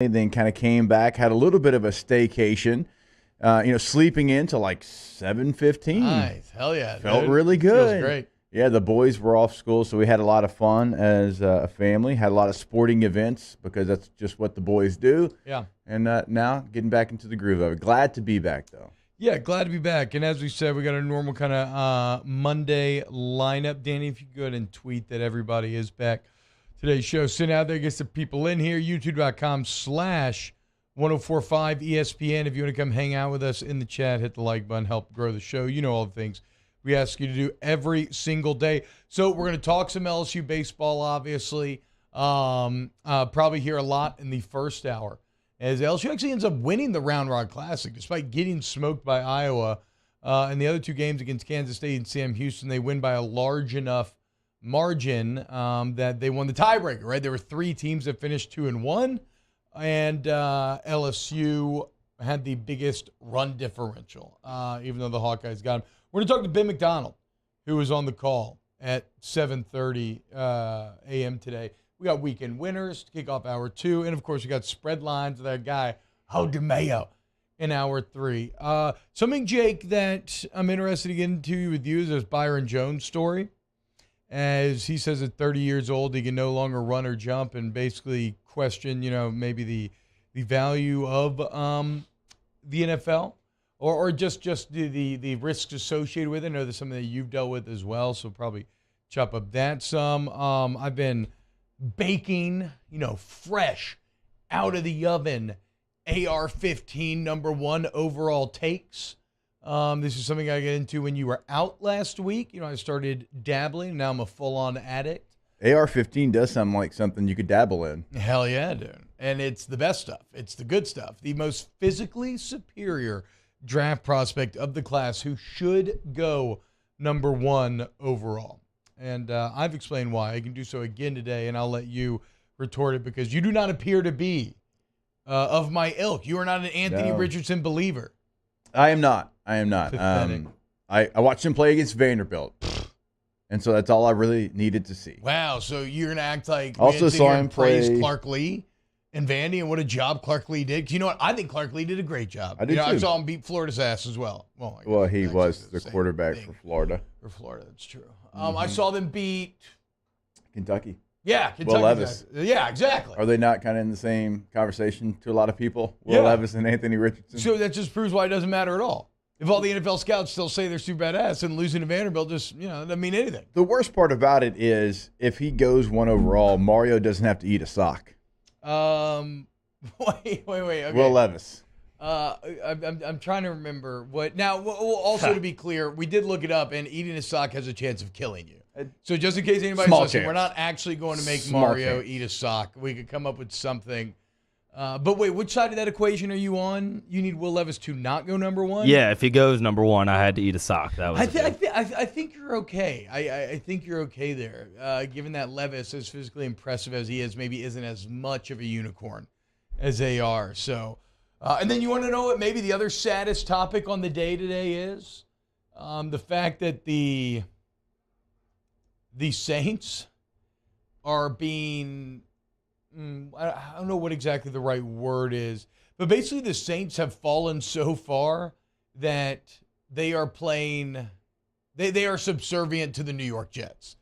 then kind of came back, had a little bit of a staycation, sleeping in till like 7:15. Nice. Hell yeah. Felt dude. really good. Feels great. Yeah, the boys were off school, so we had a lot of fun as a family. Had a lot of sporting events because that's just what the boys do. Yeah. And now getting back into the groove of it. Glad to be back, though. Yeah, glad to be back. And as we said, we got a normal kind of Monday lineup. Danny, if you go ahead and tweet that everybody is back. Today's show. Send out there, get some people in here. YouTube.com/1045 ESPN. If you want to come hang out with us in the chat, hit the like button, help grow the show. You know all the things we ask you to do every single day. So we're going to talk some LSU baseball, obviously. Probably hear a lot in the first hour, as LSU actually ends up winning the Round Rock Classic despite getting smoked by Iowa. In the other two games against Kansas State and Sam Houston, they win by a large enough margin that they won the tiebreaker, right? There were three teams that finished 2-1, and LSU had the biggest run differential, even though the Hawkeyes got him. We're going to talk to Ben McDonald, who was on the call at 7:30 a.m. today. We got weekend winners to kick off hour 2, and, of course, we got spread lines with our guy, Ho DeMayo, in hour 3. Something, Jake, that I'm interested to get into with you is this Byron Jones story. As he says at 30 years old, he can no longer run or jump, and basically question, maybe the value of the NFL or just the risks associated with it. I know that's something that you've dealt with as well, so probably chop up that some. I've been baking, fresh out of the oven AR-15 number 1 overall takes. This is something I got into when you were out last week. I started dabbling. Now I'm a full-on addict. AR-15 does sound like something you could dabble in. Hell yeah, dude. And it's the best stuff. It's the good stuff. The most physically superior draft prospect of the class who should go number 1 overall. And I've explained why. I can do so again today, and I'll let you retort it because you do not appear to be of my ilk. You are not an Anthony Richardson believer. I am not. I watched him play against Vanderbilt, and so that's all I really needed to see. Wow, so you're going to act like also saw him praise play Clark Lee and Vandy and what a job Clark Lee did. 'Cause you know what? I think Clark Lee did a great job. I did too. I saw him beat Florida's ass as well. Well, he was the quarterback for Florida. For Florida, that's true. I saw them beat Kentucky. Yeah, Kentucky. Will Levis. Yeah, exactly. Are they not kind of in the same conversation to a lot of people? Will Levis and Anthony Richardson? So that just proves why it doesn't matter at all. If all the NFL scouts still say they're super badass and losing to Vanderbilt just, doesn't mean anything. The worst part about it is if he goes 1 overall, Mario doesn't have to eat a sock. Wait. Okay. Will Levis. I'm trying to remember what. Now, also to be clear, we did look it up, and eating a sock has a chance of killing you. So just in case anybody's listening, we're not actually going to make Mario eat a sock. We could come up with something. But wait, which side of that equation are you on? You need Will Levis to not go number 1? Yeah, if he goes number 1, I had to eat a sock. That was. I think you're okay. I think you're okay there. Given that Levis, as physically impressive as he is, maybe isn't as much of a unicorn as they are. So, and then you want to know what maybe the other saddest topic on the day today is? The fact that the Saints are being, I don't know what exactly the right word is, but basically the Saints have fallen so far that they are playing, they are subservient to the New York Jets.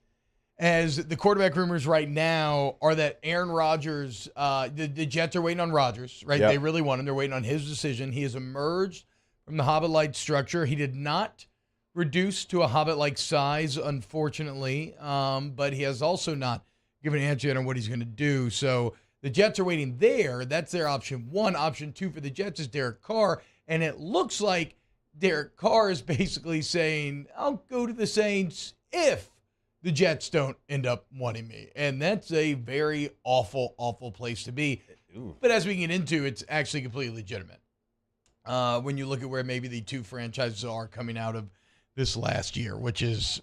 As the quarterback rumors right now are that Aaron Rodgers, the Jets are waiting on Rodgers, right? Yep. They really want him. They're waiting on his decision. He has emerged from the Hobbit-like structure. He did not reduce to a Hobbit-like size, unfortunately, but he has also not given an answer on what he's going to do. So the Jets are waiting there. That's their option 1. Option 2 for the Jets is Derek Carr, and it looks like Derek Carr is basically saying, I'll go to the Saints if the Jets don't end up wanting me. And that's a very awful, awful place to be. Ooh. But as we get into, it's actually completely legitimate. When you look at where maybe the two franchises are coming out of this last year, which is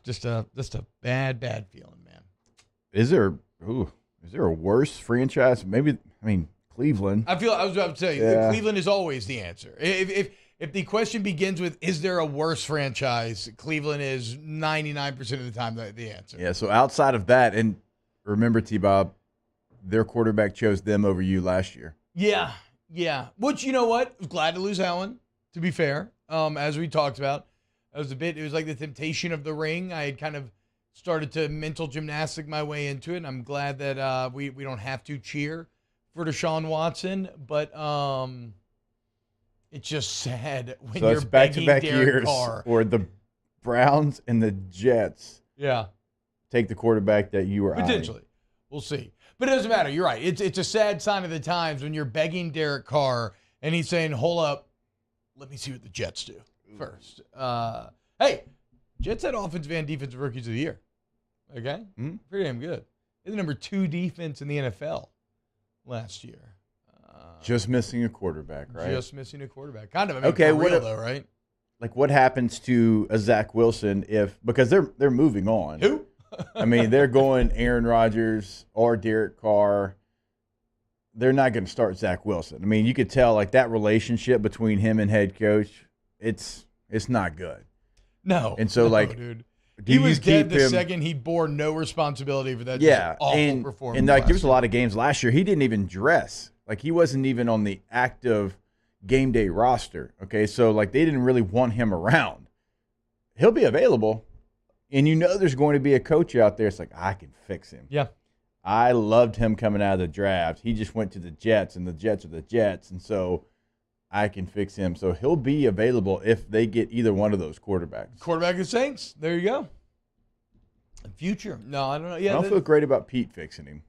just a bad feeling, man. Is there a worse franchise? Maybe, Cleveland. I was about to tell you, Cleveland is always the answer. If the question begins with, is there a worse franchise, Cleveland is 99% of the time the answer. Yeah, so outside of that, and remember, T-Bob, their quarterback chose them over you last year. Yeah. Which, you know what? I was glad to lose that one, to be fair. As we talked about, it was like the temptation of the ring. I had kind of started to mental gymnastic my way into it. And I'm glad that we don't have to cheer for Deshaun Watson, but it's just sad when you're begging Derek years Carr. Or the Browns and the Jets take the quarterback that you were potentially eyeing. We'll see. But it doesn't matter. You're right. It's a sad sign of the times when you're begging Derek Carr and he's saying, hold up, let me see what the Jets do first. Hey, Jets had offensive and defensive rookies of the year. Okay? Mm-hmm. Pretty damn good. They're the number 2 defense in the NFL last year. Just missing a quarterback, right? Just missing a quarterback. Kind of. I mean, okay, for real, though, right? Like, what happens to a Zach Wilson because they're moving on? Who? I mean, they're going Aaron Rodgers or Derek Carr. They're not going to start Zach Wilson. I mean, you could tell, like, that relationship between him and head coach, it's not good. No. And so, dude. He was dead the second he bore no responsibility for that awful performance. And, like, there was a lot of games last year. He didn't even dress. Like, he wasn't even on the active game day roster. Okay, so, like, they didn't really want him around. He'll be available. And you know there's going to be a coach out there. It's like, I can fix him. Yeah. I loved him coming out of the draft. He just went to the Jets, and the Jets are the Jets. And so I can fix him. So he'll be available if they get either one of those quarterbacks. Quarterback of Saints. There you go. Future. No, I don't know. Yeah, I don't feel great about Pete fixing him.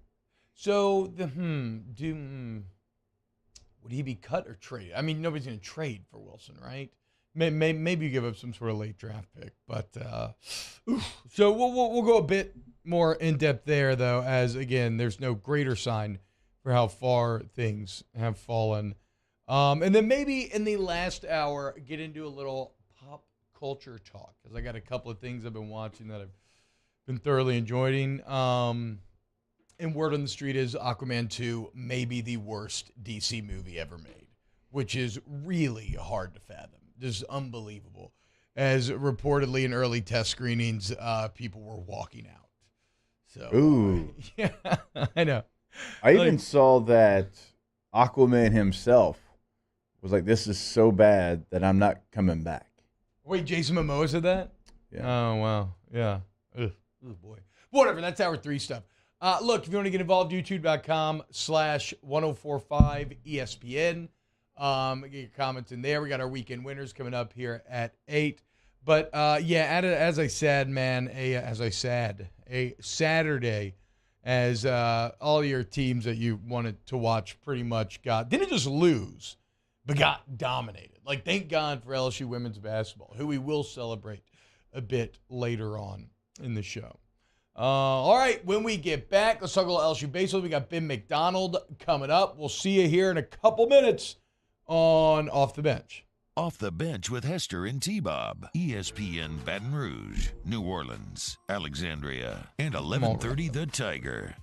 So, would he be cut or traded? I mean, nobody's going to trade for Wilson, right? Maybe you give up some sort of late draft pick, but so we'll go a bit more in depth there, though, as again, there's no greater sign for how far things have fallen, and then maybe in the last hour get into a little pop culture talk because I got a couple of things I've been watching that I've been thoroughly enjoying. And word on the street is Aquaman 2 may be the worst DC movie ever made, which is really hard to fathom. Just unbelievable. As reportedly in early test screenings, people were walking out. So, yeah, I know. I even saw that Aquaman himself was like, "This is so bad that I'm not coming back." Wait, Jason Momoa said that? Yeah. Oh wow. Yeah. Ugh. Oh boy. Whatever. That's hour 3 stuff. Look, if you want to get involved, youtube.com/1045ESPN. Get your comments in there. We got our weekend winners coming up here at 8. But, as I said, man, a Saturday as all your teams that you wanted to watch pretty much didn't just lose, but got dominated. Like, thank God for LSU women's basketball, who we will celebrate a bit later on in the show. All right, when we get back, let's talk a little LSU baseball. We got Ben McDonald coming up. We'll see you here in a couple minutes on Off the Bench. Off the Bench with Hester and T-Bob. ESPN Baton Rouge, New Orleans, Alexandria, and 1130 The Tiger.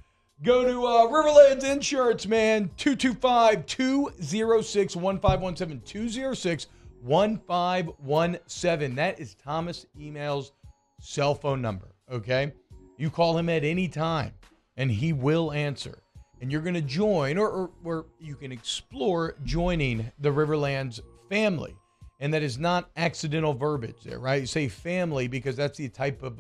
Go to Riverlands Insurance, man. 225-206-1517. 206-1517. That is Thomas Email's cell phone number, okay? You call him at any time, and he will answer. And you're going to join, or you can explore joining the Riverlands family. And that is not accidental verbiage there, right? You say family because that's the type of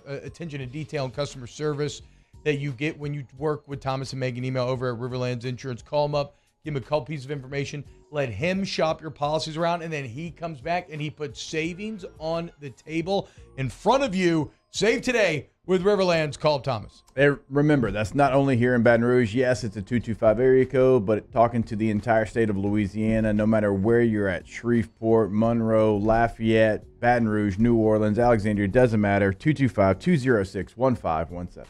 attention to detail and customer service that you get when you work with Thomas and Megan Email over at Riverlands Insurance. Call him up, give him a couple pieces of information, let him shop your policies around, and then he comes back and he puts savings on the table in front of you. Save today with Riverlands. Call Thomas. And remember, that's not only here in Baton Rouge. Yes, it's a 225 area code, but talking to the entire state of Louisiana, no matter where you're at, Shreveport, Monroe, Lafayette, Baton Rouge, New Orleans, Alexandria, doesn't matter, 225-206-1517.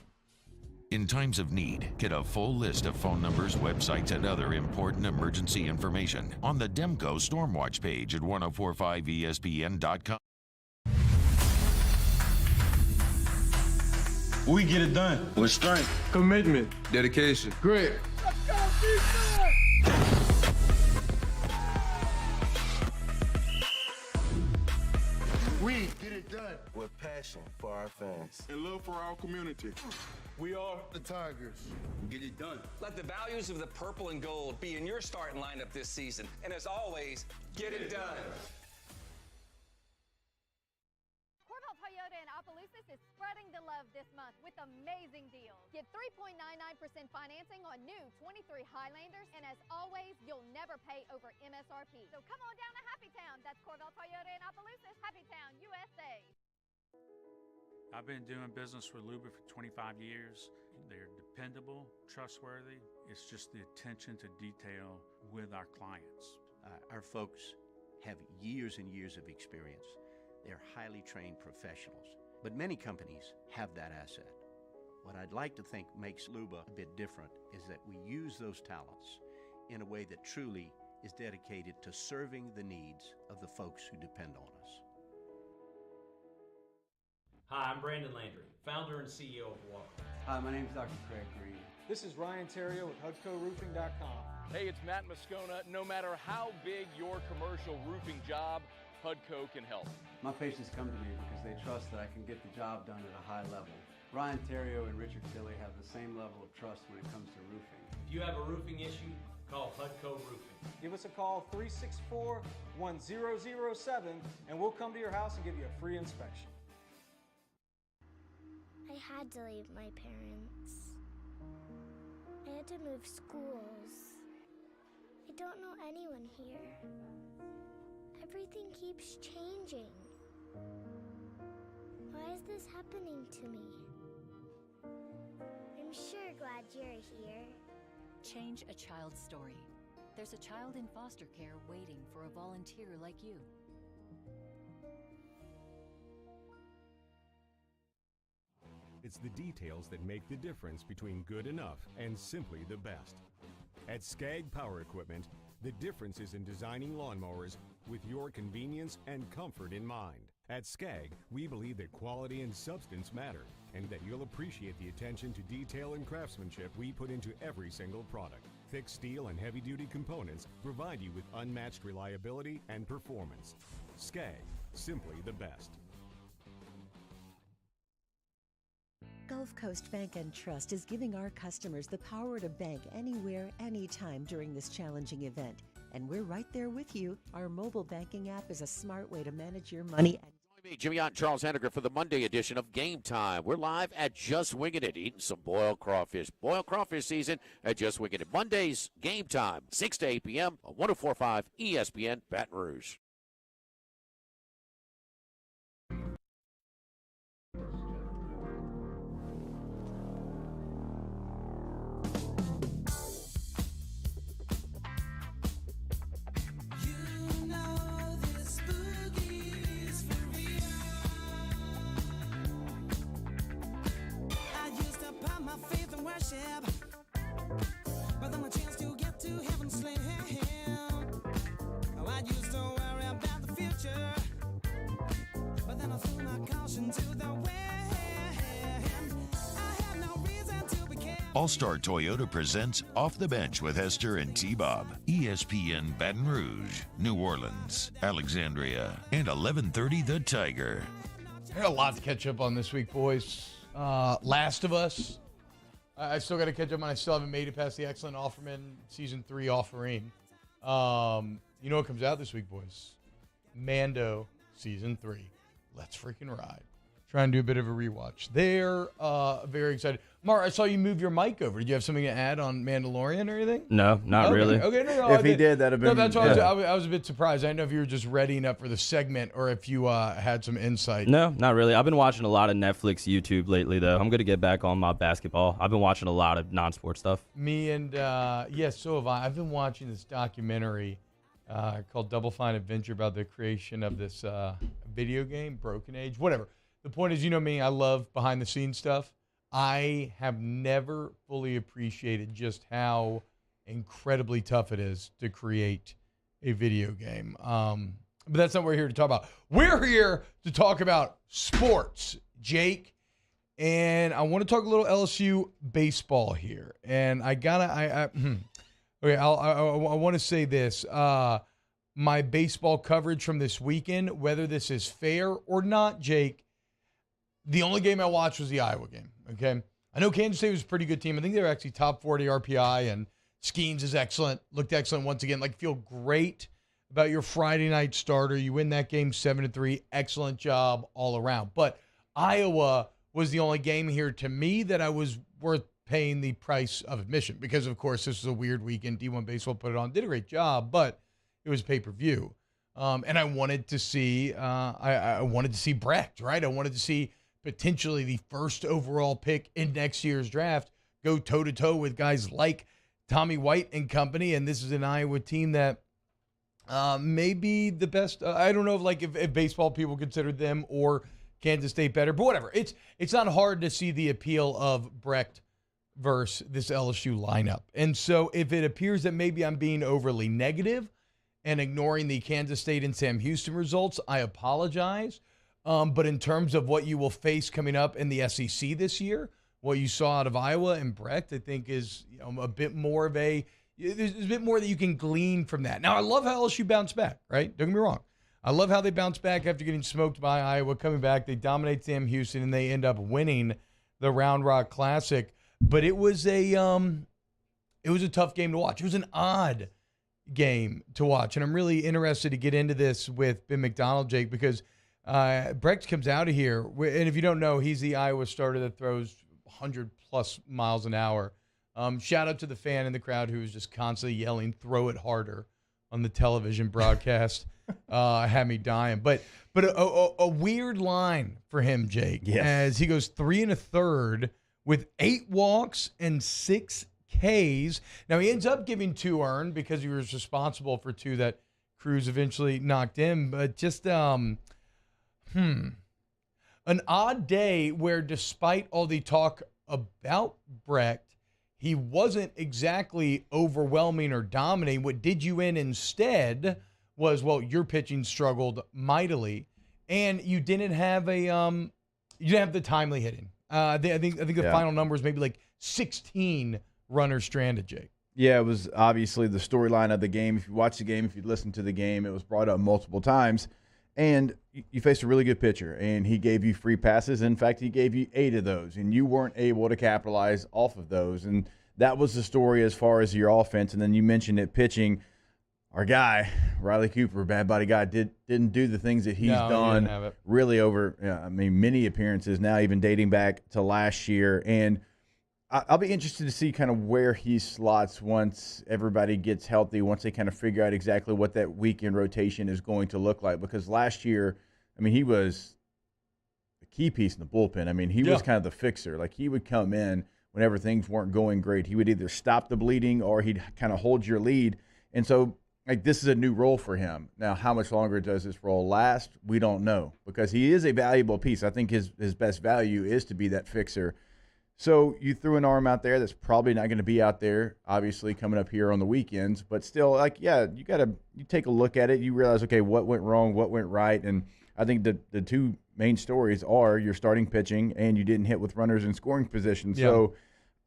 In times of need, get a full list of phone numbers, websites, and other important emergency information on the Demco Stormwatch page at 1045ESPN.com. We get it done with strength, commitment, dedication, grit. Let's go, defense! We get it done. with passion for our fans. And love for our community. We are the Tigers. Get it done. Let the values of the purple and gold be in your starting lineup this season. And as always, get it done. Toyota in Opelousas is spreading the love this month with amazing deals. Get 3.99% financing on new 23 Highlanders, and as always, you'll never pay over MSRP. So come on down to Happy Town. That's Corvell Toyota in Opelousas, Happy Town, USA. I've been doing business with Luba for 25 years. They're dependable, trustworthy. It's just the attention to detail with our clients. Our folks have years and years of experience. They're highly trained professionals, but many companies have that asset. What I'd like to think makes Luba a bit different is that we use those talents in a way that truly is dedicated to serving the needs of the folks who depend on us. Hi, I'm Brandon Landry, founder and CEO of Walker. Hi, my name is Dr. Craig Green. This is Ryan Terrio with HUDCORoofing.com. Hey, it's Matt Moscona. No matter how big your commercial roofing job, HUDCO can help. My patients come to me because they trust that I can get the job done at a high level. Ryan Terrio and Richard Tilley have the same level of trust when it comes to roofing. If you have a roofing issue, call HUDCO Roofing. Give us a call, 364-1007, and we'll come to your house and give you a free inspection. I had to leave my parents. I had to move schools. I don't know anyone here. Everything keeps changing. Why is this happening to me? I'm sure glad you're here. Change a child's story. There's a child in foster care waiting for a volunteer like you. It's the details that make the difference between good enough and simply the best. At Skag Power Equipment, the difference is in designing lawnmowers with your convenience and comfort in mind. At Skag, we believe that quality and substance matter, and that you'll appreciate the attention to detail and craftsmanship we put into every single product. Thick steel and heavy-duty components provide you with unmatched reliability and performance. Skag, simply the best. Gulf Coast Bank and Trust is giving our customers the power to bank anywhere, anytime during this challenging event. And we're right there with you. Our mobile banking app is a smart way to manage your money. Join me, Jimmy Ott and Charles Henniger, for the Monday edition of Game Time. We're live at Just Winging It, eating some boiled crawfish. Boiled crawfish season at Just Winging It. Mondays, Game Time, 6 to 8 p.m. on 104.5 ESPN Baton Rouge. But then my chance to get to heaven slim. I used to worry about the future, but then I threw my caution to the wind. I have no reason to be careful. All-Star Toyota presents Off the Bench with Hester and T-Bob. ESPN Baton Rouge, New Orleans, Alexandria, and 1130 The Tiger. I got a lot to catch up on this week, boys. Last of Us. I still got to catch up on. I still haven't made it past the Excellent Offerman Season 3 offering. You know what comes out this week, boys? Mando Season 3. Let's freaking ride. Try and do a bit of a rewatch. They're very excited. Mark, I saw you move your mic over. Did you have something to add on Mandalorian or anything? No, not really. Okay, no. If he did, that'd have been. No, that's why I was a bit surprised. I didn't know if you were just readying up for the segment or if you had some insight. No, not really. I've been watching a lot of Netflix, YouTube lately, though. I'm going to get back on my basketball. I've been watching a lot of non-sport stuff. Me and, yes, so have I. I've been watching this documentary called Double Fine Adventure about the creation of this video game, Broken Age, whatever. The point is, you know me, I love behind-the-scenes stuff. I have never fully appreciated just how incredibly tough it is to create a video game. But that's not what we're here to talk about. We're here to talk about sports, Jake. And I want to talk a little LSU baseball here. And I want to say this. My baseball coverage from this weekend, whether this is fair or not, Jake, The only game I watched was the Iowa game, okay? I know Kansas State was a pretty good team. I think they were actually top 40 RPI, and Skeens is excellent. Looked excellent once again. Like, feel great about your Friday night starter. You win that game 7-3. Excellent job all around. But Iowa was the only game here to me that I was worth paying the price of admission because, of course, this was a weird weekend. D1 Baseball put it on. Did a great job, but it was pay-per-view. And I wanted to see I wanted to see Brecht, right? I wanted to see potentially the first overall pick in next year's draft go toe-to-toe with guys like Tommy White and company. And this is an Iowa team that may be the best. I don't know if baseball people consider them or Kansas State better, but whatever. It's not hard to see the appeal of Brecht versus this LSU lineup. And so if it appears that maybe I'm being overly negative and ignoring the Kansas State and Sam Houston results, I apologize. But in terms of what you will face coming up in the SEC this year, what you saw out of Iowa and Brecht, I think is a bit more of there's a bit more that you can glean from that. Now, I love how LSU bounced back, right? Don't get me wrong. I love how they bounced back after getting smoked by Iowa, coming back. They dominate Sam Houston, and they end up winning the Round Rock Classic. But it was a tough game to watch. It was an odd game to watch, and I'm really interested to get into this with Ben McDonald, Jake, because Brecht comes out of here, and if you don't know, he's the Iowa starter that throws 100-plus miles an hour. Shout out to the fan in the crowd who was just constantly yelling, "Throw it harder," on the television broadcast. Had me dying. But a weird line for him, Jake, yes, as he goes 3 1/3 with 8 walks and 6 Ks. Now, he ends up giving 2 earned because he was responsible for 2 that Cruz eventually knocked in. But just an odd day where, despite all the talk about Brecht, he wasn't exactly overwhelming or dominating. What did you in instead was, well, your pitching struggled mightily, and you didn't have the timely hitting. I think the final number is maybe like 16 runners stranded, Jake. Yeah, it was obviously the storyline of the game. If you watch the game, if you listen to the game, it was brought up multiple times. And you faced a really good pitcher, and he gave you free passes. In fact, he gave you 8 of those, and you weren't able to capitalize off of those. And that was the story as far as your offense. And then you mentioned it, pitching. Our guy, Riley Cooper, bad body guy, didn't do the things that he's done really over, many appearances now, even dating back to last year. And I'll be interested to see kind of where he slots once everybody gets healthy, once they kind of figure out exactly what that weekend rotation is going to look like. Because last year, he was the key piece in the bullpen. He was kind of the fixer. Like, he would come in whenever things weren't going great. He would either stop the bleeding or he'd kind of hold your lead. And so, this is a new role for him. Now, how much longer does this role last? We don't know, because he is a valuable piece. I think his best value is to be that fixer. So you threw an arm out there that's probably not going to be out there, obviously, coming up here on the weekends. But still, you take a look at it. You realize, okay, what went wrong, what went right. And I think the 2 main stories are your starting pitching and you didn't hit with runners in scoring position. Yeah. So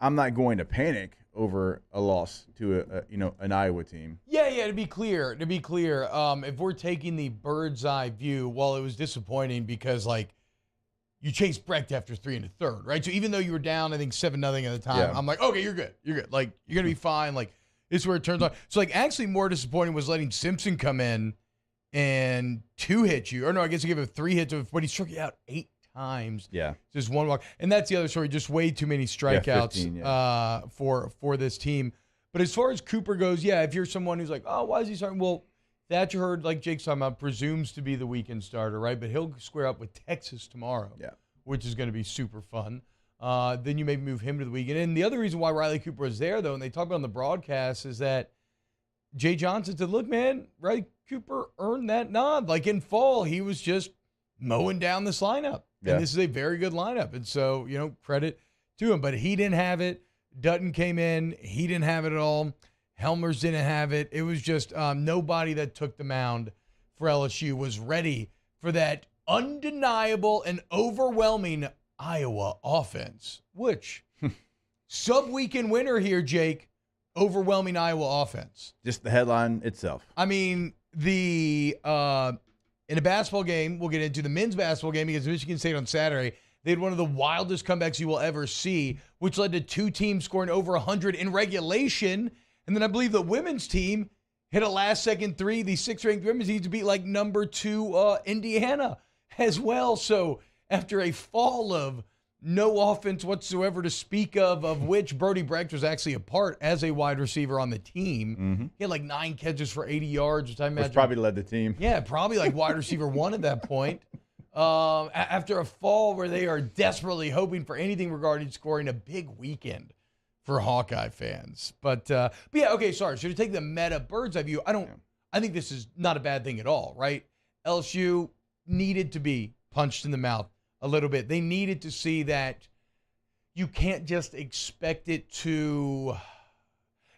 I'm not going to panic over a loss to an Iowa team. Yeah. To be clear, if we're taking the bird's eye view, well, it was disappointing because you chased Brecht after 3 1/3, right? So even though you were down, I think 7-0 at the time, I'm like, okay, you're good. Like, you're gonna be fine. Like, this is where it turns on. So actually more disappointing was letting Simpson come in and 2 hit you, or no, I guess he gave him 3 hits, but he struck you out 8 times. Yeah, just 1 walk, and that's the other story. Just way too many strikeouts 15, for this team. But as far as Cooper goes, if you're someone who's like, oh, why is he starting? Well, Thatcher Hurd, like Jake's talking about, presumes to be the weekend starter, right? But he'll square up with Texas tomorrow, which is going to be super fun. Then you maybe move him to the weekend. And the other reason why Riley Cooper is there, though, and they talk about on the broadcast, is that Jay Johnson said, look, man, Riley Cooper earned that nod. Like, in fall, he was just mowing down this lineup. Yeah. And this is a very good lineup. And so, credit to him. But he didn't have it. Dutton came in. He didn't have it at all. Helmers didn't have it. It was just nobody that took the mound for LSU was ready for that undeniable and overwhelming Iowa offense, which sub-weekend winner here, Jake, overwhelming Iowa offense. Just the headline itself. In a basketball game, we'll get into the men's basketball game against Michigan State on Saturday. They had one of the wildest comebacks you will ever see, which led to two teams scoring over 100 in regulation. And then I believe the women's team hit a last-second three. The 6th-ranked women's team to beat like number 2 Indiana as well. So after a fall of no offense whatsoever to speak of which Brody Brecht was actually a part as a wide receiver on the team. He had like 9 catches for 80 yards, which I imagine probably led the team. Yeah, probably like wide receiver 1 at that point. After a fall where they are desperately hoping for anything regarding scoring, a big weekend for Hawkeye fans. But yeah, okay, sorry. So to take the meta bird's eye view, I think this is not a bad thing at all, right? LSU needed to be punched in the mouth a little bit. They needed to see that you can't just expect it to.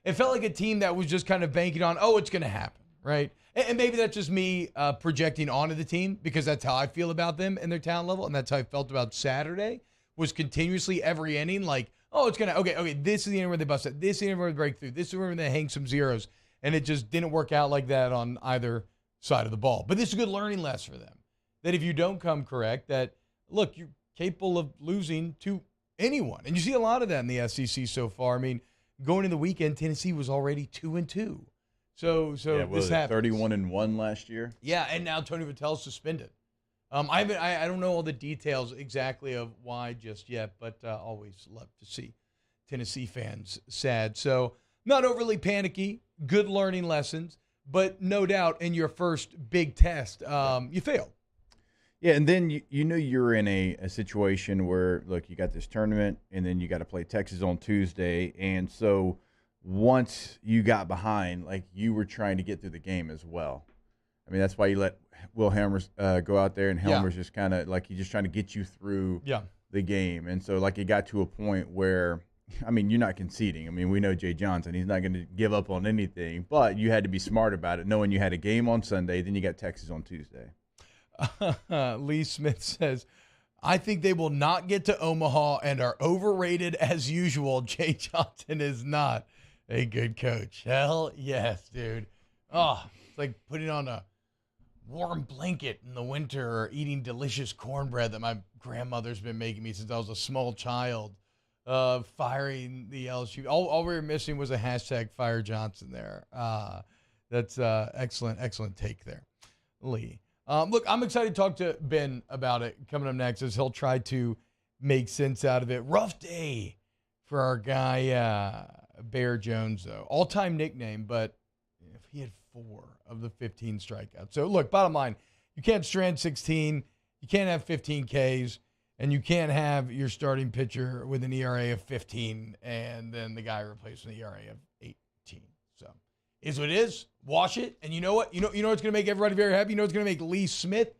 It felt like a team that was just kind of banking on, it's going to happen, right? And maybe that's just me projecting onto the team because that's how I feel about them and their talent level, and that's how I felt about Saturday, was continuously every inning like, it's going to, okay, this is the inning where they bust it. This is the inning where they break through. This is where they hang some zeros. And it just didn't work out like that on either side of the ball. But this is a good learning lesson for them, that if you don't come correct, that, look, you're capable of losing to anyone. And you see a lot of that in the SEC so far. I mean, going into the weekend, Tennessee was already 2-2. So this happened. 31-1 last year. Yeah, and now Tony Vitel's suspended. I don't know all the details exactly of why just yet, but always love to see Tennessee fans sad. So not overly panicky, good learning lessons, but no doubt in your first big test, you failed. Yeah, and then you know you're in a situation where, look, you got this tournament, and then you got to play Texas on Tuesday, and so once you got behind, like, you were trying to get through the game as well. I mean, that's why you let Will Helmers go out there, and Helmers just kind of, like, he's just trying to get you through the game. And so, like, it got to a point where, I mean, you're not conceding. I mean, we know Jay Johnson. He's not going to give up on anything, but you had to be smart about it, knowing you had a game on Sunday, then you got Texas on Tuesday. Lee Smith says, I think they will not get to Omaha and are overrated as usual. Jay Johnson is not a good coach. Hell yes, dude. It's like putting on a warm blanket in the winter or eating delicious cornbread that my grandmother's been making me since I was a small child. Firing the LSU. All we were missing was a hashtag Fire Johnson there. That's excellent take there, Lee. Look, I'm excited to talk to Ben about it coming up next as he'll try to make sense out of it. Rough day for our guy, Bear Jones, though. All-time nickname, but he had 4 of the 15 strikeouts. So, look, bottom line, you can't strand 16, you can't have 15 Ks, and you can't have your starting pitcher with an ERA of 15 and then the guy replaced with an ERA of 18. So, is what it is. Wash it. And you know what? You know what's going to make everybody very happy? You know what's going to make Lee Smith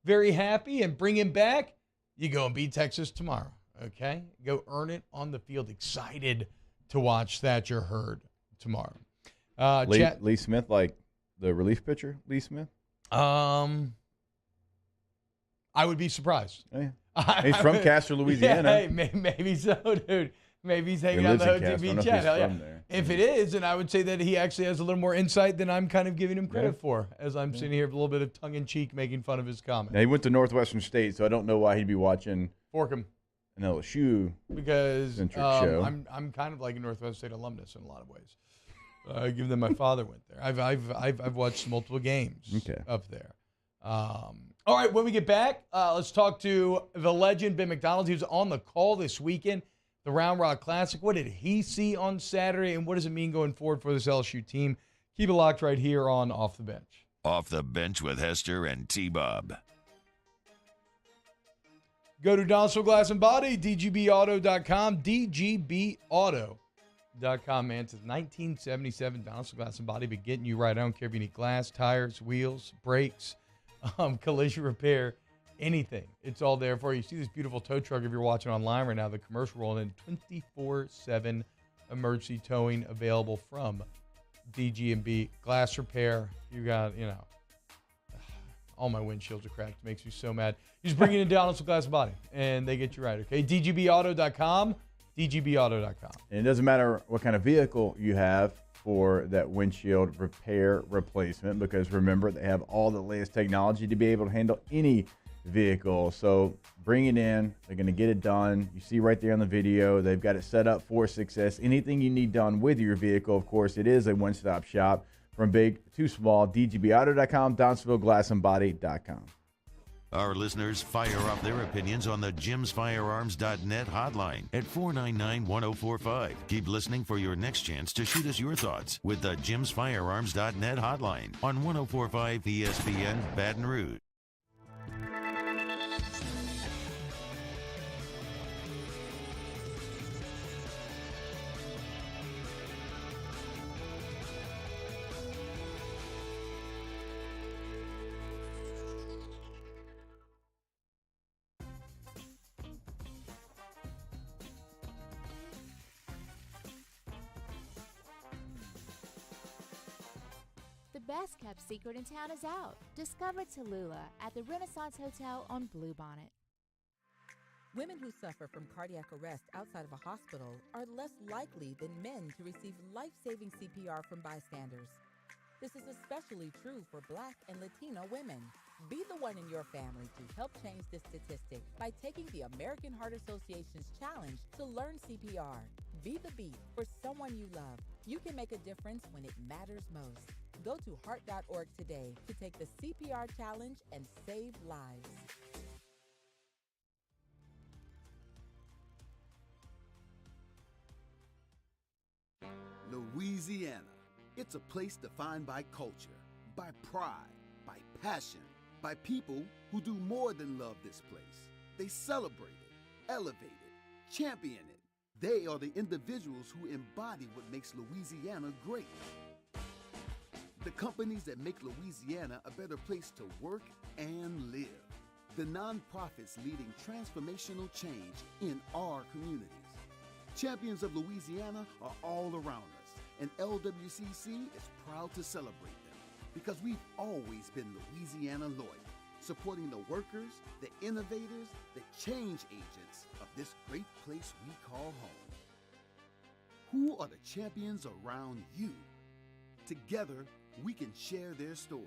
very happy and bring him back? You go and beat Texas tomorrow, okay? Go earn it on the field. Excited to watch Thatcher Hurd tomorrow. Lee Smith, like the relief pitcher, Lee Smith? I would be surprised. Oh, yeah. He's from Castro, Louisiana. Yeah, hey, maybe so, dude. Maybe he's hanging out the OTB chat. Hell yeah. If it is, then I would say that he actually has a little more insight than I'm kind of giving him credit for, as I'm sitting here with a little bit of tongue-in-cheek making fun of his comment. Now, he went to Northwestern State, so I don't know why he'd be watching Forkham. An LSU because show. I'm kind of like a Northwestern State alumnus in a lot of ways. Given that my father went there, I've watched multiple games up there. All right, when we get back, let's talk to the legend Ben McDonald. He was on the call this weekend, the Round Rock Classic. What did he see on Saturday, and what does it mean going forward for this LSU team? Keep it locked right here on Off the Bench. Off the Bench with Hester and T-Bob. Go to Donaldson Glass and Body, dgbauto.com, dgbauto.com, man. Since 1977, Donaldson Glass and Body been getting you right. I don't care if you need glass, tires, wheels, brakes, collision repair, anything. It's all there for you. See this beautiful tow truck if you're watching online right now, the commercial rolling in 24/7 emergency towing available from DG&B. Glass repair, you got, all my windshields are cracked. It makes me so mad. You just bring it in Donaldson Glass and Body, and they get you right, okay? dgbauto.com, dgbauto.com. And it doesn't matter what kind of vehicle you have for that windshield repair replacement, because remember, they have all the latest technology to be able to handle any vehicle. So bring it in. They're going to get it done. You see right there on the video, they've got it set up for success. Anything you need done with your vehicle, of course, it is a one-stop shop from big to small. DGBauto.com, DownsvilleGlassandBody.com. Our listeners fire off their opinions on the JimsFirearms.net hotline at 499-1045. Keep listening for your next chance to shoot us your thoughts with the JimsFirearms.net hotline on 1045 ESPN Baton Rouge. The best kept secret in town is out. Discover Tallulah at the Renaissance Hotel on Bluebonnet. Women who suffer from cardiac arrest outside of a hospital are less likely than men to receive life-saving CPR from bystanders. This is especially true for Black and Latino women. Be the one in your family to help change this statistic by taking the American Heart Association's challenge to learn CPR. Be the beat for someone you love. You can make a difference when it matters most. Go to heart.org today to take the CPR challenge and save lives. Louisiana. It's a place defined by culture, by pride, by passion, by people who do more than love this place. They celebrate it, elevate it, champion it. They are the individuals who embody what makes Louisiana great. The companies that make Louisiana a better place to work and live. The nonprofits leading transformational change in our communities. Champions of Louisiana are all around us, and LWCC is proud to celebrate them because we've always been Louisiana loyal, supporting the workers, the innovators, the change agents of this great place we call home. Who are the champions around you? Together, we can share their stories.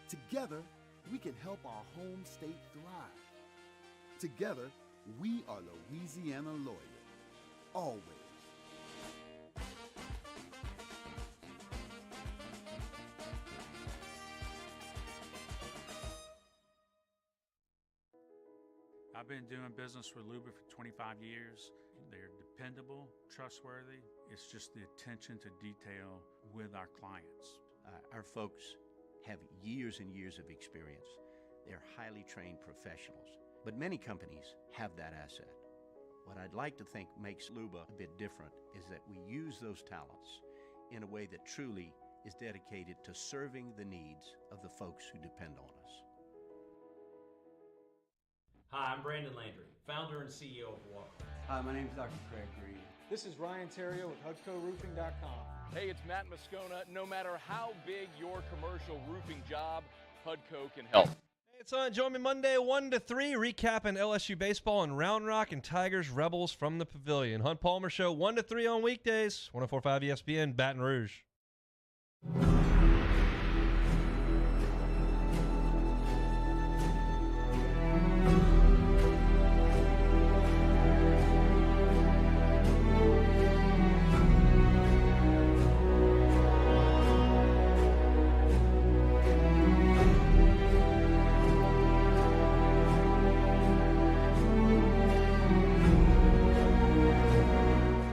Together, we can help our home state thrive. Together, we are Louisiana loyal. Always. I've been doing business with Luba for 25 years. They're dependable, trustworthy. It's just the attention to detail with our clients. Our folks have years and years of experience. They're highly trained professionals, but many companies have that asset. What I'd like to think makes Luba a bit different is that we use those talents in a way that truly is dedicated to serving the needs of the folks who depend on us. Hi, I'm Brandon Landry, founder and CEO of Walker. Hi, my name is Dr. Craig Green. This is Ryan Terrio with HUDCORoofing.com. Hey, it's Matt Moscona. No matter how big your commercial roofing job, HUDCO can help. It's on. Join me Monday 1 to 3, recapping LSU baseball and Round Rock and Tigers Rebels from the Pavilion. Hunt Palmer Show 1 to 3 on weekdays. 104.5 ESPN, Baton Rouge.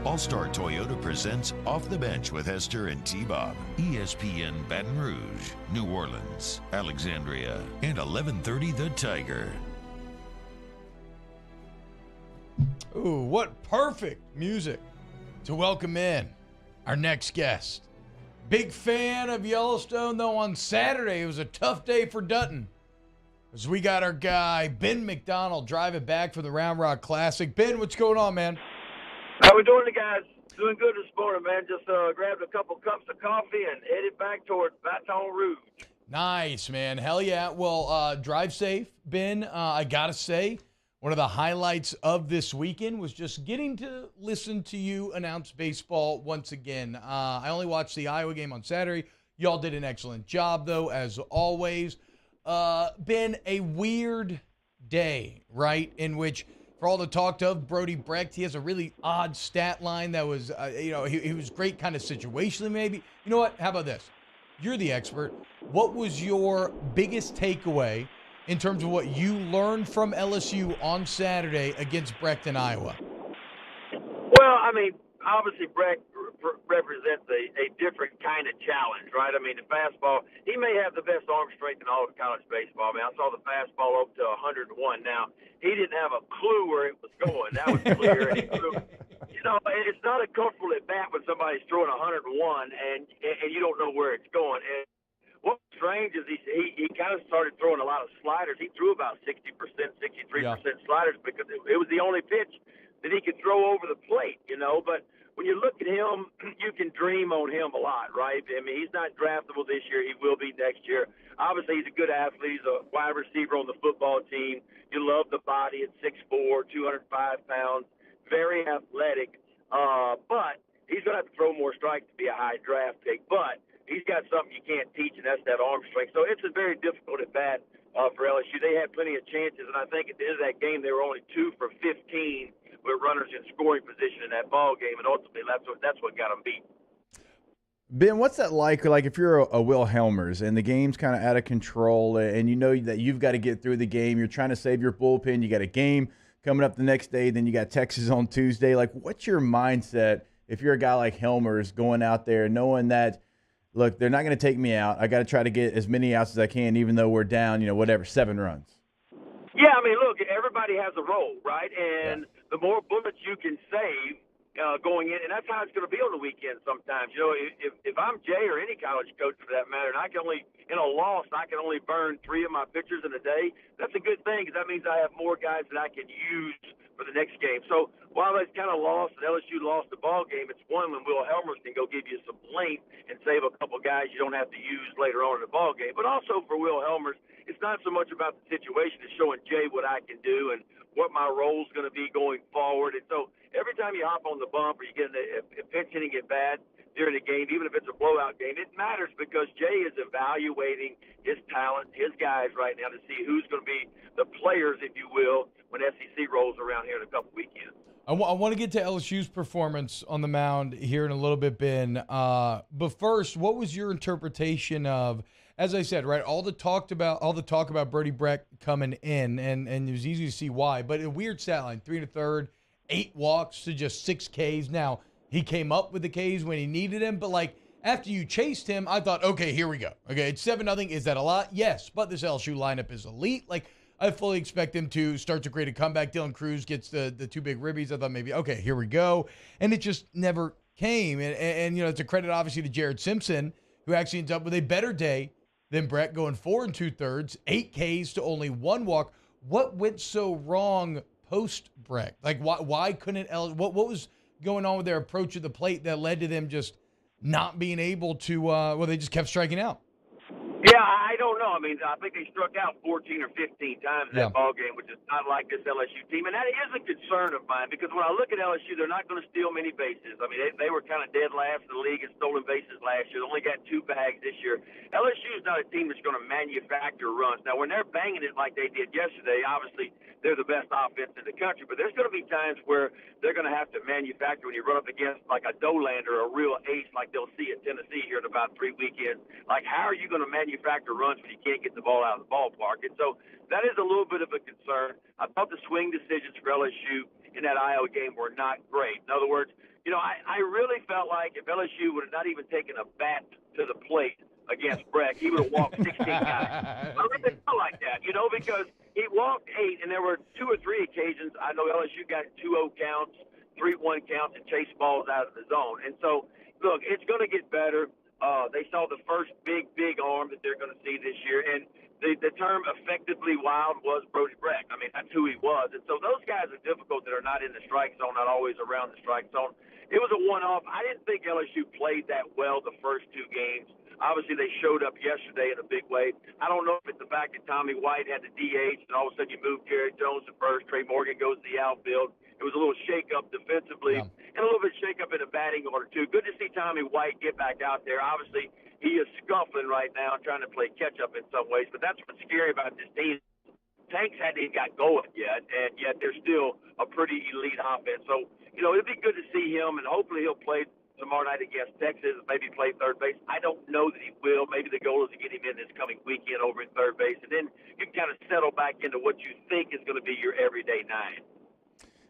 All-Star Toyota presents Off the Bench with Hester and T-Bob. ESPN Baton Rouge, New Orleans, Alexandria, and 1130 The Tiger. Ooh, what perfect music to welcome in our next guest. Big fan of Yellowstone, though on Saturday it was a tough day for Dutton, as we got our guy Ben McDonald driving back from the Round Rock Classic. Ben, what's going on, man? How we doing, guys? Doing good this morning, man. Just grabbed a couple cups of coffee and headed back towards Baton Rouge. Nice, man. Hell yeah. Well, drive safe, Ben. I got to say, one of the highlights of this weekend was just getting to listen to you announce baseball once again. I only watched the Iowa game on Saturday. Y'all did an excellent job, though, as always. been a weird day, right? In which, for all the talk of Brody Brecht, he has a really odd stat line that was, he was great kind of situationally maybe. You know what? How about this? You're the expert. What was your biggest takeaway in terms of what you learned from LSU on Saturday against Brecht in Iowa? Well, I mean, obviously Brecht represents a different kind of challenge, right? I mean, the fastball, he may have the best arm strength in all of college baseball. I mean, I saw the fastball up to 101. Now, he didn't have a clue where it was going. That was clear. And he threw, it's not a comfortable at bat when somebody's throwing 101 and you don't know where it's going. And what's strange is he kind of started throwing a lot of sliders. He threw about 60%, 63% sliders because it was the only pitch that he could throw over the plate, But when you look at him, you can dream on him a lot, right? I mean, he's not draftable this year. He will be next year. Obviously, he's a good athlete. He's a wide receiver on the football team. You love the body at 6'4", 205 pounds, very athletic. But he's going to have to throw more strikes to be a high draft pick. But he's got something you can't teach, and that's that arm strength. So it's a very difficult at bat for LSU. They had plenty of chances, and I think at the end of that game, they were only 2 for 15 with runners in scoring position in that ball game, and ultimately that's what got them beat. Ben, what's that like? Like if you're a Will Helmers and the game's kind of out of control, and you know that you've got to get through the game, you're trying to save your bullpen, you got a game coming up the next day, then you got Texas on Tuesday. Like, what's your mindset if you're a guy like Helmers going out there knowing that, look, they're not going to take me out. I got to try to get as many outs as I can, even though we're down, 7 runs. Yeah, I mean, look, everybody has a role, right? And the more bullets you can save going in, and that's how it's going to be on the weekend sometimes. If I'm Jay or any college coach for that matter, and I can only burn 3 of my pitchers in a day, that's a good thing because that means I have more guys that I can use for the next game. So while they kind of lost and LSU lost the ball game, it's one when Will Helmers can go give you some length and save a couple guys you don't have to use later on in the ball game. But also for Will Helmers, it's not so much about the situation. It's showing Jay what I can do and what my role is going to be going forward. And so every time you hop on the bump or you get a pinch hitting at bat during the game, even if it's a blowout game, it matters because Jay is evaluating his talent, his guys right now to see who's going to be the players, if you will, when SEC rolls around here in a couple weekends. I want to get to LSU's performance on the mound here in a little bit, Ben. But first, what was your interpretation of, as I said, right, all the talk about Brody Brecht coming in, and it was easy to see why, but a weird stat line, 3 1/3, 8 walks to just 6 Ks. Now, he came up with the Ks when he needed him, but after you chased him, I thought, okay, here we go. Okay, it's 7-0. Is that a lot? Yes, but this LSU lineup is elite. I fully expect him to start to create a comeback. Dylan Cruz gets the 2 big ribbies. I thought maybe, okay, here we go. And it just never came. And it's a credit, obviously, to Jared Simpson, who actually ends up with a better day than Brecht, going 4 2/3, 8 Ks to only 1 walk. What went so wrong post-Brecht? Why couldn't what was going on with their approach of the plate that led to them just not being able to, they just kept striking out? Yeah, I don't know. I mean, I think they struck out 14 or 15 times in that ball game, which is not like this LSU team. And that is a concern of mine because when I look at LSU, they're not going to steal many bases. I mean, they were kind of dead last in the league in stolen bases last year. They only got 2 bags this year. LSU is not a team that's going to manufacture runs. Now, when they're banging it like they did yesterday, obviously they're the best offense in the country. But there's going to be times where they're going to have to manufacture when you run up against like a Dolander, a real ace like they'll see at Tennessee here in about 3 weekends. How are you going to manufacture runs when you can't get the ball out of the ballpark? And so that is a little bit of a concern. I thought the swing decisions for LSU in that Iowa game were not great. In other words, I really felt like if LSU would have not even taken a bat to the plate against Brecht, he would have walked 16 guys. I really felt like that, because he walked 8, and there were 2 or 3 occasions I know LSU got 2-0 counts, 3-1 counts, and chased balls out of the zone. And so, look, it's going to get better. They saw the first big arm that they're going to see this year. And the term effectively wild was Brody Brecht. I mean, that's who he was. And so those guys are difficult that are not in the strike zone, not always around the strike zone. It was a one-off. I didn't think LSU played that well the first 2 games. Obviously, they showed up yesterday in a big way. I don't know if it's the fact that Tommy White had the DH, and all of a sudden you move Garrett Jones to first, Trey Morgan goes to the outfield. It was a little shake-up defensively and a little bit shake-up in the batting order, too. Good to see Tommy White get back out there. Obviously, he is scuffling right now, trying to play catch up in some ways. But that's what's scary about this team. Tanks hadn't even got going yet, and yet they're still a pretty elite offense. So, you know, it'd be good to see him, and hopefully he'll play tomorrow night against Texas, maybe play third base. I don't know that he will. Maybe the goal is to get him in this coming weekend over at third base, and then you can kind of settle back into what you think is going to be your everyday nine.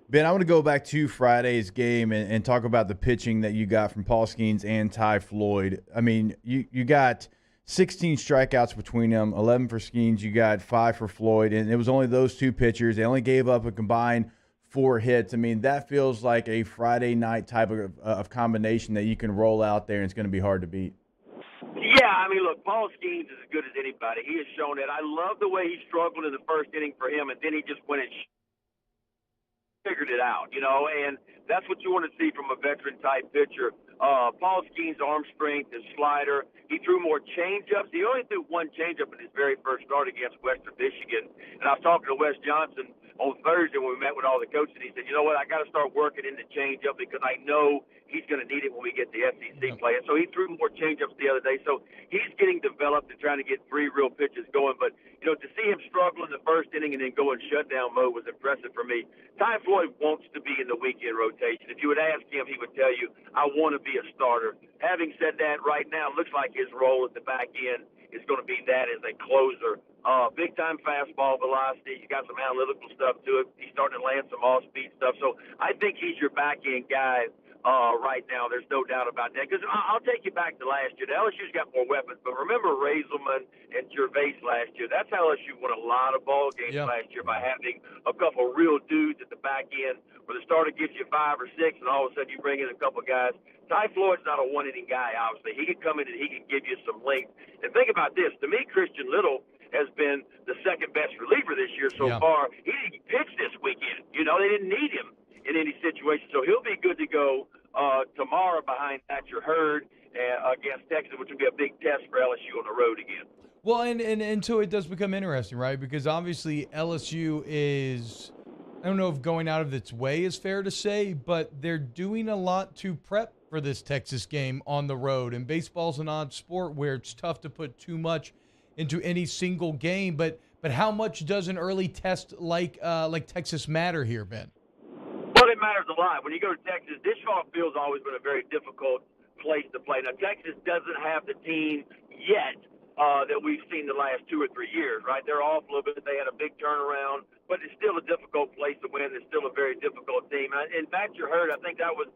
Ben, I want to go back to Friday's game and talk about the pitching that you got from Paul Skeens and Ty Floyd. I mean, you got 16 strikeouts between them, 11 for Skeens. You got 5 for Floyd, and it was only those two pitchers. They only gave up a combined 4 hits. I mean, that feels like a Friday night type of combination that you can roll out there, and it's going to be hard to beat. Yeah, I mean, look, Paul Skeens is as good as anybody. He has shown that. I love the way he struggled in the first inning for him, and then he just went and figured it out, you know, and that's what you want to see from a veteran-type pitcher. Paul Skeens' arm strength, his slider. He threw more change-ups. He only threw one change-up in his very first start against Western Michigan. And I was talking to Wes Johnson on Thursday when we met with all the coaches, and he said, you know what, I got to start working in the change-up because I know he's going to need it when we get the SEC play. And so he threw more change-ups the other day. So he's getting developed and trying to get 3 real pitches going. But, you know, to see him struggle in the first inning and then go in shutdown mode was impressive for me. Ty Floyd wants to be in the weekend rotation. If you would ask him, he would tell you, I want to be a starter. Having said that, right now, it looks like his role at the back end is going to be that as a closer. Big-time fastball velocity. You got some analytical stuff to it. He's starting to land some off-speed stuff. So I think he's your back-end guy right now. There's no doubt about that. Because I'll take you back to last year. The LSU's got more weapons. But remember Razelman and Gervais last year. That's how LSU won a lot of ball games last year, by having a couple of real dudes at the back end where the starter gives you 5 or 6, and all of a sudden you bring in a couple of guys. Ty Floyd's not a one-inning guy, obviously. He can come in and he can give you some length. And think about this. To me, Christian Little has been the second-best reliever this year so far. He didn't pitch this weekend. You know, they didn't need him in any situation. So he'll be good to go tomorrow behind Thatcher Hurd against Texas, which will be a big test for LSU on the road again. Well, and so it does become interesting, right? Because obviously LSU is, I don't know if going out of its way is fair to say, but they're doing a lot to prep for this Texas game on the road. And baseball's an odd sport where it's tough to put too much into any single game. But how much does an early test like Texas matter here, Ben? Well, it matters a lot. When you go to Texas, Disch-Falk Field's always been a very difficult place to play. Now, Texas doesn't have the team yet that we've seen the last 2 or 3 years, right? They're off a little bit. They had a big turnaround, but it's still a difficult place to win. It's still a very difficult team. In fact, you heard, I think that was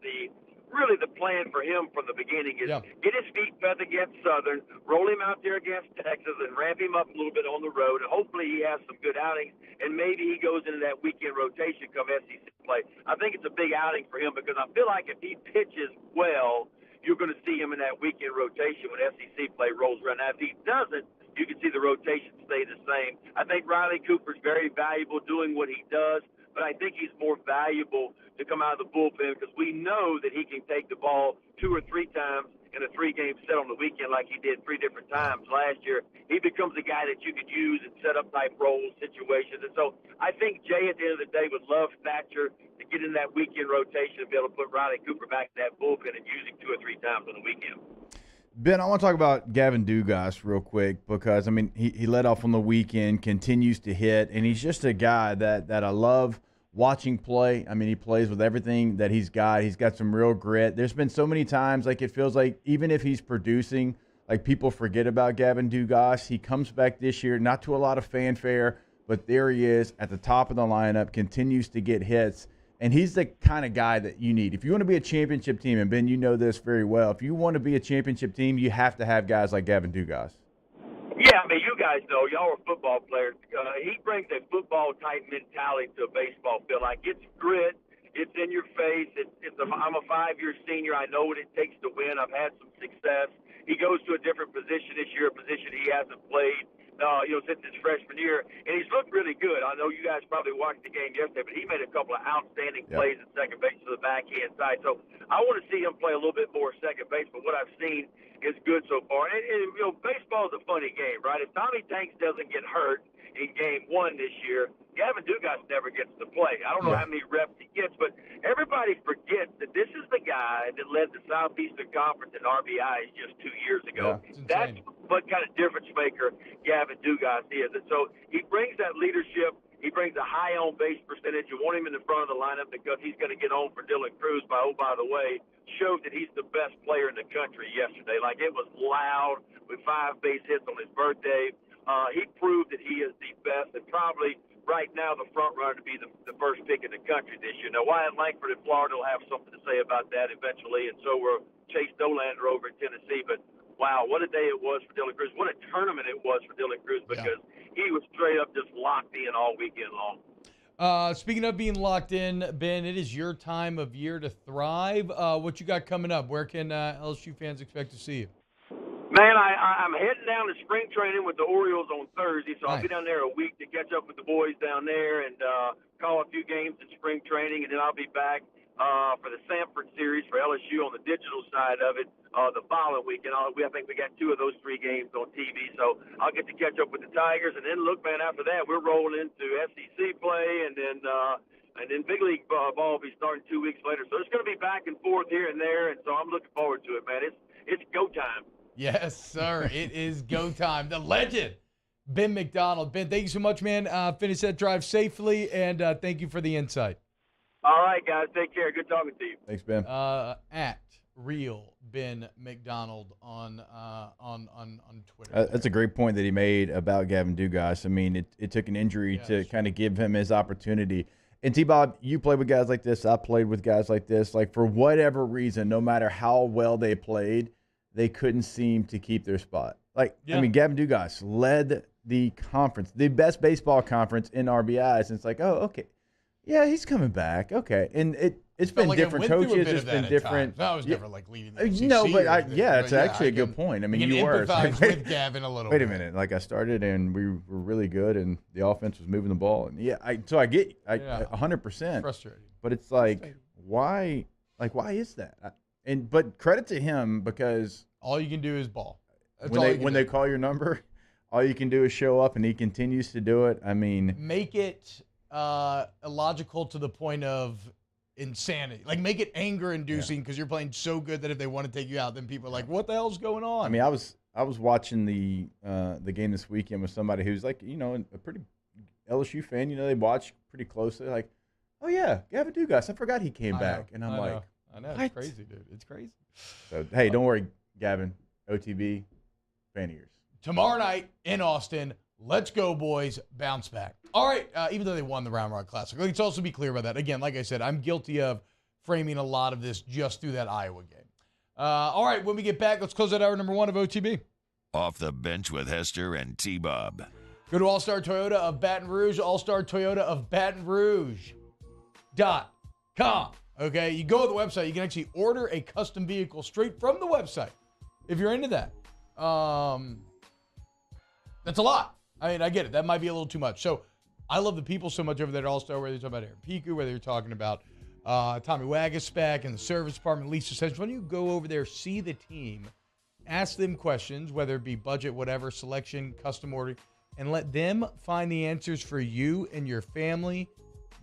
really the plan for him from the beginning is get his feet wet against Southern, roll him out there against Texas, and ramp him up a little bit on the road. And hopefully he has some good outings, and maybe he goes into that weekend rotation come SEC play. I think it's a big outing for him because I feel like if he pitches well, you're going to see him in that weekend rotation when SEC play rolls around. Now, if he doesn't, you can see the rotation stay the same. I think Riley Cooper's very valuable doing what he does, but I think he's more valuable to come out of the bullpen because we know that he can take the ball 2 or 3 times in a 3-game set on the weekend like he did 3 different times last year. He becomes a guy that you could use in setup-type roles, situations. And so I think Jay, at the end of the day, would love Thatcher to get in that weekend rotation and be able to put Riley Cooper back in that bullpen and use him 2 or 3 times on the weekend. Ben, I want to talk about Gavin Dugas real quick because, I mean, he led off on the weekend, continues to hit, and he's just a guy that I love watching play. I mean, he plays with everything that he's got. He's got some real grit. There's been so many times, like, it feels like even if he's producing, like, people forget about Gavin Dugas. He comes back this year, not to a lot of fanfare, but there he is at the top of the lineup, continues to get hits. And he's the kind of guy that you need. If you want to be a championship team, and Ben, you know this very well, if you want to be a championship team, you have to have guys like Gavin Dugas. Yeah, I mean, you guys know, y'all are football players. He brings a football-type mentality to a baseball field. Like, it's grit. It's in your face. I'm a 5-year senior. I know what it takes to win. I've had some success. He goes to a different position this year, a position he hasn't played since his freshman year, and he's looked really good. I know you guys probably watched the game yesterday, but he made a couple of outstanding plays at second base to the backhand side. So I want to see him play a little bit more second base, but what I've seen is good so far. And baseball is a funny game, right? If Tommy Tanks doesn't get hurt in game one this year. Gavin Dugas never gets to play. I don't know how many reps he gets, but everybody forgets that this is the guy that led the Southeastern Conference in RBIs just 2 years ago. That's what kind of difference maker Gavin Dugas is. And so he brings that leadership. He brings a high on-base percentage. You want him in the front of the lineup because he's going to get on for Dylan Cruz by the way, showed that he's the best player in the country yesterday. Like, it was loud with 5 base hits on his birthday. He proved that he is the best and probably right now the front runner to be the first pick in the country this year. Now, Wyatt Langford in Florida will have something to say about that eventually, and so will Chase Dolander over in Tennessee. But, wow, what a day it was for Dylan Cruz. What a tournament it was for Dylan Cruz because he was straight up just locked in all weekend long. Speaking of being locked in, Ben, it is your time of year to thrive. What you got coming up? Where can LSU fans expect to see you? Man, I'm heading down to spring training with the Orioles on Thursday, so I'll be down there a week to catch up with the boys down there and call a few games in spring training, and then I'll be back for the Sanford series for LSU on the digital side of it the following week. And I think we got 2 of those 3 games on TV, so I'll get to catch up with the Tigers. And then, look, man, after that, we're rolling into SEC play, and then big league ball will be starting 2 weeks later. So it's going to be back and forth here and there, and so I'm looking forward to it, man. It's go time. Yes, sir. It is go time. The legend, Ben McDonald. Ben, thank you so much, man. Finish that drive safely, and thank you for the insight. All right, guys. Take care. Good talking to you. Thanks, Ben. At real Ben McDonald on Twitter. That's a great point that he made about Gavin Dugas. I mean, it took an injury to kind of give him his opportunity. And T-Bob, you played with guys like this. I played with guys like this. Like, for whatever reason, no matter how well they played, they couldn't seem to keep their spot. Like, I mean, Gavin Dugas led the conference, the best baseball conference in RBIs. And it's like, oh, okay. Yeah, he's coming back. Okay. And it's been like different coaches. It's been different. I was never like leading the ACC. No, but it's actually a good point. I mean, you were. Empathize with Gavin a little bit. Wait a minute. Like, I started and we were really good and the offense was moving the ball. And I get 100%. Frustrating. But it's like, why is that? But credit to him because all you can do is ball. When they call your number, all you can do is show up and he continues to do it. I mean, make it illogical to the point of insanity. Like, make it anger-inducing because you're playing so good that if they want to take you out, then people are like, "What the hell's going on?" I mean, I was watching the game this weekend with somebody who's like, a pretty LSU fan. They watch pretty closely. Like, oh yeah, Gavin Dugas. I forgot he came back, and I'm like, I know, it's crazy, dude. It's crazy. So hey, don't worry, Gavin. OTB, fan of yours. Tomorrow night in Austin. Let's go, boys. Bounce back. All right, even though they won the Round Rock Classic. Let's also be clear about that. Again, like I said, I'm guilty of framing a lot of this just through that Iowa game. All right, when we get back, let's close out hour number 1 of OTB. Off the bench with Hester and T-Bob. Go to All-Star Toyota of Baton Rouge, All-Star Toyota of Baton Rouge.com. Okay, you go to the website. You can actually order a custom vehicle straight from the website if you're into that. That's a lot. I mean, I get it. That might be a little too much. So I love the people so much over there at All-Star, whether you're talking about Aaron Piku, whether you're talking about Tommy Wagaspack and the service department, Lisa Sessions. When you go over there, see the team, ask them questions, whether it be budget, whatever, selection, custom order, and let them find the answers for you and your family.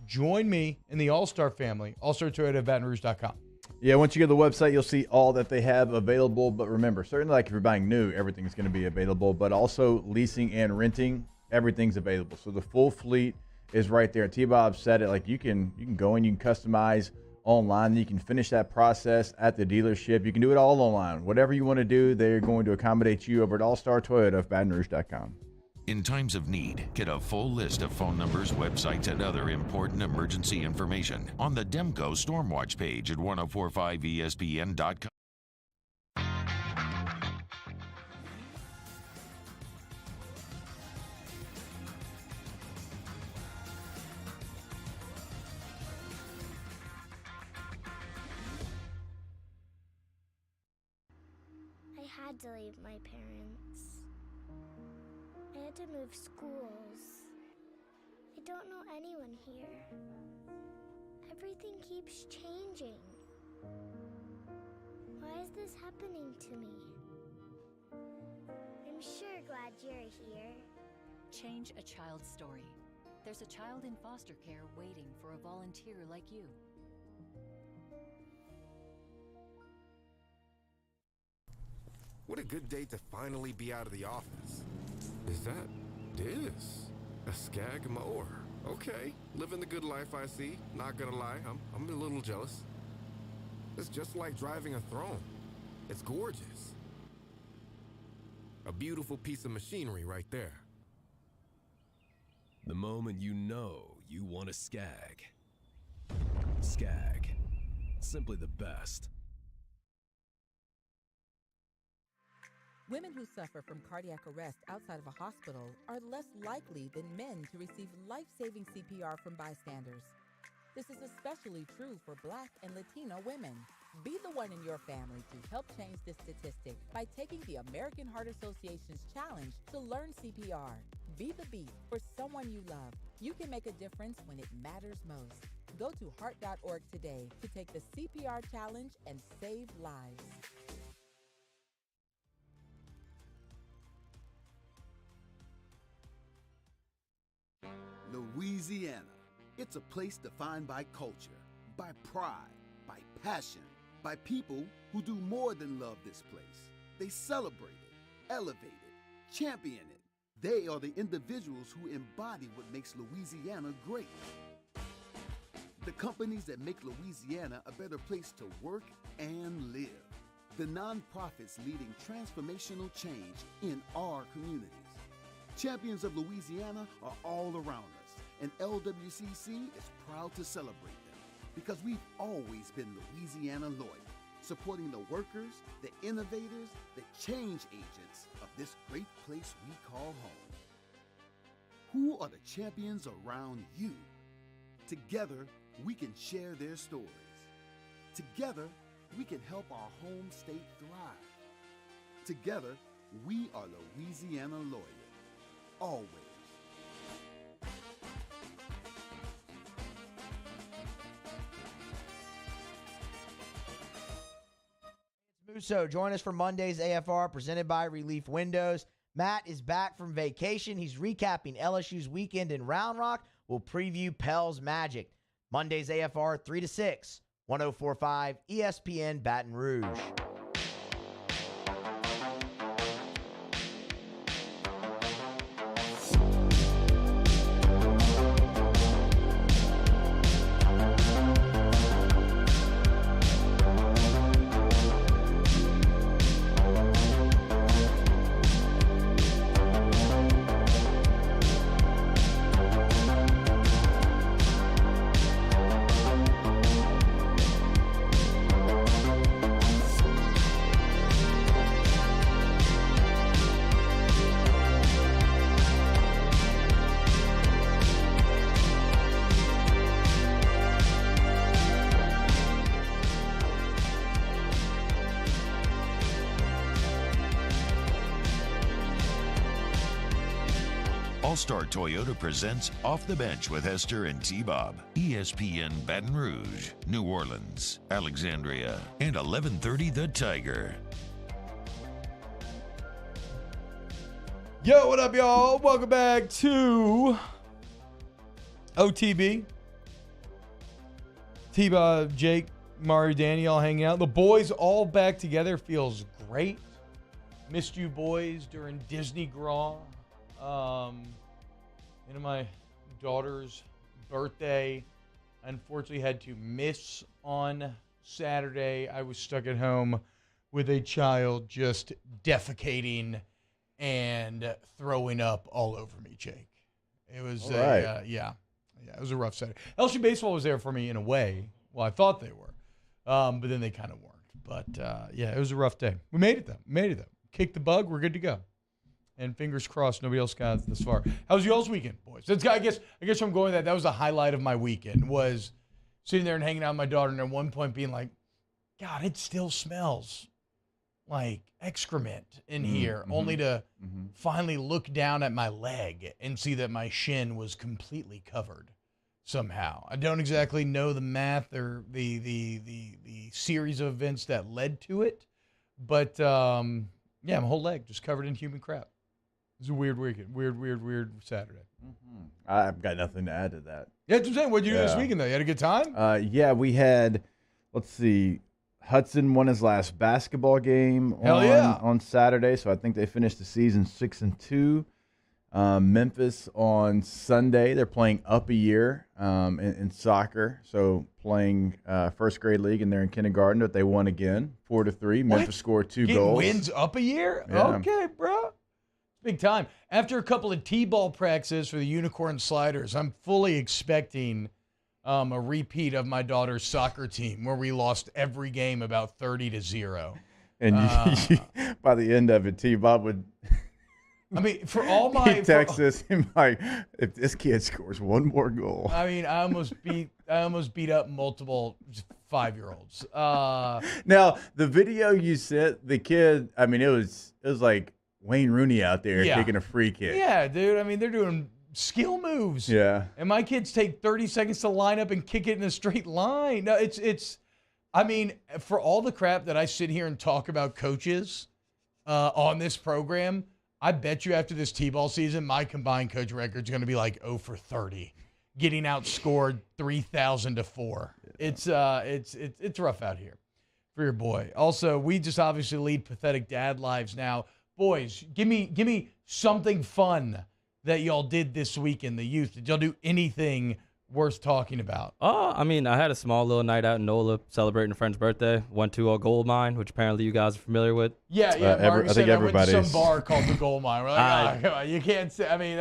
Join me in the All-Star family, allstartoyota.batonrouge.com. Yeah, once you go to the website, you'll see all that they have available. But remember, certainly like if you're buying new, everything's going to be available. But also leasing and renting, everything's available. So the full fleet is right there. T-Bob said it, like you can go in, you can customize online. You can finish that process at the dealership. You can do it all online. Whatever you want to do, they're going to accommodate you over at All-Star Toyota of BatonRouge.com. In times of need, get a full list of phone numbers, websites, and other important emergency information on the Demco Stormwatch page at 1045ESPN.com. I had to leave my parents. I had to move schools. I don't know anyone here. Everything keeps changing. Why is this happening to me? I'm sure glad you're here. Change a child's story. There's a child in foster care waiting for a volunteer like you. What a good day to finally be out of the office. Is that this? A Skag mower. Okay, living the good life I see. Not gonna lie, I'm a little jealous. It's just like driving a throne. It's gorgeous. A beautiful piece of machinery right there. The moment you know you want a Skag. Skag. Simply the best. Women who suffer from cardiac arrest outside of a hospital are less likely than men to receive life-saving CPR from bystanders. This is especially true for Black and Latino women. Be the one in your family to help change this statistic by taking the American Heart Association's challenge to learn CPR. Be the beat for someone you love. You can make a difference when it matters most. Go to heart.org today to take the CPR challenge and save lives. Louisiana. It's a place defined by culture, by pride, by passion, by people who do more than love this place. They celebrate it, elevate it, champion it. They are the individuals who embody what makes Louisiana great. The companies that make Louisiana a better place to work and live. The nonprofits leading transformational change in our communities. Champions of Louisiana are all around us, and LWCC is proud to celebrate them because we've always been Louisiana loyal, supporting the workers, the innovators, the change agents of this great place we call home. Who are the champions around you? Together, we can share their stories. Together, we can help our home state thrive. Together, we are Louisiana loyal. Always. Musso, join us for Monday's AFR presented by Relief Windows. Matt is back from vacation. He's recapping LSU's weekend in Round Rock. We'll preview Pell's Magic. Monday's AFR 3 to 6, 104.5 ESPN Baton Rouge. All-Star Toyota presents Off the Bench with Hester and T-Bob. ESPN Baton Rouge, New Orleans, Alexandria, and 1130 The Tiger. Yo, what up, y'all? Welcome back to OTB. T-Bob, Jake, Mario, Danny, all hanging out. The boys all back together feels great. Missed you boys during Disney Gras. My daughter's birthday, unfortunately had to miss on Saturday. I was stuck at home with a child just defecating and throwing up all over me, Jake. It was it was a rough Saturday. LSU baseball was there for me in a way. Well, I thought they were, but then they kind of weren't. But it was a rough day. We made it though. Kicked the bug. We're good to go. And fingers crossed, nobody else got this far. How was y'all's weekend, boys? I guess I'm going that was the highlight of my weekend, was sitting there and hanging out with my daughter, and at one point being like, God, it still smells like excrement in here, only to finally look down at my leg and see that my shin was completely covered somehow. I don't exactly know the math or the series of events that led to it, but my whole leg just covered in human crap. It's a weird weekend. Weird Saturday. Mm-hmm. I've got nothing to add to that. Yeah, that's what I'm saying. What did you do this weekend, though? You had a good time? Yeah, we had, let's see, Hudson won his last basketball game on Saturday, so I think they finished the season 6-2. Memphis on Sunday, they're playing up a year in soccer, so playing first grade league, and they're in kindergarten, but they won again, 4-3. Memphis scored 2 goals. Wins up a year? Yeah. Okay, bro. Big time. After a couple of T-ball practices for the Unicorn Sliders, I'm fully expecting a repeat of my daughter's soccer team where we lost every game about 30-0. And by the end of it, T-Bob would... I mean, for all my... He texts us, him like, if this kid scores one more goal. I mean, I almost beat up multiple 5-year-olds. Now, the video you sent, the kid, I mean, it was like Wayne Rooney out there kicking a free kick. Yeah, dude. I mean, they're doing skill moves. Yeah. And my kids take 30 seconds to line up and kick it in a straight line. No, it's I mean, for all the crap that I sit here and talk about coaches on this program, I bet you after this T-ball season, my combined coach record is going to be like 0 for 30, getting outscored 3,000-4. It's rough out here for your boy. Also, we just obviously lead pathetic dad lives now. Boys, give me something fun that y'all did this week in the youth. Did y'all do anything worth talking about? I mean, I had a small little night out in NOLA celebrating a friend's birthday. Went to a gold mine, which apparently you guys are familiar with. Yeah. Mark said I went to some bar called the Gold Mine. We're like, come on, you can't say. I mean,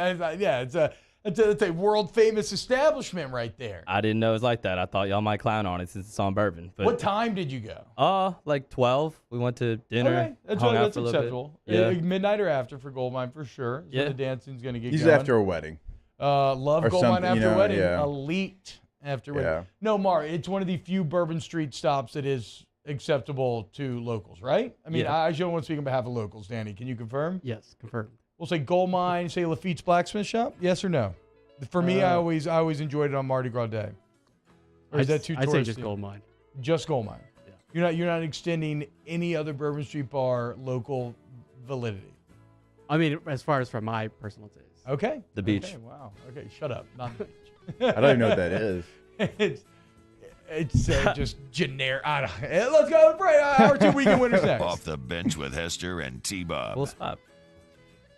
it's a world famous establishment right there. I didn't know it was like that. I thought y'all might clown on it since it's on Bourbon. But, what time did you go? Like 12. We went to dinner. Okay, that's acceptable. Yeah. Midnight or after for Gold Mine for sure. So the dancing's gonna get. He's going. after a wedding. Love or Gold Mine after wedding. Yeah. Elite after wedding. Yeah. No, Mar, it's one of the few Bourbon Street stops that is acceptable to locals, right? I mean, I don't want to speak on behalf of locals. Danny, can you confirm? Yes, confirmed. We'll say Gold Mine, say Lafitte's Blacksmith Shop. Yes or no? For me, I always enjoyed it on Mardi Gras Day. Or is that too touristy? I'd say just Gold Mine. Just Gold Mine. Yeah. You're not extending any other Bourbon Street bar local validity. I mean, as far as from my personal taste. Okay. The beach. Okay, wow. Okay, shut up. Not the beach. I don't even know what that is. It's just generic. Let's go to break. Our 2 weekend winners next. Off the bench with Hester and T-Bob. We'll stop.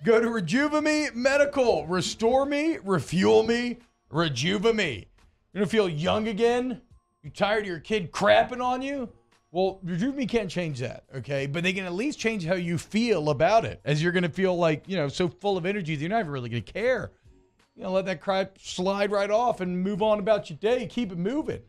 Go to Rejuvame Medical. Restore me, refuel me, Rejuvame. You're going to feel young again? You tired of your kid crapping on you? Well, Rejuvame can't change that, okay? But they can at least change how you feel about it, as you're going to feel like, so full of energy that you're not even really going to care. Let that crap slide right off and move on about your day. Keep it moving.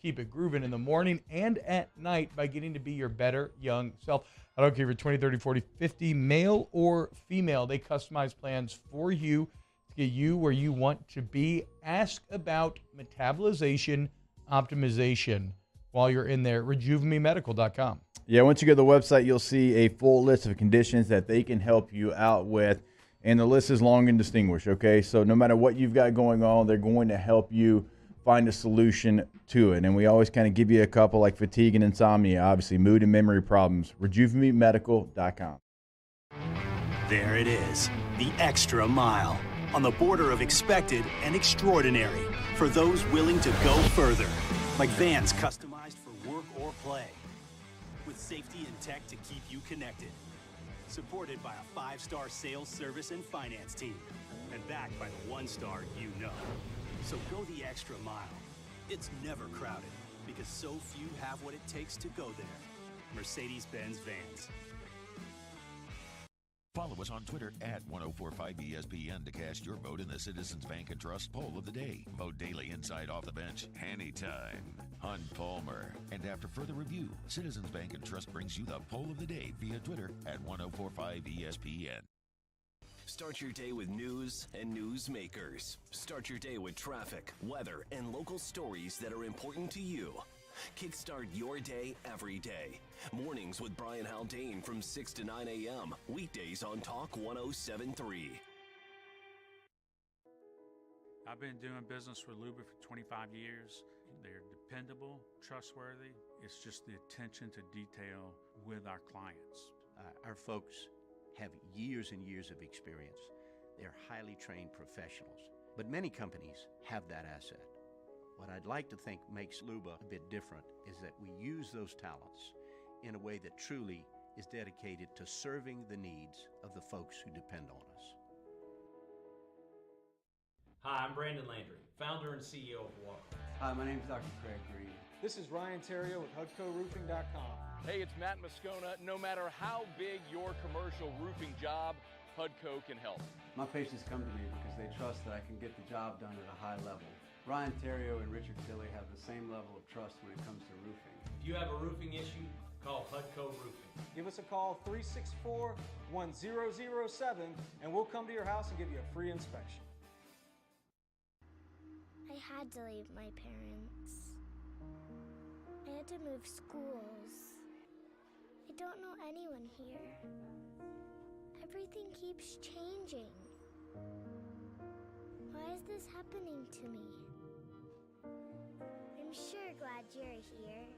Keep it grooving in the morning and at night by getting to be your better young self. I don't care if you're 20, 30, 40, 50, male or female. They customize plans for you to get you where you want to be. Ask about metabolization optimization while you're in there. RejuveMeMedical.com. Yeah, once you go to the website, you'll see a full list of conditions that they can help you out with. And the list is long and distinguished, okay? So no matter what you've got going on, they're going to help you find a solution to it. And we always kind of give you a couple like fatigue and insomnia, obviously, mood and memory problems. RejuveMeMedical.com. There it is, the extra mile. On the border of expected and extraordinary for those willing to go further. Like vans customized for work or play. With safety and tech to keep you connected. Supported by a 5-star sales, service, and finance team. And backed by the 1-star you know. So go the extra mile. It's never crowded because so few have what it takes to go there. Mercedes-Benz Vans. Follow us on Twitter at 1045ESPN to cast your vote in the Citizens Bank and Trust Poll of the Day. Vote daily inside Off the Bench, anytime. Hunt Palmer. And after further review, Citizens Bank and Trust brings you the Poll of the Day via Twitter at 1045ESPN. Start your day with news and newsmakers. Start your day with traffic, weather, and local stories that are important to you. Kickstart your day every day. Mornings with Brian Haldane from 6 to 9 a.m. Weekdays on Talk 1073. I've been doing business with Luba for 25 years. They're dependable, trustworthy. It's just the attention to detail with our clients. Our folks have years and years of experience. They're highly trained professionals. But many companies have that asset. What I'd like to think makes Luba a bit different is that we use those talents in a way that truly is dedicated to serving the needs of the folks who depend on us. Hi, I'm Brandon Landry, founder and CEO of Walk. Hi, my name is Dr. Craig Green. This is Ryan Terrio with HUDCORoofing.com. Hey, it's Matt Moscona. No matter how big your commercial roofing job, HUDCO can help. My patients come to me because they trust that I can get the job done at a high level. Ryan Terrio and Richard Tilley have the same level of trust when it comes to roofing. If you have a roofing issue, call HUDCO Roofing. Give us a call, 364-1007, and we'll come to your house and give you a free inspection. I had to leave my parents. I had to move schools. I don't know anyone here. Everything keeps changing. Why is this happening to me? I'm sure glad you're here.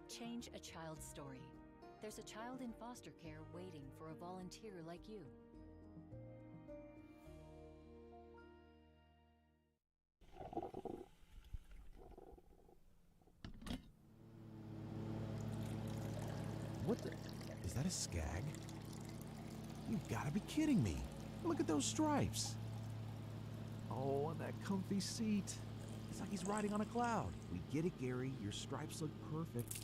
Change a child's story. There's a child in foster care waiting for a volunteer like you. What the? Is that a skag? You've got to be kidding me. Look at those stripes. Oh, and that comfy seat. It's like he's riding on a cloud. We get it, Gary. Your stripes look perfect.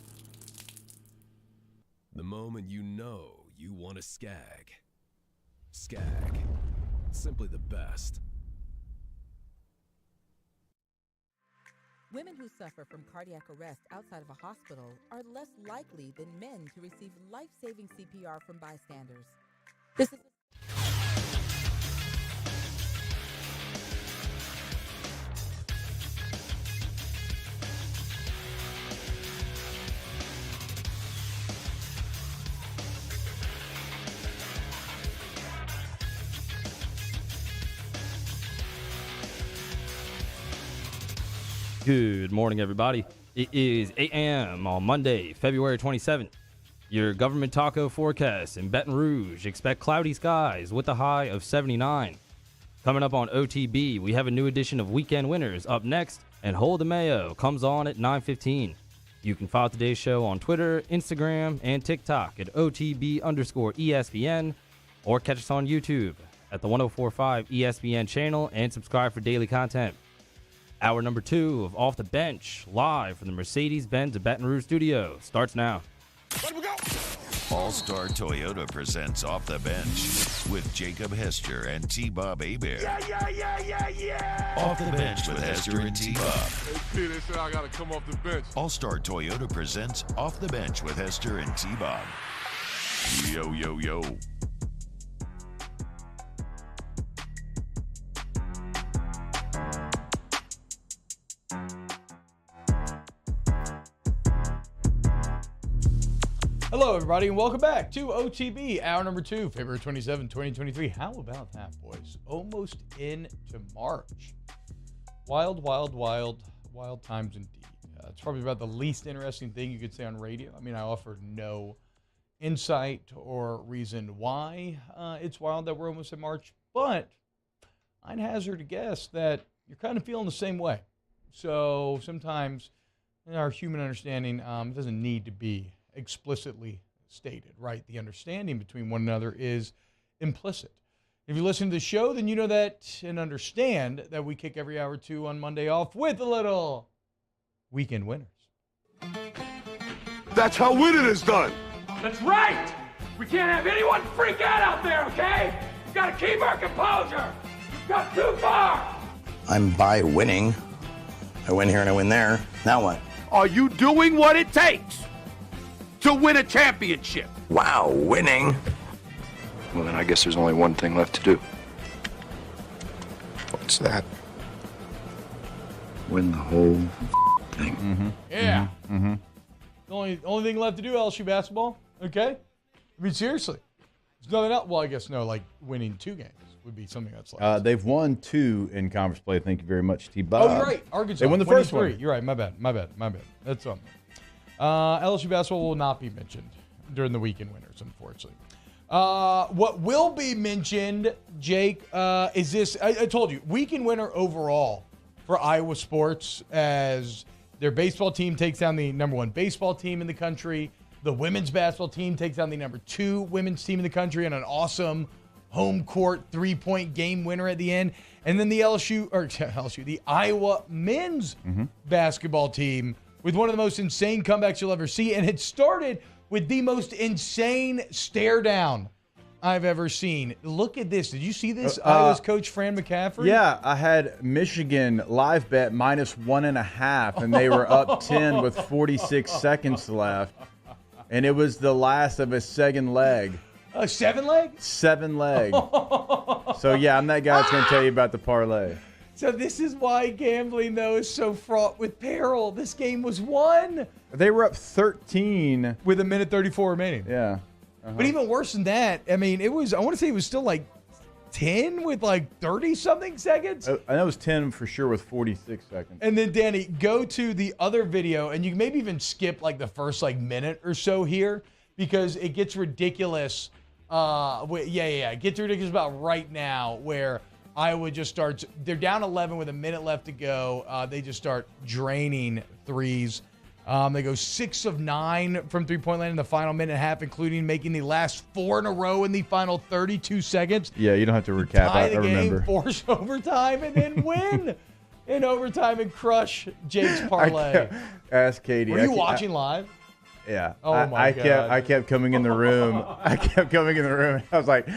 The moment you know you want a skag. Skag. Simply the best. Women who suffer from cardiac arrest outside of a hospital are less likely than men to receive life-saving CPR from bystanders. This is Good morning, everybody. It is 8 a.m. on Monday, February 27th. Your government taco forecast in Baton Rouge. Expect cloudy skies with a high of 79. Coming up on OTB, we have a new edition of Weekend Winners up next, and Hold the Mayo comes on at 9:15. You can follow today's show on Twitter, Instagram, and TikTok at OTB_ESPN, or catch us on YouTube at the 104.5 ESPN channel and subscribe for daily content. Hour number 2 of Off the Bench, live from the Mercedes-Benz of Baton Rouge studio, starts now. All-Star Toyota presents Off the Bench with Jacob Hester and T-Bob Hebert. Yeah. Off the Bench with Hester and T-Bob. Hey, P, they said I gotta come off the bench. All-Star Toyota presents Off the Bench with Hester and T-Bob. Yo, yo, yo. Hello, everybody, and welcome back to OTB, hour number 2, February 27, 2023. How about that, boys? Almost into March. Wild times indeed. It's probably about the least interesting thing you could say on radio. I mean, I offer no insight or reason why it's wild that we're almost in March, but I'd hazard a guess that you're kind of feeling the same way. So sometimes in our human understanding, it doesn't need to be explicitly stated, right? The understanding between one another is implicit. If you listen to the show, then you know that and understand that we kick every hour 2 on Monday off with a little Weekend Winners. That's how winning is done. That's right! We can't have anyone freak out there, okay? We've got to keep our composure. We've got too far. I'm by winning. I win here and I win there. Now what? Are you doing what it takes to win a championship? Wow, winning. Well, then I guess there's only one thing left to do. What's that? Win the whole thing. Mm-hmm. Yeah. Mm-hmm. The only thing left to do, LSU basketball. Okay. I mean, seriously. There's nothing else. Well, I guess no, like winning 2 games would be something that's like. They've won 2 in conference play. Thank you very much, T-Bob. Oh, you're right. Arkansas. They won the first 3. one. You're right. My bad. That's something. LSU basketball will not be mentioned during the Weekend Winners, unfortunately. What will be mentioned, Jake, is this. I told you, weekend winner overall for Iowa sports as their baseball team takes down the number 1 baseball team in the country. The women's basketball team takes down the number 2 women's team in the country on an awesome home court 3-point game winner at the end. And then the the Iowa men's basketball team with one of the most insane comebacks you'll ever see. And it started with the most insane stare down I've ever seen. Look at this. Did you see this? Iowa's coach, Fran McCaffrey? Yeah, I had Michigan live bet -1.5, and they were up 10 with 46 seconds left. And it was the last of a second leg. 7 leg? 7 leg. So, yeah, I'm that guy that's going to tell you about the parlay. So this is why gambling, though, is so fraught with peril. This game was won. They were up 13. With 1:34 remaining. Yeah. But even worse than that, I mean, I want to say it was still like 10 with like 30-something seconds. I know it was 10 for sure with 46 seconds. And then, Danny, go to the other video, and you can maybe even skip like the first like minute or so here because it gets ridiculous. It gets ridiculous about right now where Iowa just starts. They're down 11 with a minute left to go. They just start draining threes. They go 6 of 9 from three-point land in the final minute and a half, including making the last 4 in a row in the final 32 seconds. Yeah, you don't have to recap. Tie the game, remember. Force overtime, and then win in overtime and crush Jake's parlay. Ask Katie. Were you watching live? Yeah. Oh, my God. I kept coming in the room. I was like,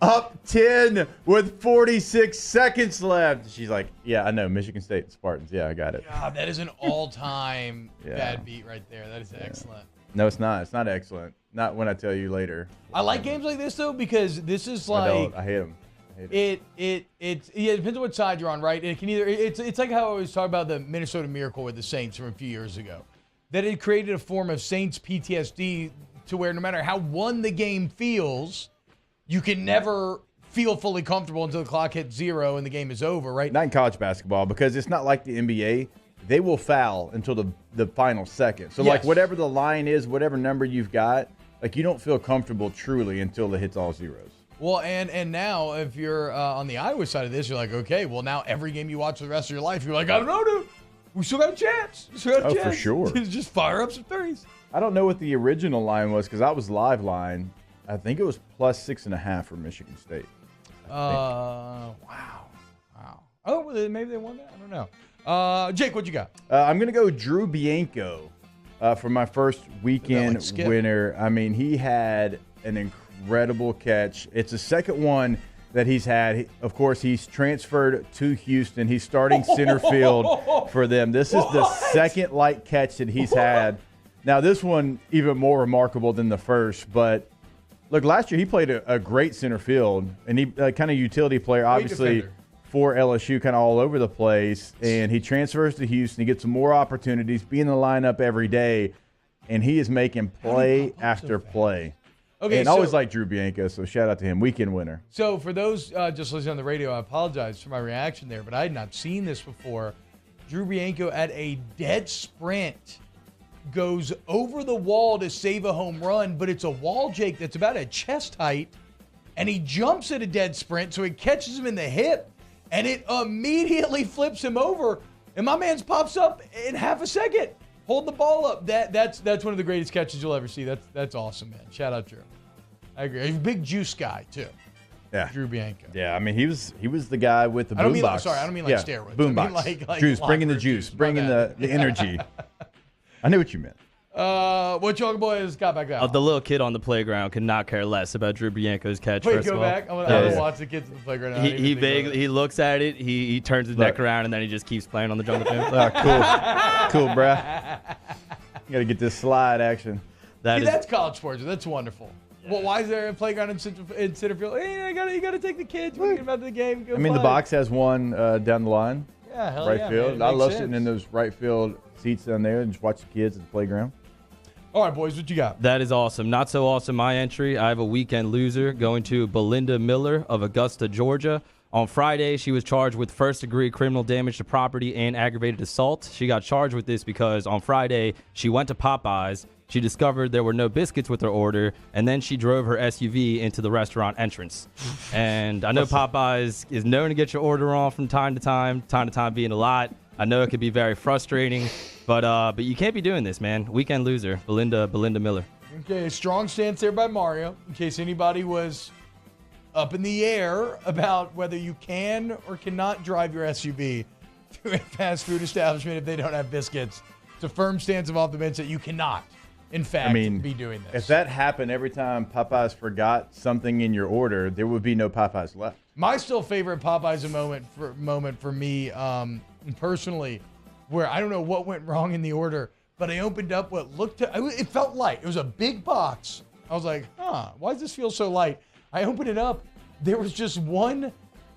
up 10 with 46 seconds left. She's like, yeah, I know. Michigan State Spartans. Yeah, I got it. God, that is an all-time bad beat right there. That is excellent. No, it's not. It's not excellent. Not when I tell you later. I like games like this, though, because this is like... I hate them. It depends on what side you're on, right? It can either... It's like how I always talk about the Minnesota Miracle with the Saints from a few years ago. That it created a form of Saints PTSD to where no matter how won the game feels, you can never feel fully comfortable until the clock hits 0 and the game is over, right? Not in college basketball because it's not like the NBA. They will foul until the final second. So, like, whatever the line is, whatever number you've got, like, you don't feel comfortable truly until it hits all zeros. Well, and now if you're on the Iowa side of this, you're like, okay, well, now every game you watch for the rest of your life, you're like, I don't know, dude. We still got a chance. For sure. Just fire up some threes. I don't know what the original line was because I was live line. I think it was +6.5 for Michigan State. Wow. Oh, maybe they won that? I don't know. Jake, what you got? I'm going to go Drew Bianco for my first weekend winner. I mean, he had an incredible catch. It's the second one that he's had. Of course, he's transferred to Houston. He's starting center field for them. This is the second light catch that he's had. Now, this one even more remarkable than the first. But, look, last year he played a great center field, and he kind of utility player, obviously, for LSU, kind of all over the place. And he transfers to Houston. He gets some more opportunities, be in the lineup every day, and he is making play after play. Okay, and I always like Drew Bianco, so shout out to him. Weekend winner. So for those just listening on the radio, I apologize for my reaction there, but I had not seen this before. Drew Bianco at a dead sprint goes over the wall to save a home run, but it's a wall, Jake, that's about at chest height, and he jumps at a dead sprint, so it catches him in the hip, and it immediately flips him over, and my man's pops up in half a second. Hold the ball up. That's one of the greatest catches you'll ever see. That's awesome, man. Shout out, Drew. I agree. He's a big juice guy too. Yeah, Drew Bianco. Yeah, I mean he was the guy with the boom box. I don't mean like steroids. Boom box. I mean like juice, bringing the juice, bringing the energy. I knew what you meant. What y'all boys got back there? The little kid on the playground could not care less about Drew Bianco's catch. Wait, go back. I'm gonna watch the kids on the playground. He looks at it. He turns his neck around and then he just keeps playing on the jungle gym. Cool, bruh. You got to get this slide action. That's college sports. That's wonderful. Yeah. Well, why is there a playground in center field? Hey, you got to take the kids. We're about the game. Go the box has one down the line. Yeah, hell right yeah, field. Man. I love sitting in those right field seats down there and just watch the kids at the playground. All right, boys, what you got? That is awesome. Not so awesome, my entry. I have a weekend loser going to Belinda Miller of Augusta, Georgia. On Friday, she was charged with first-degree criminal damage to property and aggravated assault. She got charged with this because on Friday, she went to Popeyes, She discovered there were no biscuits with her order, and then she drove her SUV into the restaurant entrance. And I know Popeyes is known to get your order wrong from time to time being a lot. I know it could be very frustrating, but you can't be doing this, man. Weekend loser, Belinda Miller. Okay, strong stance there by Mario, in case anybody was up in the air about whether you can or cannot drive your SUV to a fast food establishment if they don't have biscuits. It's a firm stance of off the bench that you cannot, in fact, be doing this. If that happened every time Popeyes forgot something in your order, there would be no Popeyes left. My still favorite Popeyes moment for me personally, where I don't know what went wrong in the order, but I opened up what looked to, it felt light. It was a big box. I was like, why does this feel so light? I opened it up. There was just one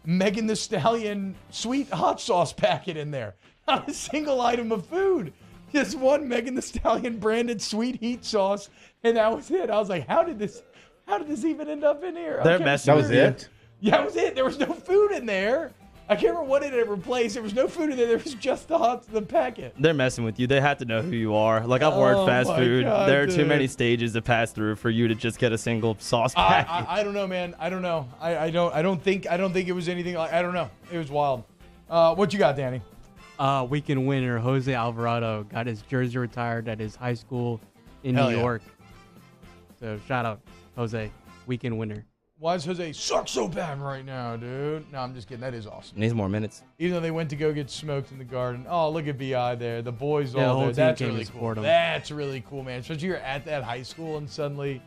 Megan Thee Stallion sweet hot sauce packet in there. Not a single item of food. Just one Megan Thee Stallion branded sweet heat sauce, and that was it. I was like, how did this even end up in here? That was it? Yeah, that was it. There was no food in there. I can't remember what it had replaced. There was no food in there. There was just the packet. They're messing with you. They have to know who you are. Like, I've worked fast food. God, there are dude. too many stages to pass through for you to just get a single sauce packet. I don't know, man. I don't know. I don't think it was anything like, I don't know. It was wild. What you got, Danny? Weekend winner Jose Alvarado got his jersey retired at his high school in Hell New yeah. York. So shout out, Jose. Weekend winner. Why does Jose suck so bad right now, dude? No, I'm just kidding. That is awesome. Needs more minutes. Even though they went to go get smoked in the garden. Oh, look at BI there. The boys Yeah, the all whole there. team That's came to really cool. support 'em. That's really cool, man. Especially you're at that high school and suddenly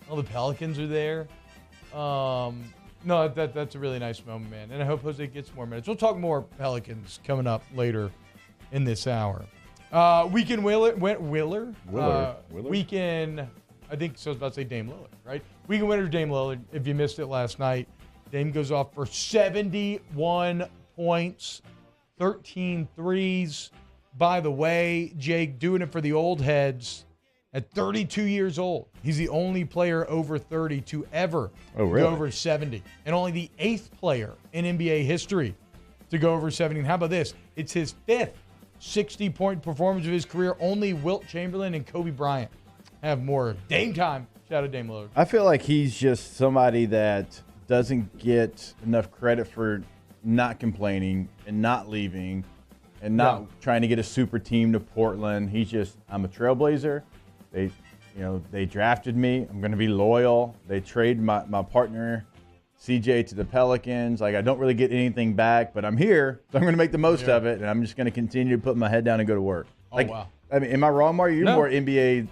all the Pelicans are there. No, that's a really nice moment, man. And I hope Jose gets more minutes. We'll talk more Pelicans coming up later in this hour. Weekend Willer? Weekend, I think so I was about to say Dame Lillard, right? Weekend winner Dame Lillard. If you missed it last night, Dame goes off for 71 points, 13 threes. By the way, Jake, doing it for the old heads at 32 years old. He's the only player over 30 to ever go over 70. And only the 8th player in NBA history to go over 70. And how about this? It's his 5th 60-point performance of his career. Only Wilt Chamberlain and Kobe Bryant have more. Dame time. Shout out Dame Lillard. I feel like he's just somebody that doesn't get enough credit for not complaining and not leaving and not trying to get a super team to Portland. He's just, I'm a trailblazer. They drafted me. I'm going to be loyal. They trade my partner, CJ, to the Pelicans. Like, I don't really get anything back, but I'm here, so I'm going to make the most of it, and I'm just going to continue to put my head down and go to work. Wow. I mean, am I wrong, Mario? You're more NBA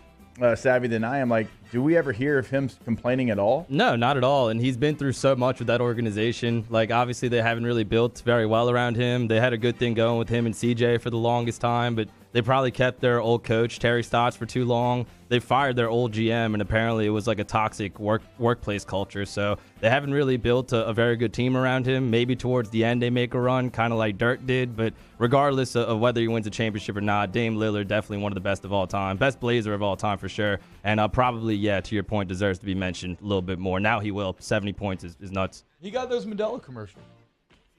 savvy than I am. Like, do we ever hear of him complaining at all? No, not at all. And he's been through so much with that organization. Like, obviously, they haven't really built very well around him. They had a good thing going with him and CJ for the longest time, but they probably kept their old coach, Terry Stotts, for too long. They fired their old GM, and apparently it was like a toxic workplace culture. So they haven't really built a very good team around him. Maybe towards the end they make a run, kind of like Dirk did. But regardless of whether he wins a championship or not, Dame Lillard, definitely one of the best of all time. Best Blazer of all time for sure. And probably, to your point, deserves to be mentioned a little bit more. Now he will. 70 points is nuts. He got those Modelo commercials.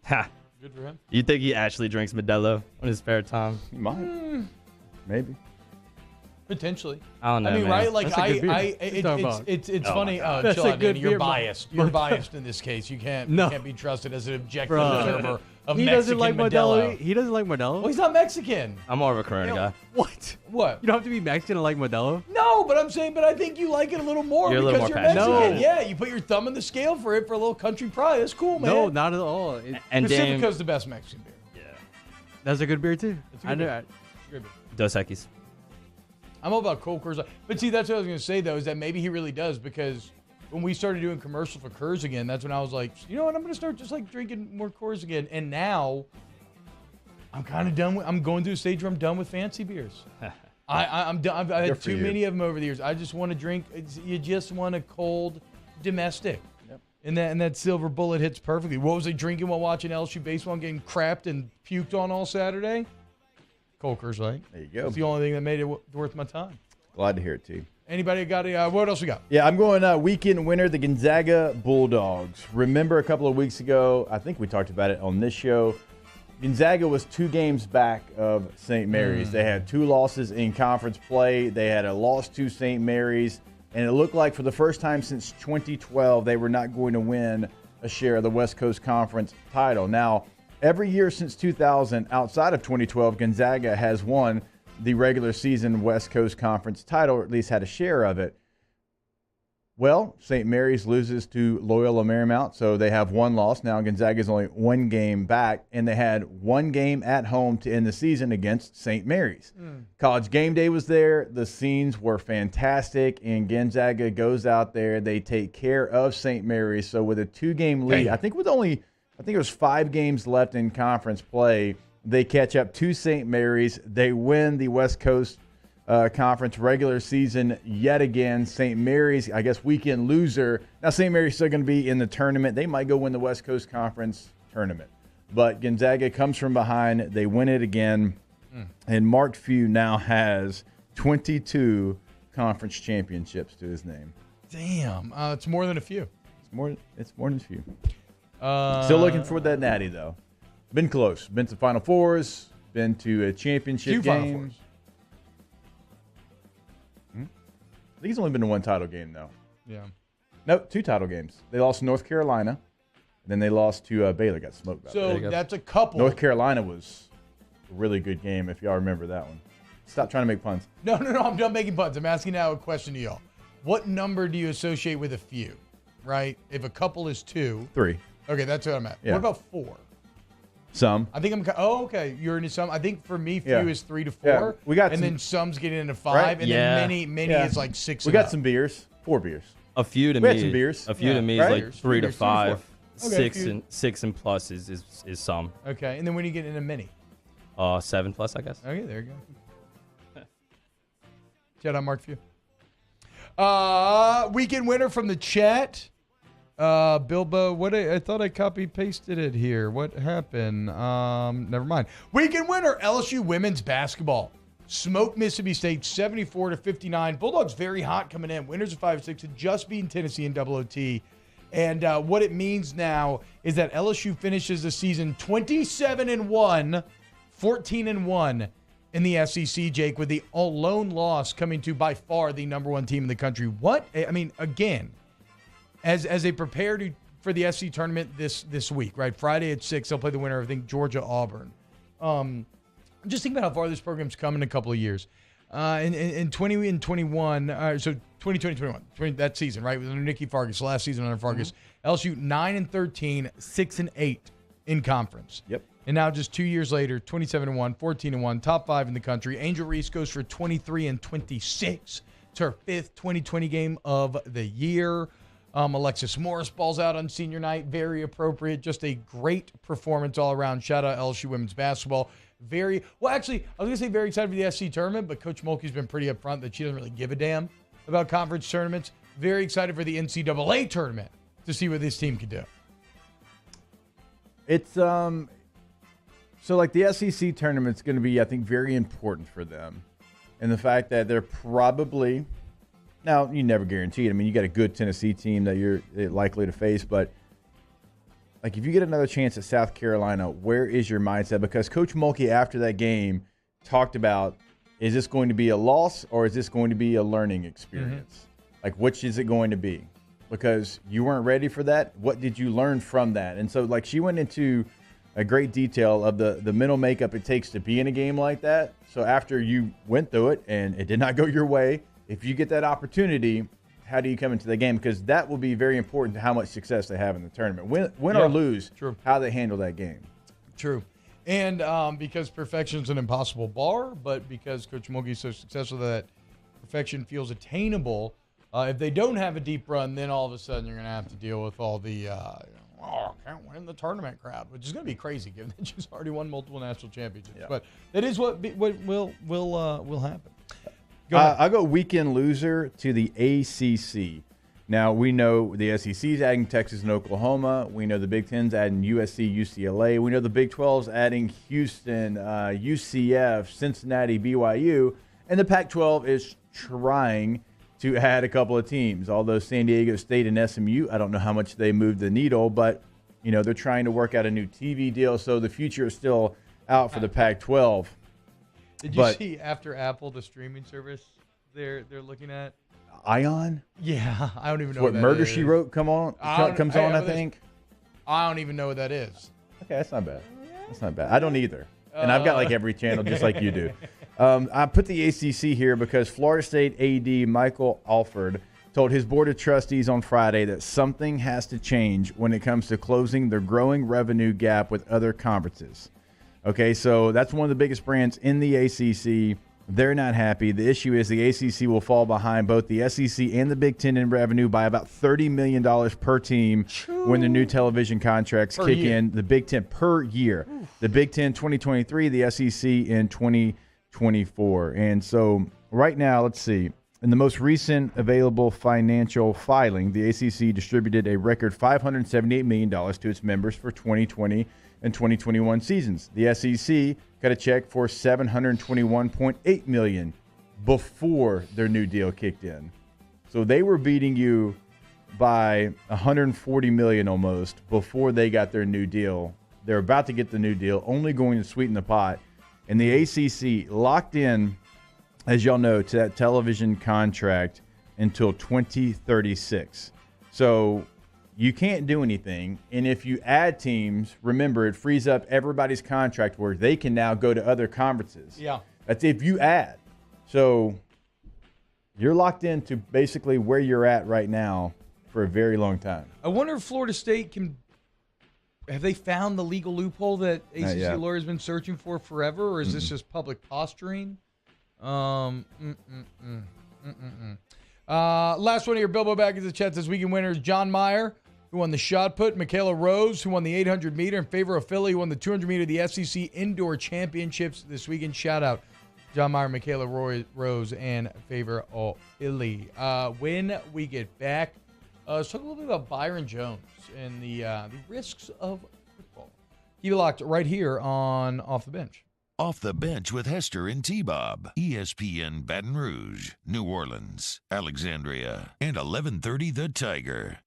Ha. Good for him. You think he actually drinks Modelo in his spare time? He might. Maybe. Potentially. I don't know, I mean, man. right? Like, That's a good beer. it's Oh funny. my God. That's Chill a out, good Danny. You're beer. biased. You're biased in this case. You can't be trusted as an objective observer of he Mexican doesn't like Modelo. He doesn't like Modelo. Well, he's not Mexican. I'm more of a Corona guy. What? What? You don't have to be Mexican to like Modelo. No, but I'm saying, I think you like it a little more You're a because little you're more Mexican. passionate. No. Yeah, you put your thumb in the scale for it for a little country pride. That's cool, man. No, not at all. And Dame, Pacifico's the best Mexican beer. That's a good beer too. It's a good beer. Good beer. Dos Equis. I'm all about Cold Coors. But see, that's what I was going to say, though, is that maybe he really does, because when we started doing commercial for Coors again, that's when I was like, you know what, I'm going to start just like drinking more Coors again. And now I'm kind of done with, I'm going through a stage where I'm done with fancy beers. I'm done. I've had too many of them over the years. I just want to drink, you just want a cold domestic. Yep. And that silver bullet hits perfectly. What was I drinking while watching LSU baseball and getting crapped and puked on all Saturday? Cold Coors Light. There you go. It's the only thing that made it worth my time. Glad to hear it, too. Anybody got what else we got? Yeah, I'm going weekend winner, the Gonzaga Bulldogs. Remember a couple of weeks ago, I think we talked about it on this show, Gonzaga was 2 games back of St. Mary's. They had 2 losses in conference play. They had a loss to St. Mary's, and it looked like for the first time since 2012 they were not going to win a share of the West Coast Conference title. Now, every year since 2000, outside of 2012, Gonzaga has won the regular season West Coast Conference title, or at least had a share of it. Well, St. Mary's loses to Loyola Marymount, so they have 1 loss. Now Gonzaga's only 1 game back, and they had 1 game at home to end the season against St. Mary's. College game day was there. The scenes were fantastic, and Gonzaga goes out there. They take care of St. Mary's. So with a 2-game lead, I think it was 5 games left in conference play, they catch up to St. Mary's. They win the West Coast Conference regular season yet again. St. Mary's, I guess, weekend loser. Now, St. Mary's still going to be in the tournament. They might go win the West Coast Conference tournament. But Gonzaga comes from behind. They win it again. And Mark Few now has 22 conference championships to his name. Damn. It's more than a few. It's more than a few. Still looking for that natty, though. Been close. Been to Final Fours. Been to a championship game. Final Fours. I think he's only been to 1 title game, though. Yeah. Nope, 2 title games. They lost to North Carolina, and then they lost to Baylor. Got smoked by So Baylor. that's a couple. North Carolina was a really good game, if y'all remember that one. Stop trying to make puns. No, I'm done making puns. I'm asking now a question to y'all. What number do you associate with a few, right? If a couple is 2. 3. Okay, that's what I'm at. Yeah. What about 4? Some. I think okay. You're into some. I think for me, few is 3 to 4. Yeah. We got and some, then some's getting into 5, right? and then many is like 6. We got some beers. 4 beers. A few to we me. Had some beers. A few to me is like 3 to 5. Okay, 6 and plus is some. Okay, and then when you get into mini? 7 plus, I guess. Okay, there you go. Shout out Mark Few. Weekend winner from the chat. Bilbo, I thought I copy pasted it here. What happened? Never mind. Weekend winner, LSU women's basketball. Smoked Mississippi State 74-59. Bulldogs very hot coming in. Winners of 5-6 and just beating Tennessee in double OT. And what it means now is that LSU finishes the season 27-1, 14-1 in the SEC, Jake, with the lone loss coming to by far the number 1 team in the country. What? I mean, again, as they prepare for the SEC tournament this week, right? Friday at 6, they'll play the winner of, I think, Georgia-Auburn. Just think about how far this program's come in a couple of years. In 20 and 21, so 2020-21, that season, right? Under Nikki Fargas, last season under Fargas. LSU 9-13, 6-8 in conference. Yep. And now just 2 years later, 27-1, 14-1, top 5 in the country. Angel Reese goes for 23-26. It's her 5th 2020 game of the year. Alexis Morris balls out on senior night. Very appropriate. Just a great performance all around. Shout out LSU women's basketball. Actually, I was going to say very excited for the SC tournament, but Coach Mulkey's been pretty upfront that she doesn't really give a damn about conference tournaments. Very excited for the NCAA tournament to see what this team can do. It's so like the SEC tournament's going to be, I think, very important for them, and the fact that they're probably, now you never guarantee it. I mean, you got a good Tennessee team that you're likely to face, but like if you get another chance at South Carolina, where is your mindset? Because Coach Mulkey after that game talked about, is this going to be a loss or is this going to be a learning experience? Like, which is it going to be? Because you weren't ready for that. What did you learn from that? And so, like, she went into a great detail of the mental makeup it takes to be in a game like that. So after you went through it and it did not go your way, if you get that opportunity, how do you come into the game? Because that will be very important to how much success they have in the tournament. Win or lose, how they handle that game. True. And because perfection is an impossible bar, but because Coach Mulkey is so successful that perfection feels attainable, if they don't have a deep run, then all of a sudden you're going to have to deal with all the can't win the tournament crowd, which is going to be crazy given that she's already won multiple national championships. Yeah. But that is what will happen. I'll go weekend loser to the ACC. Now, we know the SEC's adding Texas and Oklahoma. We know the Big Ten's adding USC, UCLA. We know the Big 12's adding Houston, UCF, Cincinnati, BYU. And the Pac-12 is trying to add a couple of teams. Although San Diego State and SMU, I don't know how much they moved the needle, but They're trying to work out a new TV deal, so the future is still out for the Pac-12. Did you see after Apple, the streaming service they're looking at? Ion? Yeah, I don't even know what that Murder is. She Wrote comes on, I think. I don't even know what that is. Okay, that's not bad. That's not bad. I don't either. And I've got like every channel just like you do. I put the ACC here because Florida State AD Michael Alford told his board of trustees on Friday that something has to change when it comes to closing their growing revenue gap with other conferences. Okay, so that's one of the biggest brands in the ACC. They're not happy. The issue is the ACC will fall behind both the SEC and the Big Ten in revenue by about $30 million per team when the new television contracts kick in. The Big Ten per year. Oof. The Big Ten 2023, the SEC in 2024. And so right now, let's see. In the most recent available financial filing, the ACC distributed a record $578 million to its members for 2020 and 2021 seasons. The SEC got a check for $721.8 million before their new deal kicked in. So they were beating you by $140 million almost before they got their new deal. They're about to get the new deal, only going to sweeten the pot. And the ACC locked in, as y'all know, to that television contract until 2036. So you can't do anything. And if you add teams, remember, it frees up everybody's contract where they can now go to other conferences. Yeah. That's if you add. So you're locked into basically where you're at right now for a very long time. I wonder if Florida State have they found the legal loophole that ACC lawyers been searching for forever, or is this just public posturing? Last one here, Bilbo back in the chat this weekend winners: John Meyer, who won the shot put; Michaela Rose, who won the 800 meter; in favor of Philly, who won the 200 meter, the SEC Indoor Championships this weekend. Shout out John Meyer, Michaela Rose, and favor of Philly. When we get back, let's talk a little bit about Byron Jones and the risks of football. Keep it locked right here on Off the Bench. Off the Bench with Hester and T-Bob. ESPN Baton Rouge, New Orleans, Alexandria, and 1130 The Tiger.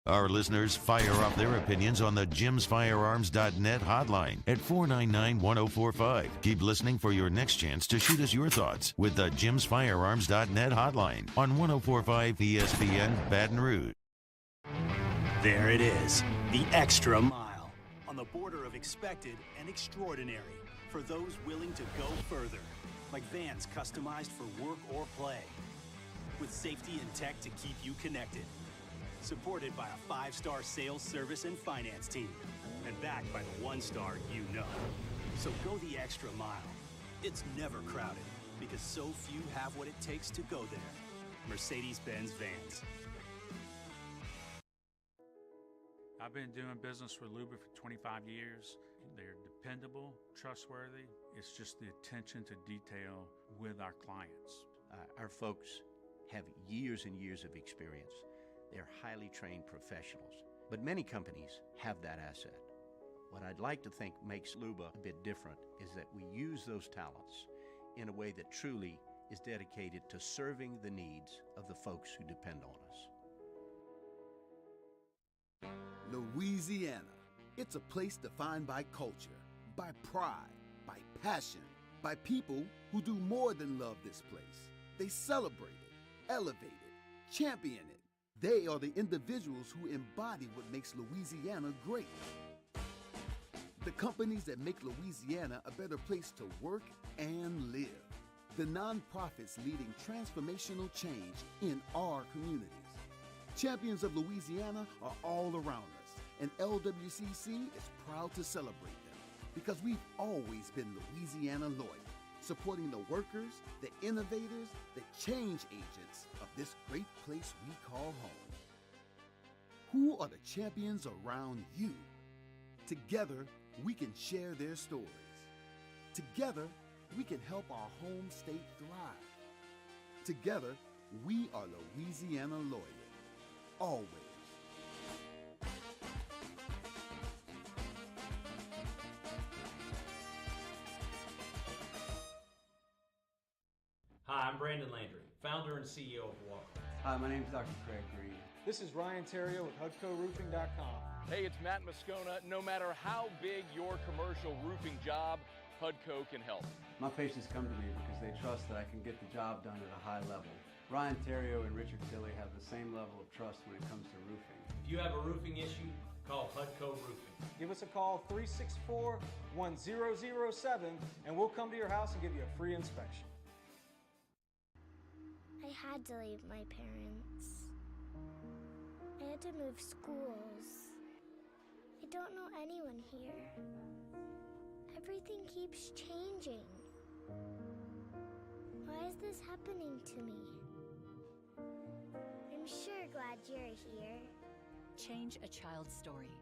Our listeners fire off their opinions on the jimsfirearms.net hotline at 499-1045. Keep listening for your next chance to shoot us your thoughts with the jimsfirearms.net hotline on 1045 ESPN Baton Rouge. There it is, the extra mile, on the border of expected and extraordinary, for those willing to go further, like vans customized for work or play, with safety and tech to keep you connected, supported by a 5-star sales, service, and finance team, and backed by the 1-star you know. So go the extra mile. It's never crowded, because so few have what it takes to go there. Mercedes-Benz Vans. I've been doing business with Luba for 25 years. They're dependable, trustworthy. It's just the attention to detail with our clients. Our folks have years and years of experience. They're highly trained professionals, but many companies have that asset. What I'd like to think makes Luba a bit different is that we use those talents in a way that truly is dedicated to serving the needs of the folks who depend on us. Louisiana. It's a place defined by culture, by pride, by passion, by people who do more than love this place. They celebrate it, elevate it, champion it. They are the individuals who embody what makes Louisiana great. The companies that make Louisiana a better place to work and live. The nonprofits leading transformational change in our communities. Champions of Louisiana are all around us, and LWCC is proud to celebrate them because we've always been Louisiana loyal, supporting the workers, the innovators, the change agents of this great place we call home. Who are the champions around you? Together, we can share their stories. Together, we can help our home state thrive. Together, we are Louisiana loyal. Always. Hi, I'm Brandon Landry, founder and CEO of Walker. Hi, my name is Dr. Craig Green. This is Ryan Terrio with HUDCORoofing.com. Hey, it's Matt Moscona. No matter how big your commercial roofing job, HUDCO can help. My patients come to me because they trust that I can get the job done at a high level. Ryan Terrio and Richard Tilley have the same level of trust when it comes to roofing. If you have a roofing issue, call HUDCO Roofing. Give us a call, 364-1007, and we'll come to your house and give you a free inspection. I had to leave my parents. I had to move schools. I don't know anyone here. Everything keeps changing. Why is this happening to me? I'm sure glad you're here. Change a child's story.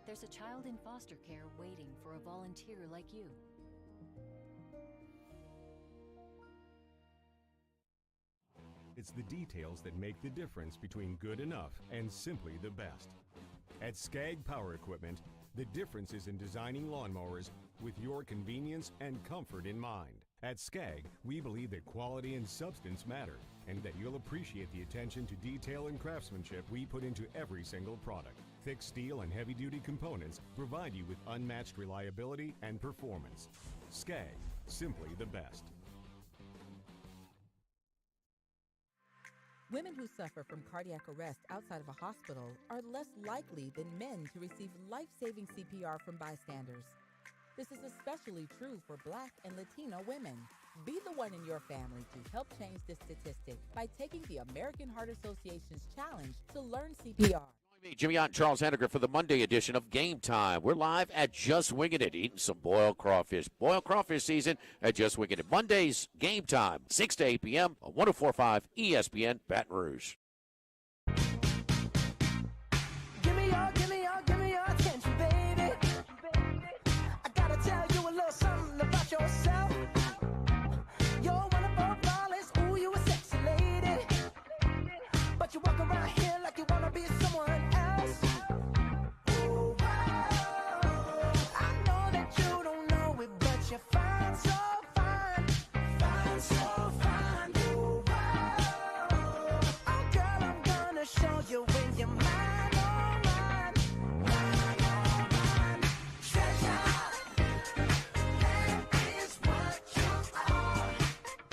There's a child in foster care waiting for a volunteer like you. It's the details that make the difference between good enough and simply the best. At Skag Power Equipment, the difference is in designing lawnmowers with your convenience and comfort in mind. At Skag, we believe that quality and substance matter, and that you'll appreciate the attention to detail and craftsmanship we put into every single product. Thick steel and heavy-duty components provide you with unmatched reliability and performance. Skag, simply the best. Women who suffer from cardiac arrest outside of a hospital are less likely than men to receive life-saving CPR from bystanders. This is especially true for Black and Latino women. Be the one in your family to help change this statistic by taking the American Heart Association's challenge to learn CPR. Jimmy Ott and Charles Henniger for the Monday edition of Game Time. We're live at Just Winging It, eating some boiled crawfish. Boiled crawfish season at Just Winging It. Mondays, Game Time, 6 to 8 p.m. on 104.5 ESPN Baton Rouge. Give me your attention, baby. I gotta tell you a little something about yourself. You're one of our flawless, ooh, you a sexy lady. But you walk around here like you wanna be someone else. Ooh, wow. I know that you don't know it, but you're fine, so fine. Fine, so fine. Ooh, wow. Oh, girl, I'm gonna show you when you're mine, oh, mine. Mine, oh, mine. Treasure, that is what you are.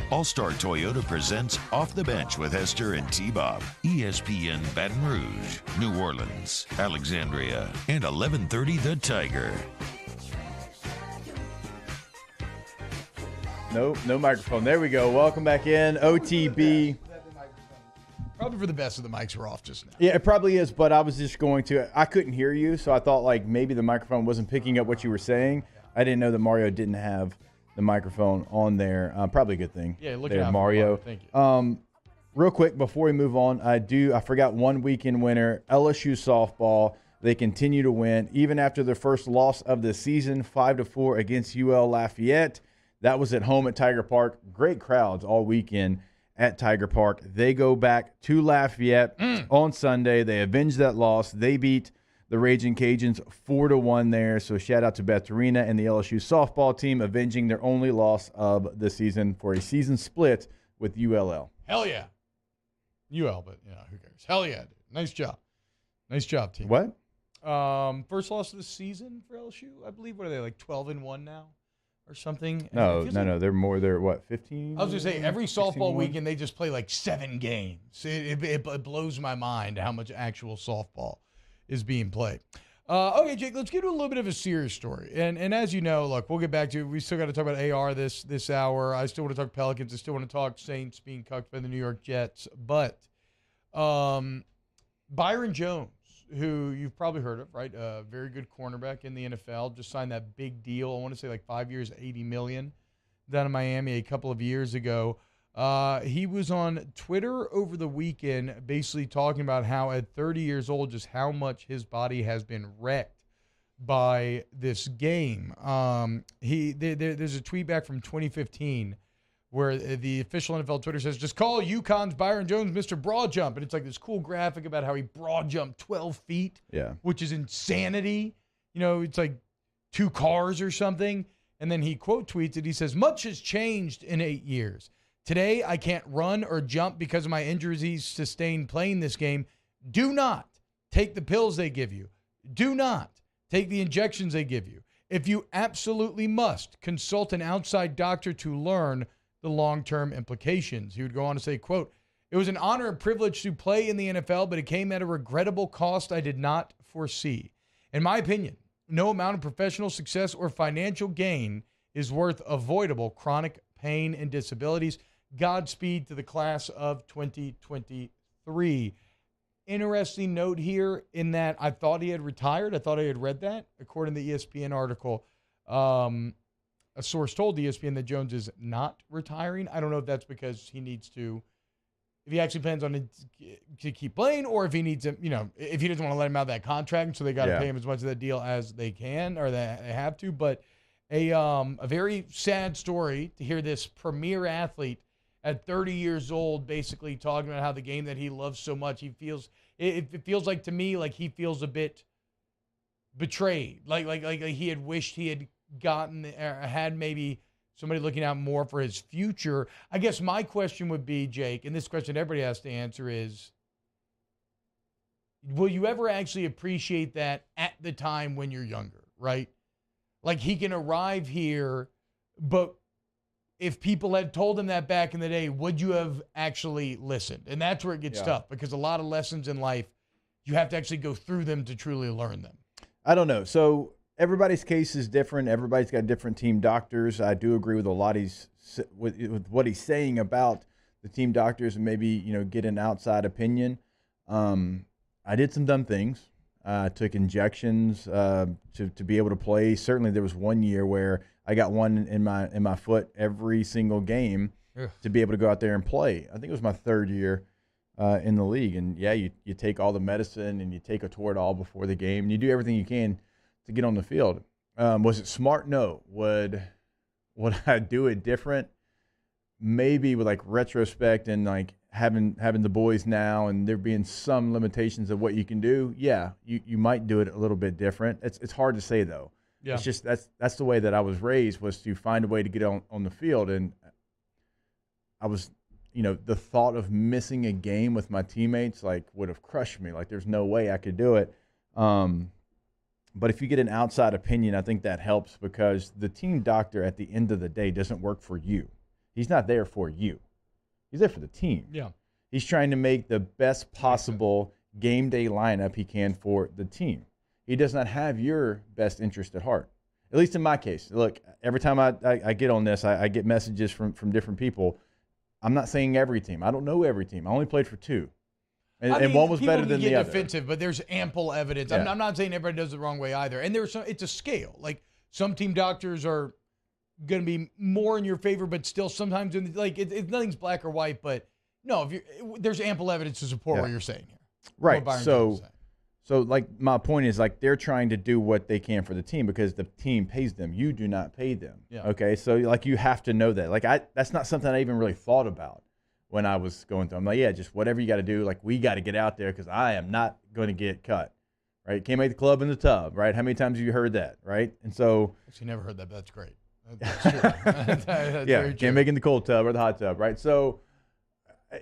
All-Star Toyota presents Off the Bench with Hester and T-Bob. ESPN Baton Rouge, New Orleans, Alexandria, and 1130 The Tiger. Nope, no microphone. There we go. Welcome back in. OTB. Probably for the best of the mics were off just now. Yeah, it probably is, but I was just going to – I couldn't hear you, so I thought like maybe the microphone wasn't picking up what you were saying. I didn't know that Mario didn't have the microphone on there. Probably a good thing. Yeah, look there, out, Mario. Thank you. Real quick before we move on, I forgot one weekend winner, LSU softball. They continue to win even after their first loss of the season, 5-4 against UL Lafayette. That was at home at Tiger Park. Great crowds all weekend at Tiger Park. They go back to Lafayette on Sunday. They avenge that loss. They beat the Raging Cajuns 4-1 there. So shout out to Beth Arena and the LSU softball team avenging their only loss of the season for a season split with ULL. Hell yeah. UL, but who cares? Hell yeah, dude. Nice job. Nice job, team. What? First loss of the season for LSU, I believe. What are they, like 12-1 now or something? No. They're more. They're what, 15? I was going to say, every softball weekend, they just play like 7 games. It blows my mind how much actual softball is being played. Okay, Jake, let's get to a little bit of a serious story. And as you know, look, we'll get back to it. We still got to talk about AR this hour. I still want to talk Pelicans. I still want to talk Saints being cucked by the New York Jets. But Byron Jones, who you've probably heard of, right? A very good cornerback in the NFL. Just signed that big deal. I want to say like 5 years, $80 million down in Miami a couple of years ago. He was on Twitter over the weekend basically talking about how at 30 years old, just how much his body has been wrecked by this game. There's a tweet back from 2015 where the official NFL Twitter says, just call UConn's Byron Jones Mr. Broad Jump. And it's like this cool graphic about how he broad jumped 12 feet, which is insanity. It's like 2 cars or something. And then he quote tweets it. He says, much has changed in 8 years. Today, I can't run or jump because of my injuries sustained playing this game. Do not take the pills they give you. do not take the injections they give you. If you absolutely must, consult an outside doctor to learn the long-term implications. He would go on to say, quote, "It was an honor and privilege to play in the NFL, but it came at a regrettable cost I did not foresee. In my opinion, no amount of professional success or financial gain is worth avoidable chronic pain and disabilities. Godspeed to the class of 2023. Interesting note here in that I thought he had retired. I thought I had read that. According to the ESPN article, a source told ESPN that Jones is not retiring. I don't know if that's because he needs to, if he actually plans on to keep playing, or if he needs to, if he doesn't want to let him out of that contract, so they got to pay him as much of that deal as they can, or they have to. But a very sad story to hear this premier athlete at 30 years old basically talking about how the game that he loves so much, it feels like to me like he feels a bit betrayed, like he had wished he had gotten had maybe somebody looking out more for his future. I guess my question would be, Jake, and this question everybody has to answer is, will you ever actually appreciate that at the time when you're younger, right? Like, he can arrive here, but if people had told him that back in the day, would you have actually listened? And that's where it gets tough, because a lot of lessons in life, you have to actually go through them to truly learn them. I don't know. So everybody's case is different. Everybody's got different team doctors. I do agree with a lot with what he's saying about the team doctors and maybe, get an outside opinion. I did some dumb things. Took injections to be able to play. Certainly there was one year where I got one in my foot every single game to be able to go out there and play. I think it was my third year in the league. And, you take all the medicine and you take a Toradol before the game. And you do everything you can to get on the field. Was it smart? No. Would I do it different? Maybe with retrospect and having the boys now and there being some limitations of what you can do. Yeah, you might do it a little bit different. It's hard to say though. Yeah. It's just that's the way that I was raised, was to find a way to get on the field. And I was, the thought of missing a game with my teammates would have crushed me. There's no way I could do it. But if you get an outside opinion, I think that helps, because the team doctor at the end of the day doesn't work for you. He's not there for you. He's there for the team. Yeah. He's trying to make the best possible game day lineup he can for the team. He does not have your best interest at heart. At least in my case. Look, every time I get on this, I get messages from different people. I'm not saying every team. I don't know every team. I only played for two. And one was better than the other. Defensive, but there's ample evidence. Yeah. I'm not saying everybody does it the wrong way either. And it's a scale. Some team doctors are going to be more in your favor, but still sometimes nothing's black or white. But no, there's ample evidence to support what you're saying here. Right. So my point is they're trying to do what they can for the team because the team pays them. You do not pay them. Yeah. Okay. So you have to know that. That's not something I even really thought about when I was going through. I'm just whatever you got to do. We got to get out there because I am not going to get cut. Right. Can't make the club in the tub. Right. How many times have you heard that? Right. And so. Actually, never heard that, but that's great. That's true. That's very true. Can't make it in the cold tub or the hot tub. Right. So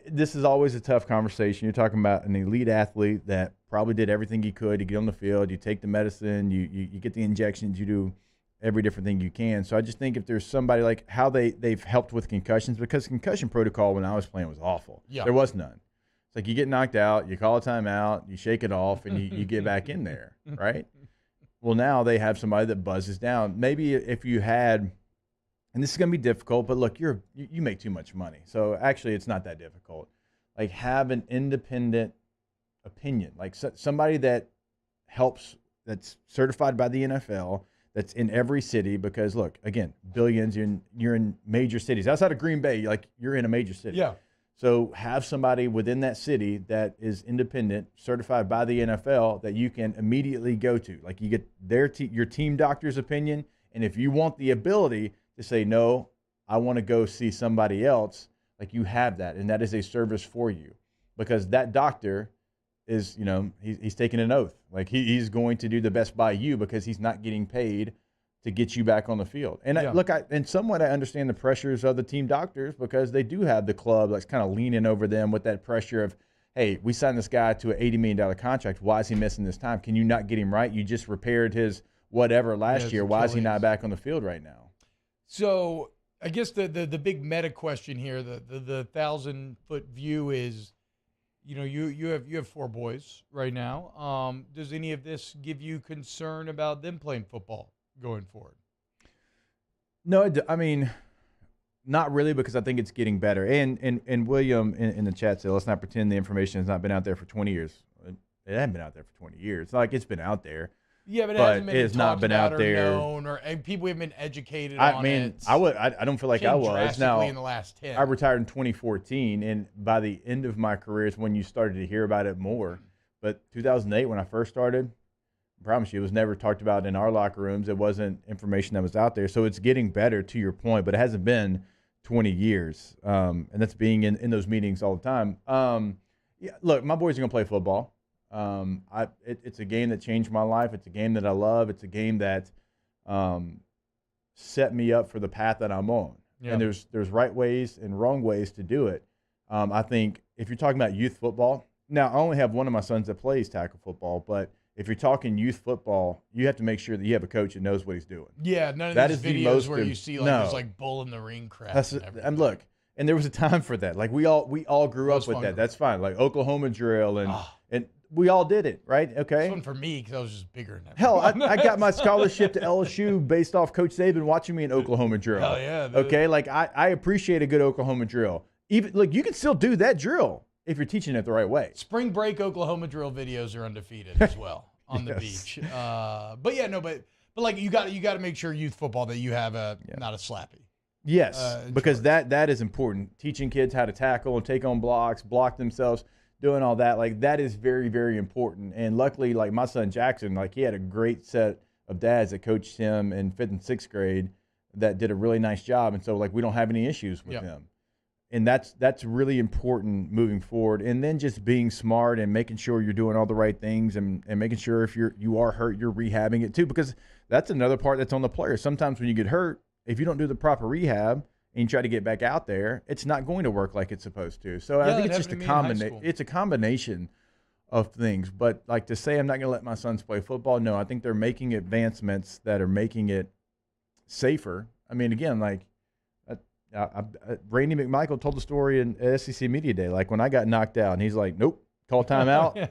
this is always a tough conversation. You're talking about an elite athlete that probably did everything he could to get on the field. You take the medicine, you get the injections, you do every different thing you can. So I just think if there's somebody how they've helped with concussions, because concussion protocol when I was playing was awful. Yeah. There was none. It's you get knocked out, you call a timeout, you shake it off, and you get back in there, right? Well, now they have somebody that buzzes down. Maybe if you had, and this is going to be difficult, but look, you make too much money. So actually it's not that difficult. Have an independent opinion, somebody that helps, that's certified by the NFL, that's in every city, because look, again, billions, you're in major cities. Outside of Green Bay, you're in a major city. Yeah. So have somebody within that city that is independent, certified by the NFL, that you can immediately go to. You get your team doctor's opinion, and if you want the ability to say, no, I want to go see somebody else, you have that, and that is a service for you, because that doctor is, he's taking an oath. He's going to do the best by you because he's not getting paid to get you back on the field. And and somewhat I understand the pressures of the team doctors, because they do have the club that's kind of leaning over them with that pressure of hey, we signed this guy to an $80 million contract. Why is he missing this time? Can you not get him right? You just repaired his whatever last year. Why is he not back on the field right now? So I guess the big meta question here, the 1,000-foot view is, you have 4 boys right now. Does any of this give you concern about them playing football going forward? No, I mean, not really, because I think it's getting better. And William in the chat said, let's not pretend the information has not been out there for 20 years. It hasn't been out there for 20 years. It's not like it's been out there. Yeah, but it hasn't been it's not been out there. Known, and people have been educated on it. I don't feel like I was. Now, in the last 10. I retired in 2014, and by the end of my career is when you started to hear about it more. But 2008, when I first started, I promise you, it was never talked about in our locker rooms. It wasn't information that was out there. So it's getting better, to your point, but it hasn't been 20 years. And that's being in those meetings all the time. Yeah, look, my boys are going to play football. It's a game that changed my life. It's a game that I love. It's a game that set me up for the path that I'm on. Yep. And there's right ways and wrong ways to do it. I think if you're talking about youth football, now I only have one of my sons that plays tackle football, but if you're talking youth football, you have to make sure that you have a coach that knows what he's doing. Yeah, none of these videos where you see there's like bull in the ring crap. And look, and there was a time for that. Like we all grew up with that. That's fine. Like Oklahoma drill and we all did it, right? Okay. This one for me because I was just bigger than that. Hell, I got my scholarship to LSU based off Coach Saban watching me in Oklahoma drill. Hell yeah. Dude. Okay, like I appreciate a good Oklahoma drill. Even like you can still do that drill if you're teaching it the right way. Spring break Oklahoma drill videos are undefeated as well on the beach. But like you got to make sure youth football that you have not a slappy. Yes, because that is important. Teaching kids how to tackle and take on blocks, block themselves. Doing all that, like that is very, very important. And luckily, like my son Jackson, like he had a great set of dads that coached him in 5th and 6th grade that did a really nice job. And so like we don't have any issues with him. And that's really important moving forward. And then just being smart and making sure you're doing all the right things and making sure if you are hurt, you're rehabbing it too, because that's another part that's on the player. Sometimes when you get hurt, if you don't do the proper rehab and you try to get back out there, it's not going to work like it's supposed to. So I think it's just a combination of things. But like to say I'm not going to let my sons play football, no, I think they're making advancements that are making it safer. I mean, again, like Randy McMichael told the story in SEC Media Day. Like when I got knocked out, and he's like, nope, call timeout.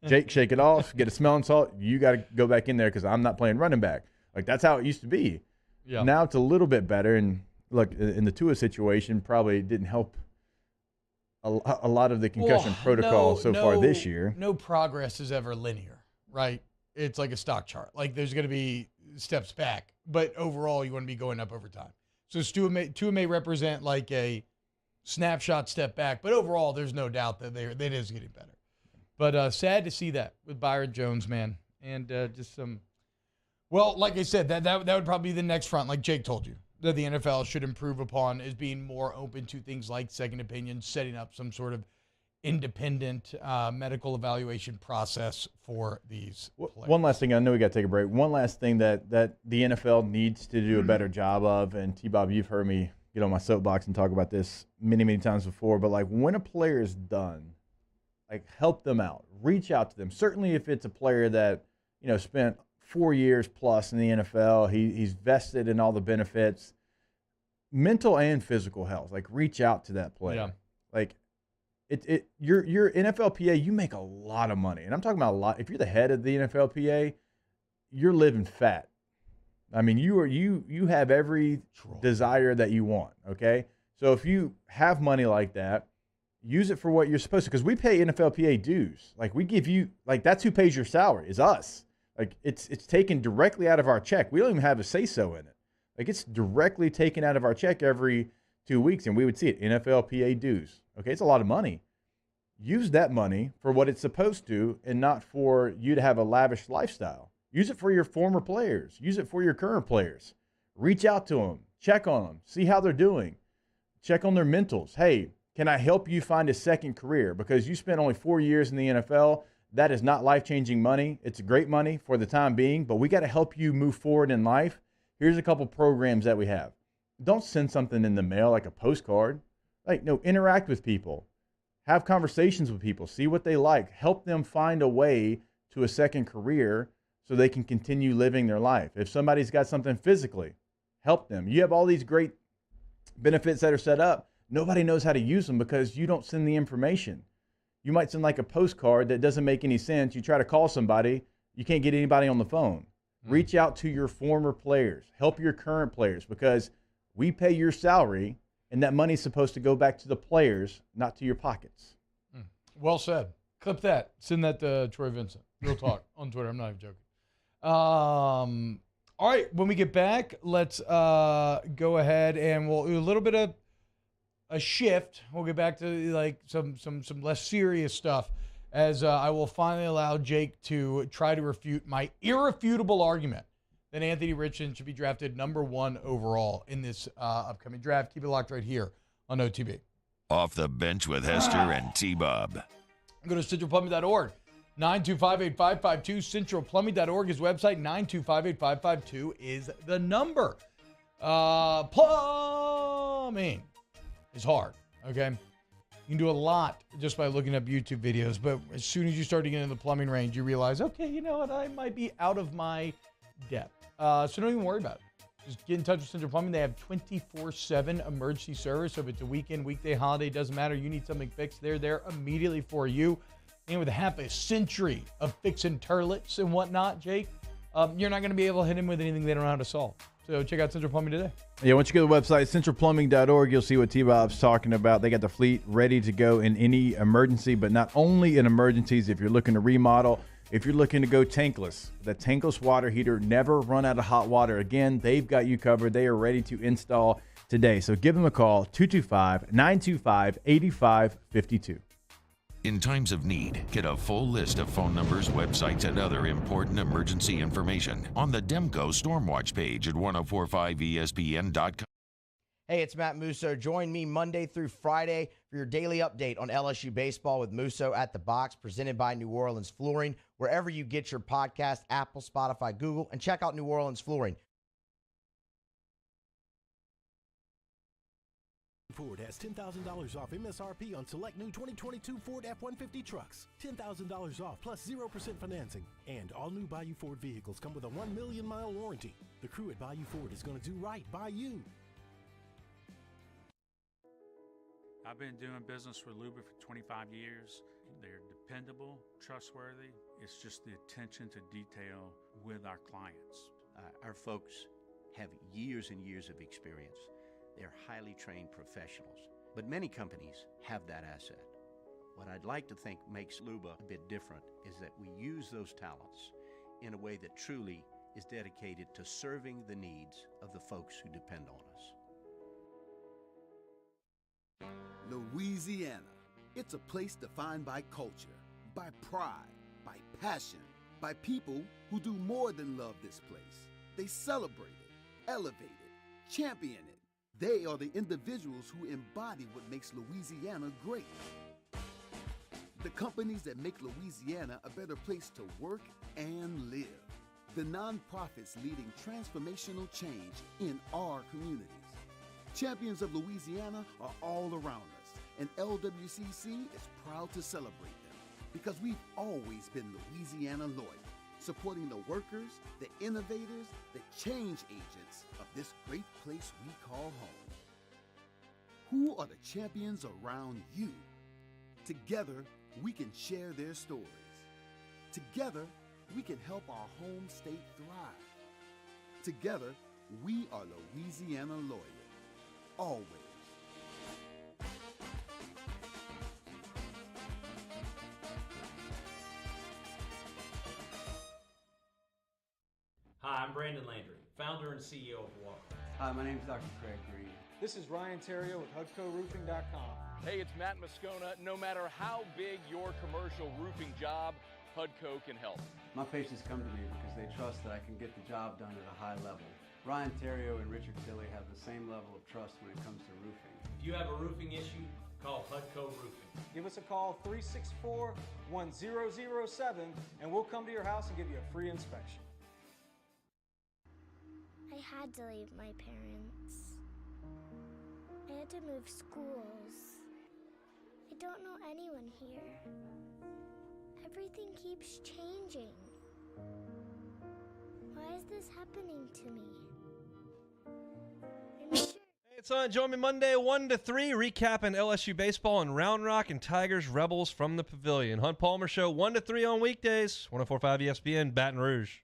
Jake, shake it off, get a smelling salt. You got to go back in there because I'm not playing running back. Like that's how it used to be. Yeah. Now it's a little bit better. And look, in the Tua situation, probably didn't help a lot of the concussion protocol so far this year. No progress is ever linear, right? It's like a stock chart. Like there's going to be steps back, but overall you want to be going up over time. So Tua may represent like a snapshot step back, but overall there's no doubt that it is getting better. But sad to see that with Byron Jones, man, and just some. Well, like I said, that would probably be the next front, like Jake told you, that the NFL should improve upon is being more open to things like second opinions, setting up some sort of independent medical evaluation process for these players. One last thing, I know we got to take a break. One last thing that the NFL needs to do a better job of, and T-Bob, you've heard me get on my soapbox and talk about this many, many times before, but like when a player is done, like help them out, reach out to them. Certainly if it's a player that, spent 4 years plus in the NFL, he's vested in all the benefits, mental and physical health. Like reach out to that player. Yeah. Like your NFLPA, you make a lot of money, and I'm talking about a lot. If you're the head of the NFLPA, you're living fat. I mean, you have every desire that you want. Okay, so if you have money like that, use it for what you're supposed to. Because we pay NFLPA dues. Like we give you, like that's who pays your salary is us. Like it's taken directly out of our check. We don't even have a say-so in it. Like it's directly taken out of our check every 2 weeks, and we would see it, NFLPA dues. Okay, it's a lot of money. Use that money for what it's supposed to and not for you to have a lavish lifestyle. Use it for your former players. Use it for your current players. Reach out to them. Check on them. See how they're doing. Check on their mentals. Hey, can I help you find a second career? Because you spent only 4 years in the NFL. That is not life-changing money. It's great money for the time being, but we got to help you move forward in life. Here's a couple programs that we have. Don't send something in the mail like a postcard. Like, no, interact with people. Have conversations with people, see what they like, help them find a way to a second career so they can continue living their life. If somebody's got something physically, help them. You have all these great benefits that are set up. Nobody knows how to use them because you don't send the information. You might send like a postcard that doesn't make any sense. You try to call somebody, you can't get anybody on the phone. Reach out to your former players. Help your current players because we pay your salary, and that money's supposed to go back to the players, not to your pockets. Well said. Clip that. Send that to Troy Vincent. Real talk on Twitter. I'm not even joking. All right. When we get back, let's go ahead and we'll do a little bit of a shift. We'll get back to like some less serious stuff as I will finally allow Jake to try to refute my irrefutable argument that Anthony Richardson should be drafted number 1 overall in this upcoming draft. Keep it locked right here on OTB. Off the Bench with Hester and T-Bob. Go to centralplumbing.org. 925-8552. Centralplumbing.org is website. 925-8552 is the number. Plumbing is hard, okay? You can do a lot just by looking up YouTube videos, but as soon as you start to get into the plumbing range, you realize, okay, you know what? I might be out of my depth. So don't even worry about it. Just get in touch with Central Plumbing. They have 24/7 emergency service. So if it's a weekend, weekday, holiday, doesn't matter. You need something fixed, they're there immediately for you. And with half a century of fixing turlets and whatnot, Jake, you're not going to be able to hit them with anything they don't know how to solve. So check out Central Plumbing today. Yeah, once you go to the website, centralplumbing.org, you'll see what T-Bob's talking about. They got the fleet ready to go in any emergency, but not only in emergencies. If you're looking to remodel, if you're looking to go tankless, the tankless water heater, never run out of hot water again. They've got you covered. They are ready to install today. So give them a call, 225-925-8552. In times of need, get a full list of phone numbers, websites, and other important emergency information on the Demco Stormwatch page at 1045ESPN.com. Hey, it's Matt Musso. Join me Monday through Friday for your daily update on LSU baseball with Musso at the Box, presented by New Orleans Flooring, wherever you get your podcast, Apple, Spotify, Google, and check out New Orleans Flooring. Ford has $10,000 off MSRP on select new 2022 Ford F-150 trucks. $10,000 off plus 0% financing. And all new Bayou Ford vehicles come with a 1 million mile warranty. The crew at Bayou Ford is going to do right by you. I've been doing business with Luba for 25 years. They're dependable, trustworthy. It's just the attention to detail with our clients. Our folks have years and years of experience. They're highly trained professionals, but many companies have that asset. What I'd like to think makes Luba a bit different is that we use those talents in a way that truly is dedicated to serving the needs of the folks who depend on us. Louisiana. It's a place defined by culture, by pride, by passion, by people who do more than love this place. They celebrate it, elevate it, champion it. They are the individuals who embody what makes Louisiana great. The companies that make Louisiana a better place to work and live. The nonprofits leading transformational change in our communities. Champions of Louisiana are all around us, and LWCC is proud to celebrate them because we've always been Louisiana loyal, supporting the workers, the innovators, the change agents of this great place we call home. Who are the champions around you? Together, we can share their stories. Together, we can help our home state thrive. Together, we are Louisiana loyal. Always. Hi, I'm Brandon Landry, founder and CEO of Walk. Hi, my name is Dr. Craig Green. This is Ryan Terrio with HUDCORoofing.com. Hey, it's Matt Moscona. No matter how big your commercial roofing job, HUDCO can help. My patients come to me because they trust that I can get the job done at a high level. Ryan Terrio and Richard Tilley have the same level of trust when it comes to roofing. If you have a roofing issue, call HUDCO Roofing. Give us a call, 364-1007, and we'll come to your house and give you a free inspection. I had to leave my parents. I had to move schools. I don't know anyone here. Everything keeps changing. Why is this happening to me? Hey, son, join me Monday 1 to 3, recapping LSU baseball in Round Rock and Tigers Rebels from the Pavilion. Hunt Palmer Show 1 to 3 on weekdays. 104.5 ESPN, Baton Rouge.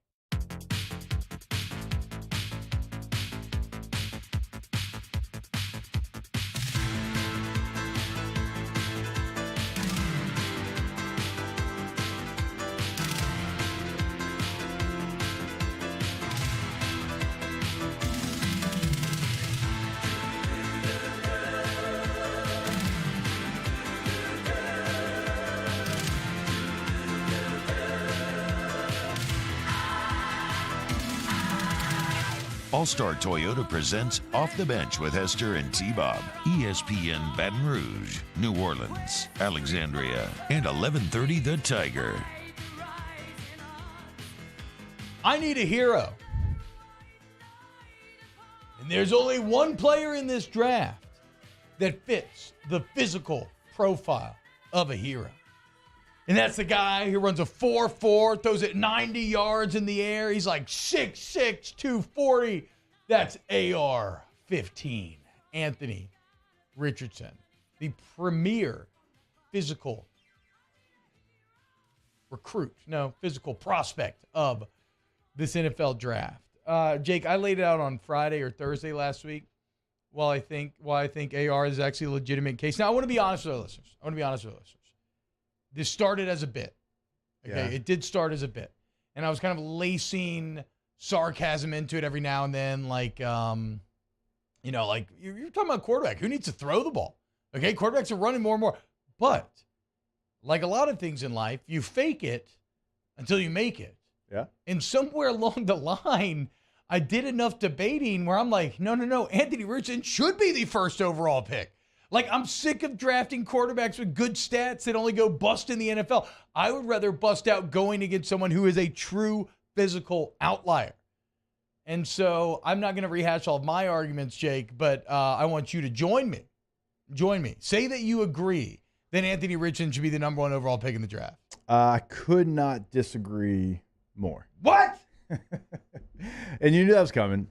All-Star Toyota presents Off the Bench with Hester and T-Bob. ESPN Baton Rouge, New Orleans, Alexandria, and 1130 The Tiger. I need a hero. And there's only one player in this draft that fits the physical profile of a hero. And that's the guy who runs a 4.4, throws it 90 yards in the air. He's like 6'6", 240. That's AR-15. Anthony Richardson, the premier physical physical prospect of this NFL draft. Jake, I laid it out on Friday or Thursday last week. I think AR is actually a legitimate case. Now, I want to be honest with our listeners. This started as a bit. Okay, yeah. It did start as a bit. And I was kind of lacing sarcasm into it every now and then, like you're talking about quarterback. Who needs to throw the ball? Okay, quarterbacks are running more and more. But like a lot of things in life, you fake it until you make it. Yeah. And somewhere along the line, I did enough debating where I'm like, no, Anthony Richardson should be the first overall pick. Like, I'm sick of drafting quarterbacks with good stats that only go bust in the NFL. I would rather bust out going against someone who is a true physical outlier. And so I'm not going to rehash all of my arguments, Jake, but I want you to join me. Say that you agree that Anthony Richardson should be the number one overall pick in the draft. I could not disagree more. What? And you knew that was coming.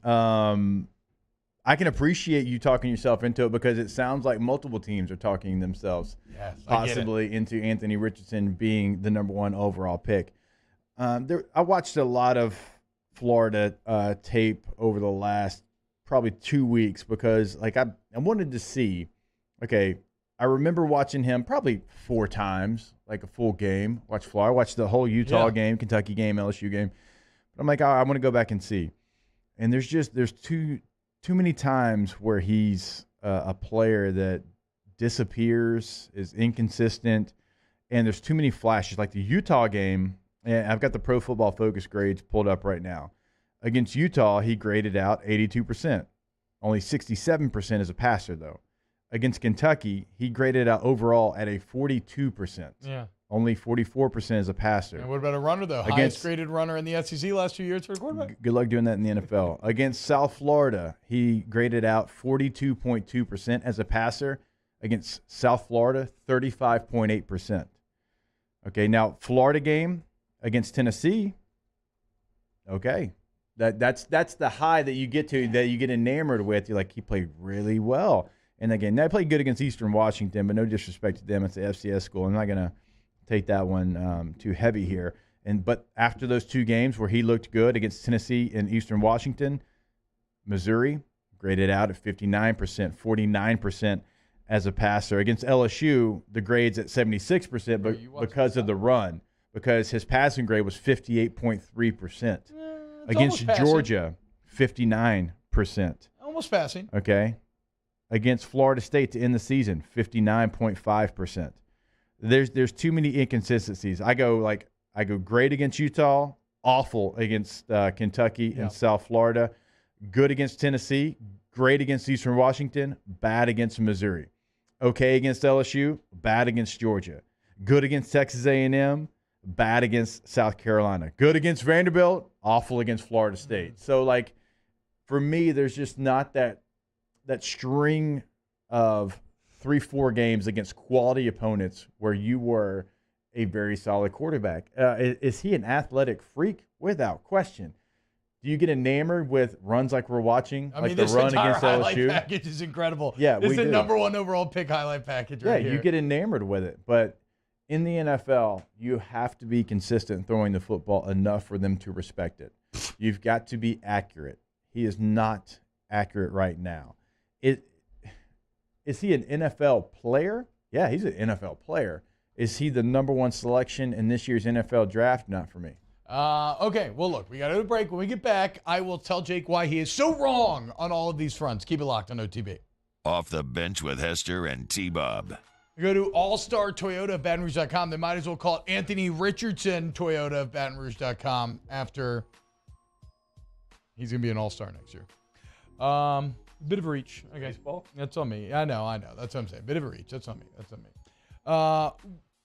I can appreciate you talking yourself into it because it sounds like multiple teams are talking themselves possibly into Anthony Richardson being the number one overall pick. I watched a lot of Florida tape over the last probably 2 weeks because I wanted to see, I remember watching him probably 4 times, like a full game. Watch Florida. I watched the whole Utah game, Kentucky game, LSU game. But I'm like, I want to go back and see. And there's too many times where he's a player that disappears, is inconsistent, and there's too many flashes. Like the Utah game, and I've got the Pro Football Focus grades pulled up right now. Against Utah, he graded out 82%. Only 67% as a passer, though. Against Kentucky, he graded out overall at a 42%. Yeah. Only 44% as a passer. And what about a runner, though? Highest graded runner in the SEC last 2 years for a quarterback? Good luck doing that in the NFL. Against South Florida, he graded out 42.2% as a passer. Against South Florida, 35.8%. Okay, now Florida game against Tennessee, that's the high that you get to, that you get enamored with. You're like, he played really well. And again, they played good against Eastern Washington, but no disrespect to them. It's the FCS school. I'm not going to take that one too heavy here. But after those 2 games where he looked good against Tennessee and Eastern Washington, Missouri graded out at 59%, 49% as a passer. Against LSU, the grade's at 76%, but because of the run, because his passing grade was 58.3%. Against Georgia, 59%. Almost passing. Okay. Against Florida State to end the season, 59.5%. There's too many inconsistencies. I go great against Utah, awful against Kentucky and South Florida, good against Tennessee, great against Eastern Washington, bad against Missouri. Okay against LSU, bad against Georgia. Good against Texas A&M, bad against South Carolina. Good against Vanderbilt, awful against Florida State. So, for me, there's just not that string of 3-4 games against quality opponents where you were a very solid quarterback. Is he an athletic freak? Without question. Do you get enamored with runs like we're watching? I like mean, the this run entire against highlight LSU? package is incredible. Yeah, this is the do. number 1 overall pick highlight package right here. Yeah, you get enamored with it. But in the NFL, you have to be consistent throwing the football enough for them to respect it. You've got to be accurate. He is not accurate right now. Is he an NFL player? Yeah, he's an NFL player. Is he the number 1 selection in this year's NFL draft? Not for me. Okay, well, look, we got to break. When we get back, I will tell Jake why he is so wrong on all of these fronts. Keep it locked on OTB. Off the Bench with Hester and T-Bob. Go to All-Star Toyota of Baton Rouge.com. They might as well call it Anthony Richardson Toyota of Baton Rouge.com after he's going to be an All-Star next year. Bit of a reach. Okay. Baseball? That's on me. I know. That's what I'm saying. Bit of a reach. That's on me.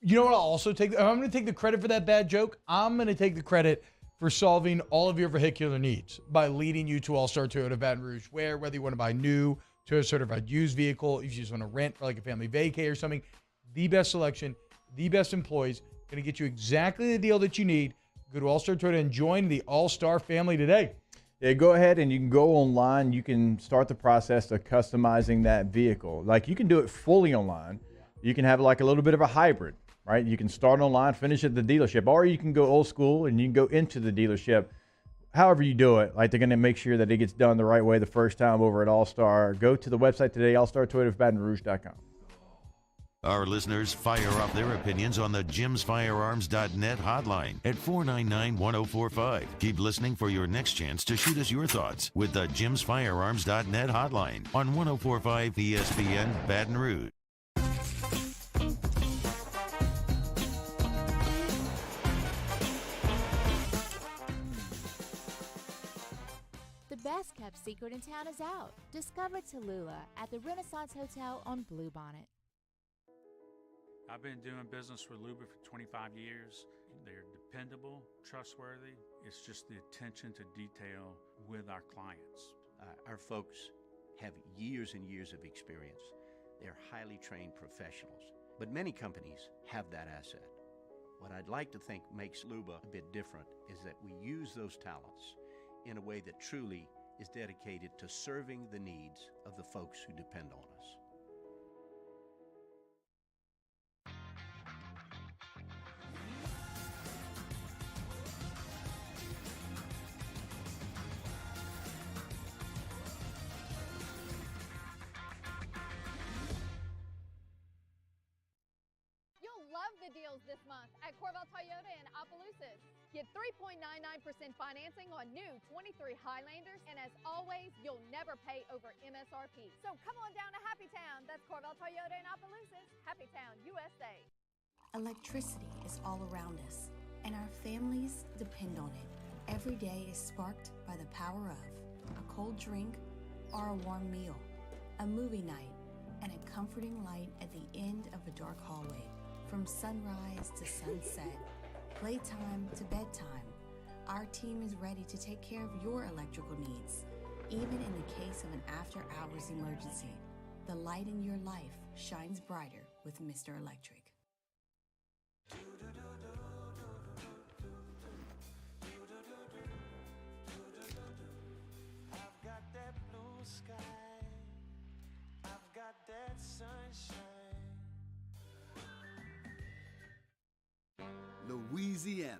You know what? I'll also take. I'm going to take the credit for that bad joke. I'm going to take the credit for solving all of your vehicular needs by leading you to All-Star Toyota Baton Rouge, whether you want to buy new, Toyota certified used vehicle, if you just want to rent for like a family vacay or something, the best selection, the best employees, going to get you exactly the deal that you need. Go to All-Star Toyota and join the All-Star family today. Yeah, go ahead and you can go online. You can start the process of customizing that vehicle. Like you can do it fully online. You can have like a little bit of a hybrid, right? You can start online, finish at the dealership, or you can go old school and you can go into the dealership. However you do it, like they're going to make sure that it gets done the right way the first time over at All-Star. Go to the website today, allstartoyotaofbatonrouge.com. Our listeners fire off their opinions on the jimsfirearms.net hotline at 499-1045. Keep listening for your next chance to shoot us your thoughts with the jimsfirearms.net hotline on 1045 ESPN Baton Rouge. The best kept secret in town is out. Discover Tallulah at the Renaissance Hotel on Bluebonnet. I've been doing business with Luba for 25 years. They're dependable, trustworthy. It's just the attention to detail with our clients. Our folks have years and years of experience. They're highly trained professionals, but many companies have that asset. What I'd like to think makes Luba a bit different is that we use those talents in a way that truly is dedicated to serving the needs of the folks who depend on us. Deals this month at Corval Toyota in Opelousas. Get 3.99% financing on new 23 Highlanders, and as always, you'll never pay over MSRP. So come on down to Happy Town. That's Corval Toyota in Opelousas. Happy Town, USA. Electricity is all around us, and our families depend on it. Every day is sparked by the power of a cold drink or a warm meal, a movie night, and a comforting light at the end of a dark hallway. From sunrise to sunset, playtime to bedtime, our team is ready to take care of your electrical needs. Even in the case of an after-hours emergency, the light in your life shines brighter with Mr. Electric. I've got that blue sky. I've got that sunshine. Louisiana.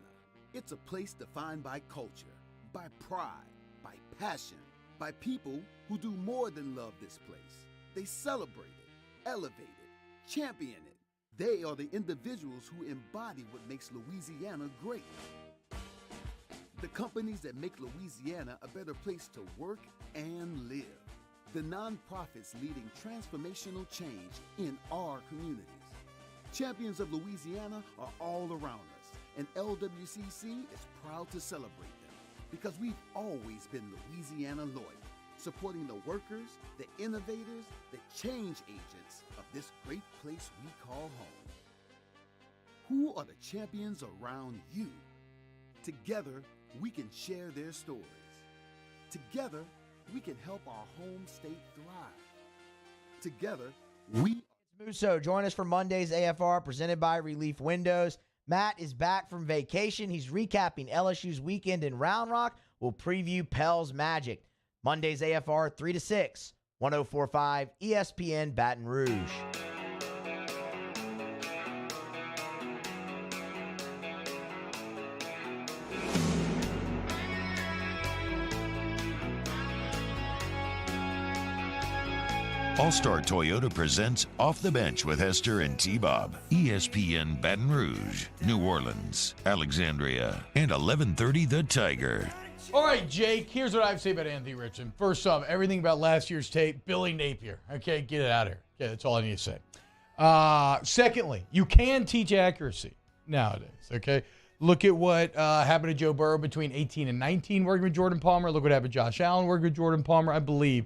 It's a place defined by culture, by pride, by passion, by people who do more than love this place. They celebrate it, elevate it, champion it. They are the individuals who embody what makes Louisiana great. The companies that make Louisiana a better place to work and live. The nonprofits leading transformational change in our communities. Champions of Louisiana are all around us, and LWCC is proud to celebrate them because we've always been Louisiana loyal, supporting the workers, the innovators, the change agents of this great place we call home. Who are the champions around you? Together, we can share their stories. Together, we can help our home state thrive. Together, we... Musso, join us for Monday's AFR presented by Relief Windows. Matt is back from vacation. He's recapping LSU's weekend in Round Rock. We'll preview Pell's Magic. Monday's AFR 3 to 6, 104.5 ESPN Baton Rouge. All-Star Toyota presents Off the Bench with Hester and T-Bob. ESPN Baton Rouge, New Orleans, Alexandria, and 1130 The Tiger. All right, Jake, here's what I have to say about Anthony Richardson. First off, everything about last year's tape, Billy Napier. Okay, get it out of here. Okay, that's all I need to say. Secondly, you can teach accuracy nowadays, okay? Look at what happened to Joe Burrow between 18 and 19 working with Jordan Palmer. Look what happened to Josh Allen working with Jordan Palmer. I believe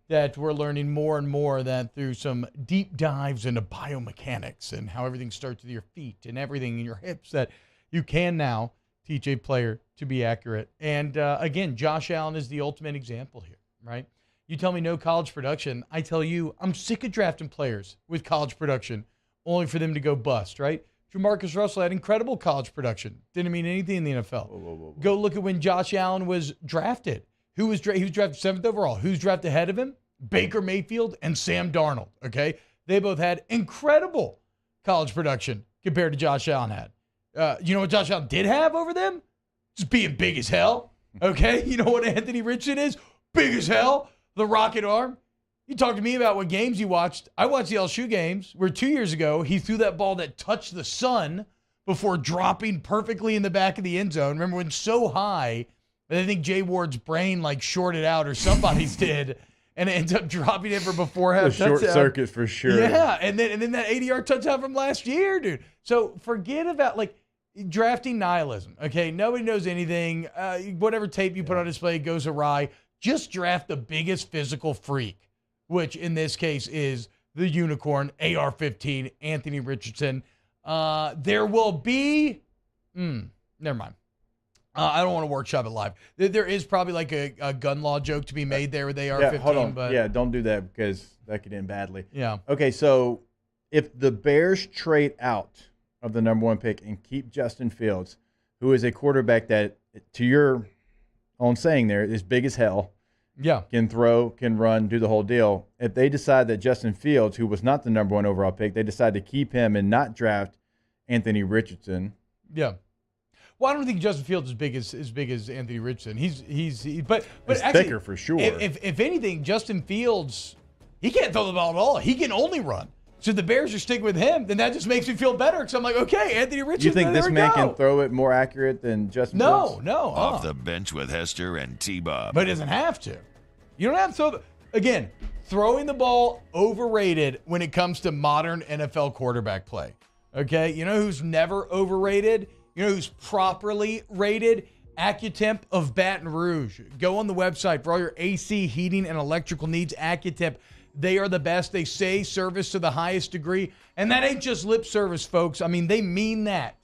that we're learning more and more that through some deep dives into biomechanics and how everything starts with your feet and everything in your hips, that you can now teach a player to be accurate. And again, Josh Allen is the ultimate example here, right? You tell me no college production. I tell you, I'm sick of drafting players with college production only for them to go bust, right? Jamarcus Russell had incredible college production. Didn't mean anything in the NFL. Whoa. Go look at when Josh Allen was drafted. He was drafted 7th overall. Who's drafted ahead of him? Baker Mayfield and Sam Darnold, okay? They both had incredible college production compared to Josh Allen had. You know what Josh Allen did have over them? Just being big as hell, okay? You know what Anthony Richardson is? Big as hell, the rocket arm. You talk to me about what games you watched. I watched the LSU games where 2 years ago he threw that ball that touched the sun before dropping perfectly in the back of the end zone. Remember when so high, and I think Jay Ward's brain like shorted out or somebody's did, and it ends up dropping it for before half touchdown. Short circuit for sure. Yeah, and then that 80-yard touchdown from last year, dude. So forget about like drafting nihilism. Okay, nobody knows anything. Whatever tape you put on display goes awry. Just draft the biggest physical freak, which in this case is the unicorn AR-15, Anthony Richardson. There will be. Never mind. I don't want to workshop it live. There is probably like a gun law joke to be made there with AR-15. Yeah, hold on. But Yeah, don't do that because that could end badly. Yeah. Okay, so if the Bears trade out of the number 1 pick and keep Justin Fields, who is a quarterback that, to your own saying there, is big as hell. Yeah. Can throw, can run, do the whole deal. If they decide that Justin Fields, who was not the number 1 overall pick, they decide to keep him and not draft Anthony Richardson. Yeah. Well, I don't think Justin Fields is as big as Anthony Richardson. But He's actually, thicker for sure. If anything, Justin Fields, he can't throw the ball at all. He can only run. So if the Bears are sticking with him, then that just makes me feel better because I'm like, okay, Anthony Richardson. You think this man can throw it more accurate than Justin Fields? No. Off the bench with Hester and T-Bob. But he doesn't have to. You don't have to throw again, throwing the ball overrated when it comes to modern NFL quarterback play. Okay? You know who's never overrated? You know who's properly rated? AccuTemp of Baton Rouge. Go on the website for all your AC, heating, and electrical needs. AccuTemp. They are the best. They say service to the highest degree. And that ain't just lip service, folks. I mean, they mean that.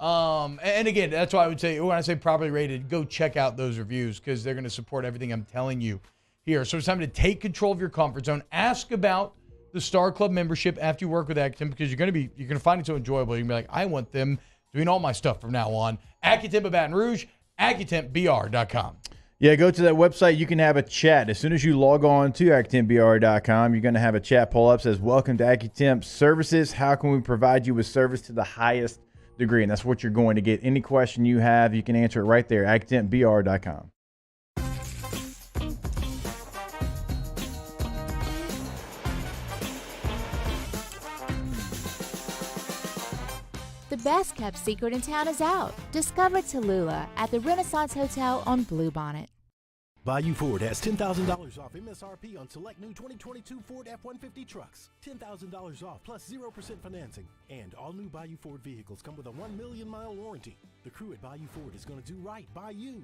And again, that's why I would say, when I say properly rated, go check out those reviews because they're going to support everything I'm telling you here. So it's time to take control of your comfort zone. Ask about the Star Club membership after you work with AccuTemp because you're going to find it so enjoyable. You're going to be like, I want them doing all my stuff from now on. AccuTemp of Baton Rouge, AccuTempBR.com. Yeah, go to that website. You can have a chat. As soon as you log on to AccuTempBR.com, you're going to have a chat pull up. Says, welcome to AccuTemp Services. How can we provide you with service to the highest degree? And that's what you're going to get. Any question you have, you can answer it right there, AccuTempBR.com. The best kept secret in town is out. Discover Tallulah at the Renaissance Hotel on Bluebonnet. Bayou Ford has $10,000 off MSRP on select new 2022 Ford F-150 trucks. $10,000 off plus 0% financing. And all new Bayou Ford vehicles come with a 1 million mile warranty. The crew at Bayou Ford is going to do right by you.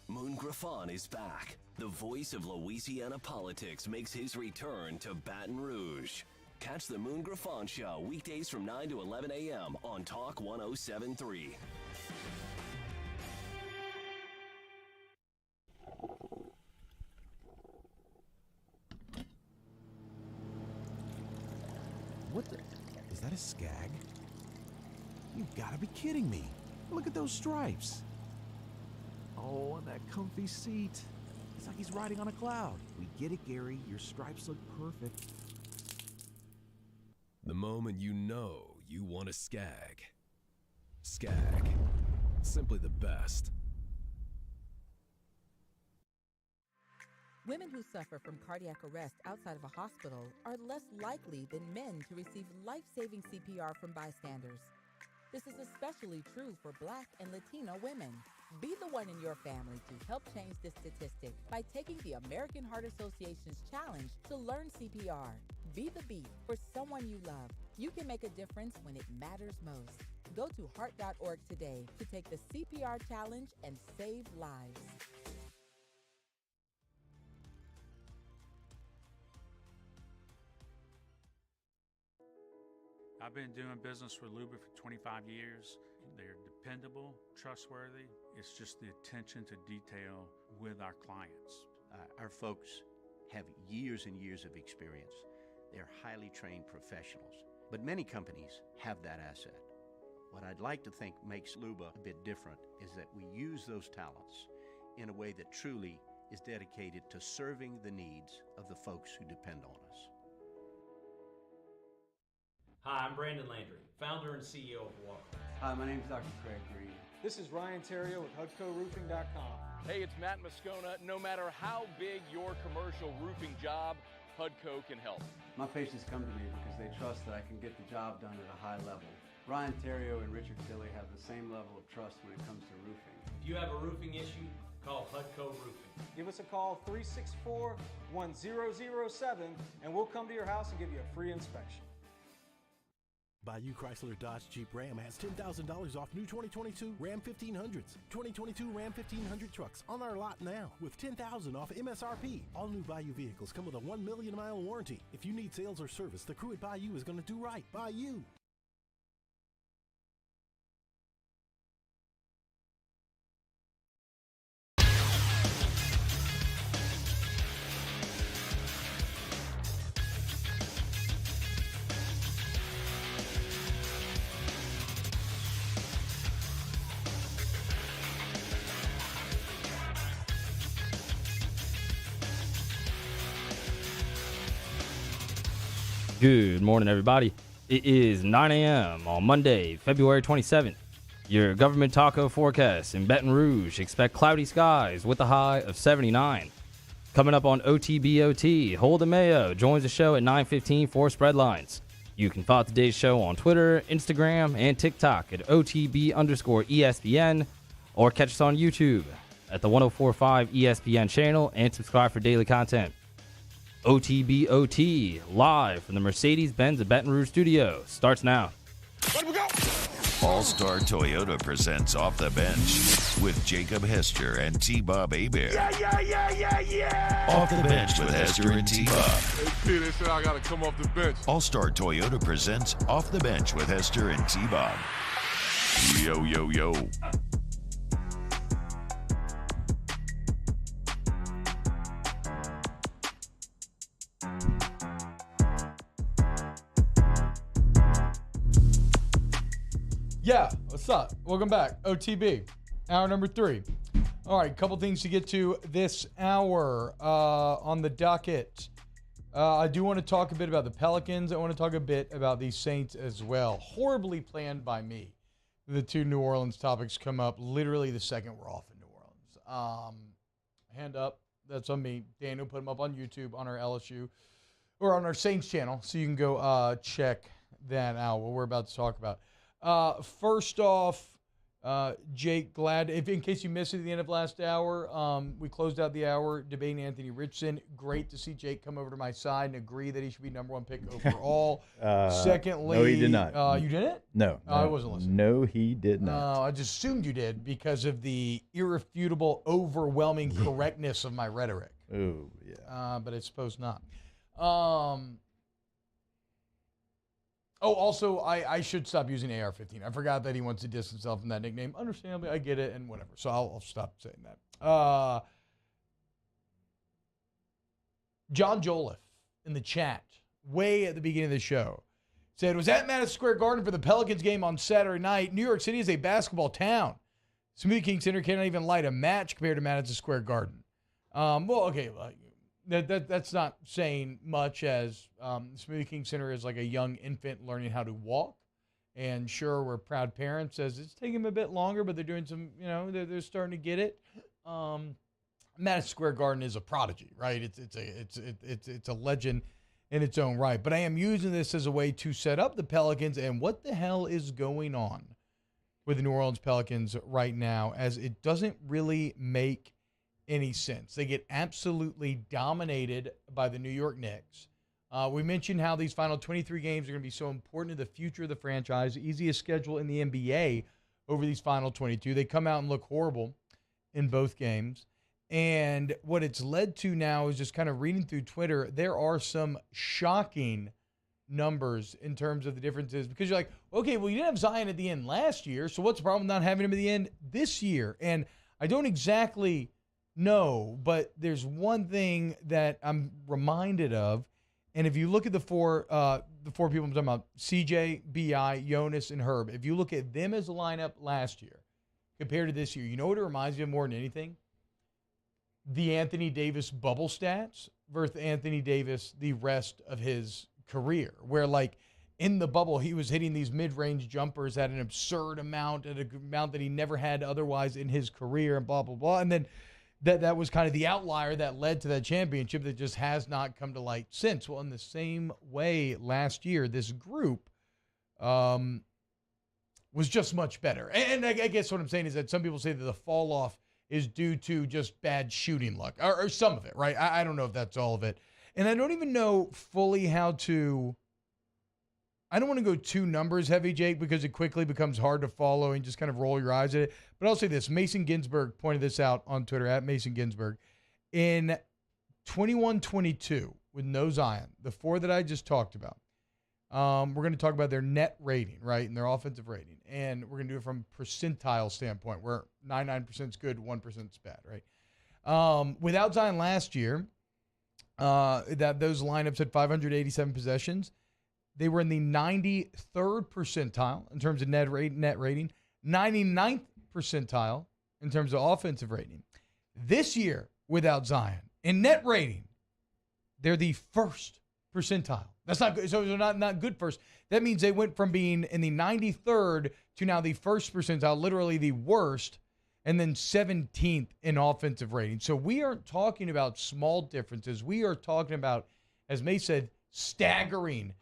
Moon Griffon is back. The voice of Louisiana politics makes his return to Baton Rouge. Catch the Moon Griffon Show weekdays from 9 to 11 a.m. on Talk 107.3. Is that a skag? You've got to be kidding me. Look at those stripes. Oh, and that comfy seat. It's like he's riding on a cloud. We get it, Gary. Your stripes look perfect. The moment you know you want a skag. Skag. Simply the best. Women who suffer from cardiac arrest outside of a hospital are less likely than men to receive life-saving CPR from bystanders. This is especially true for Black and Latino women. Be the one in your family to help change this statistic by taking the American Heart Association's challenge to learn CPR. Be the beat for someone you love. You can make a difference when it matters most. Go to heart.org today to take the CPR challenge and save lives. I've been doing business with Luba for 25 years. They're dependable, trustworthy. It's just the attention to detail with our clients. Our folks have years and years of experience. They're highly trained professionals. But many companies have that asset. What I'd like to think makes Luba a bit different is that we use those talents in a way that truly is dedicated to serving the needs of the folks who depend on us. Hi, I'm Brandon Landry, founder and CEO of Walker. Hi, my name is Dr. Craig Green. This is Ryan Terrio with HUDCORoofing.com. Hey, it's Matt Moscona. No matter how big your commercial roofing job, HUDCO can help. My patients come to me because they trust that I can get the job done at a high level. Ryan Terrio and Richard Tilley have the same level of trust when it comes to roofing. If you have a roofing issue, call HUDCO Roofing. Give us a call, 364-1007, and we'll come to your house and give you a free inspection. Bayou Chrysler Dodge Jeep Ram has $10,000 off new 2022 Ram 1500s. 2022 Ram 1500 trucks on our lot now with $10,000 off MSRP. All new Bayou vehicles come with a 1 million mile warranty. If you need sales or service, the crew at Bayou is going to do right by you. Good morning, everybody. It is 9 a.m. on Monday, February 27th. Your government taco forecast in Baton Rouge. Expect cloudy skies with a high of 79. Coming up on OTBOT, Holden Mayo joins the show at 9:15 for Spread Lines. You can follow today's show on Twitter, Instagram, and TikTok at OTB_ESPN, or catch us on YouTube at the 104.5 ESPN channel and subscribe for daily content. OTBOT, live from the Mercedes-Benz of Baton Rouge studio, starts now. All-Star Toyota presents Off the Bench with Jacob Hester and T-Bob Hebert. Yeah. Off the Bench with Hester and T-Bob. Hey, P, they said I got to come off the bench. All-Star Toyota presents Off the Bench with Hester and T-Bob. Yo, yo, yo. Yeah, what's up? Welcome back. OTB, hour number 3. All right, couple things to get to this hour on the docket. I do want to talk a bit about the Pelicans. I want to talk a bit about the Saints as well. Horribly planned by me. The two New Orleans topics come up literally the second we're off in New Orleans. Hand up, that's on me. Daniel put them up on YouTube on our LSU or on our Saints channel, so you can go check that out, what we're about to talk about. First off, Jake, glad, in case you missed it at the end of last hour, we closed out the hour debating Anthony Richardson. Great to see Jake come over to my side and agree that he should be number 1 pick overall. Secondly, no, he did not. You didn't? No, I wasn't listening. No, he did not. I just assumed you did because of the irrefutable, overwhelming correctness of my rhetoric. Oh, yeah. But it's supposed not. Also, I should stop using AR-15. I forgot that he wants to distance himself from that nickname. Understandably, I get it, and whatever. So I'll stop saying that. John Joliffe in the chat, way at the beginning of the show, said, was at Madison Square Garden for the Pelicans game on Saturday night. New York City is a basketball town. Smoothie King Center cannot even light a match compared to Madison Square Garden. That's not saying much, as Smoothie King Center is like a young infant learning how to walk. And sure, we're proud parents, as it's taking them a bit longer, but they're doing some, they're starting to get it. Madison Square Garden is a prodigy, right? It's a legend in its own right. But I am using this as a way to set up the Pelicans and what the hell is going on with the New Orleans Pelicans right now, as it doesn't really make any sense. They get absolutely dominated by the New York Knicks. We mentioned how these final 23 games are going to be so important to the future of the franchise. Easiest schedule in the NBA over these final 22. They come out and look horrible in both games. And what it's led to now is just kind of reading through Twitter, there are some shocking numbers in terms of the differences, because you're like, okay, well, you didn't have Zion at the end last year, so what's the problem with not having him at the end this year? And I don't exactly know, but there's one thing that I'm reminded of, and if you look at the four people I'm talking about, CJ, BI, Jonas, and Herb, if you look at them as a lineup last year compared to this year, you know what it reminds me of more than anything? The Anthony Davis bubble stats versus Anthony Davis the rest of his career, where like in the bubble he was hitting these mid-range jumpers at an absurd amount, at an amount that he never had otherwise in his career, and blah blah blah. And then that was kind of the outlier that led to that championship that just has not come to light since. Well, in the same way, last year this group was just much better. And I guess what I'm saying is that some people say that the fall off is due to just bad shooting luck, or some of it, right? I don't know if that's all of it. And I don't even know fully how to, I don't want to go too numbers heavy, Jake, because it quickly becomes hard to follow and just kind of roll your eyes at it. But I'll say this. Mason Ginsberg pointed this out on Twitter, at Mason Ginsberg. In 21-22, with no Zion, the four that I just talked about, we're going to talk about their net rating, right, and their offensive rating. And we're going to do it from percentile standpoint, where 99% is good, 1% is bad, right? Without Zion last year, that those lineups had 587 possessions. They were in the 93rd percentile in terms of net rating, 99th percentile in terms of offensive rating. This year, without Zion, in net rating, they're the first percentile. That's not good. So they're not good first. That means they went from being in the 93rd to now the first percentile, literally the worst, and then 17th in offensive rating. So we aren't talking about small differences. We are talking about, as May said, staggering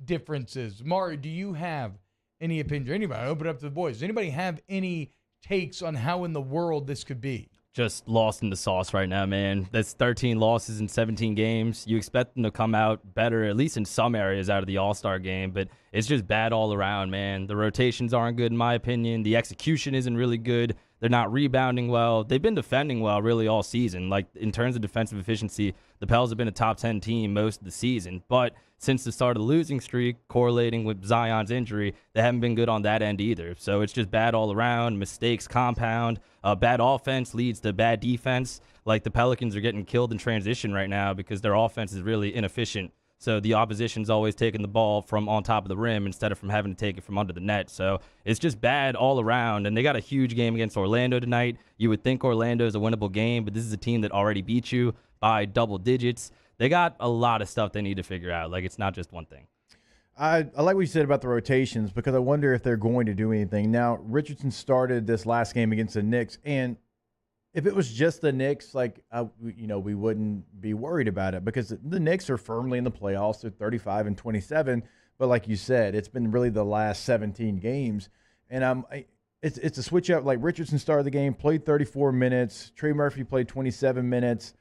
differences. Mari, do you have any opinion? Anybody? I open it up to the boys. Does anybody have any takes on how in the world this could be? Just lost in the sauce right now, man. That's 13 losses in 17 games. You expect them to come out better, at least in some areas, out of the All-Star game, but it's just bad all around, man. The rotations aren't good, in my opinion. The execution isn't really good. They're not rebounding well. They've been defending well, really, all season. Like, in terms of defensive efficiency, the Pels have been a top 10 team most of the season. But since the start of the losing streak, correlating with Zion's injury, they haven't been good on that end either. So it's just bad all around. Mistakes compound. Bad offense leads to bad defense. Like, the Pelicans are getting killed in transition right now because their offense is really inefficient. So the opposition's always taking the ball from on top of the rim instead of from having to take it from under the net. So it's just bad all around. And they got a huge game against Orlando tonight. You would think Orlando's a winnable game, but this is a team that already beat you by double digits. They got a lot of stuff they need to figure out. Like, it's not just one thing. I like what you said about the rotations, because I wonder if they're going to do anything. Now, Richardson started this last game against the Knicks, and if it was just the Knicks, we wouldn't be worried about it, because the Knicks are firmly in the playoffs. They're 35-27, but like you said, it's been really the last 17 games, and it's a switch up. Like, Richardson started the game, played 34 minutes. Trey Murphy played 27 minutes,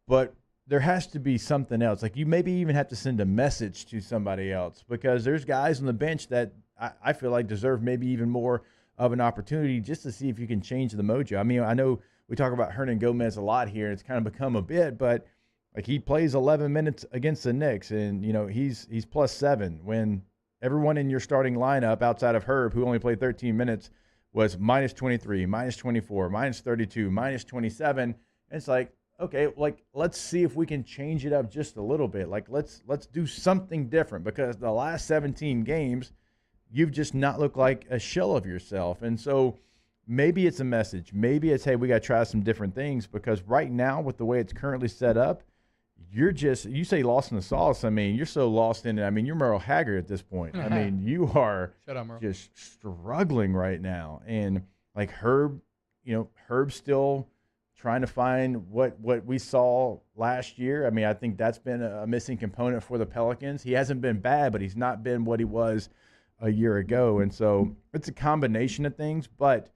but there has to be something else. Like, you maybe even have to send a message to somebody else, because there's guys on the bench that I feel like deserve maybe even more of an opportunity, just to see if you can change the mojo. I mean, I know we talk about Hernan Gomez a lot here. It's kind of become a bit, but like, he plays 11 minutes against the Knicks, and he's +7 when everyone in your starting lineup outside of Herb, who only played 13 minutes, was -23, -24, -32, -27. And it's like, okay, like let's see if we can change it up just a little bit. Like let's do something different, because the last 17 games, you've just not looked like a shell of yourself. And so maybe it's a message. Maybe it's, hey, we got to try some different things, because right now with the way it's currently set up, you say lost in the sauce. I mean, you're so lost in it. I mean, you're Merle Haggard at this point. I mean, you are just struggling right now. And like Herb's still trying to find what we saw last year. I mean, I think that's been a missing component for the Pelicans. He hasn't been bad, but he's not been what he was a year ago. And so it's a combination of things, but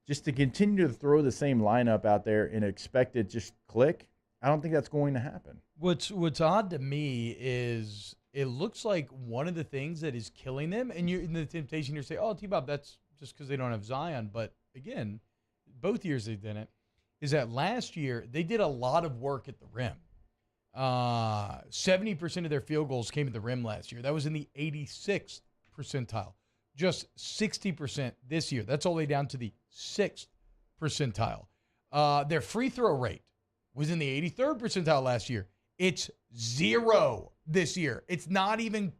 just to continue to throw the same lineup out there and expect it just click, I don't think that's going to happen. What's odd to me is it looks like one of the things that is killing them, and you're in the temptation to say, oh, T-Bob, that's just because they don't have Zion. But again, both years they didn't, is that last year they did a lot of work at the rim. 70% of their field goals came at the rim last year. That was in the 86th percentile. Just 60% this year. That's all the way down to the 6th percentile. Their free throw rate was in the 83rd percentile last year. It's 0 this year. It's not even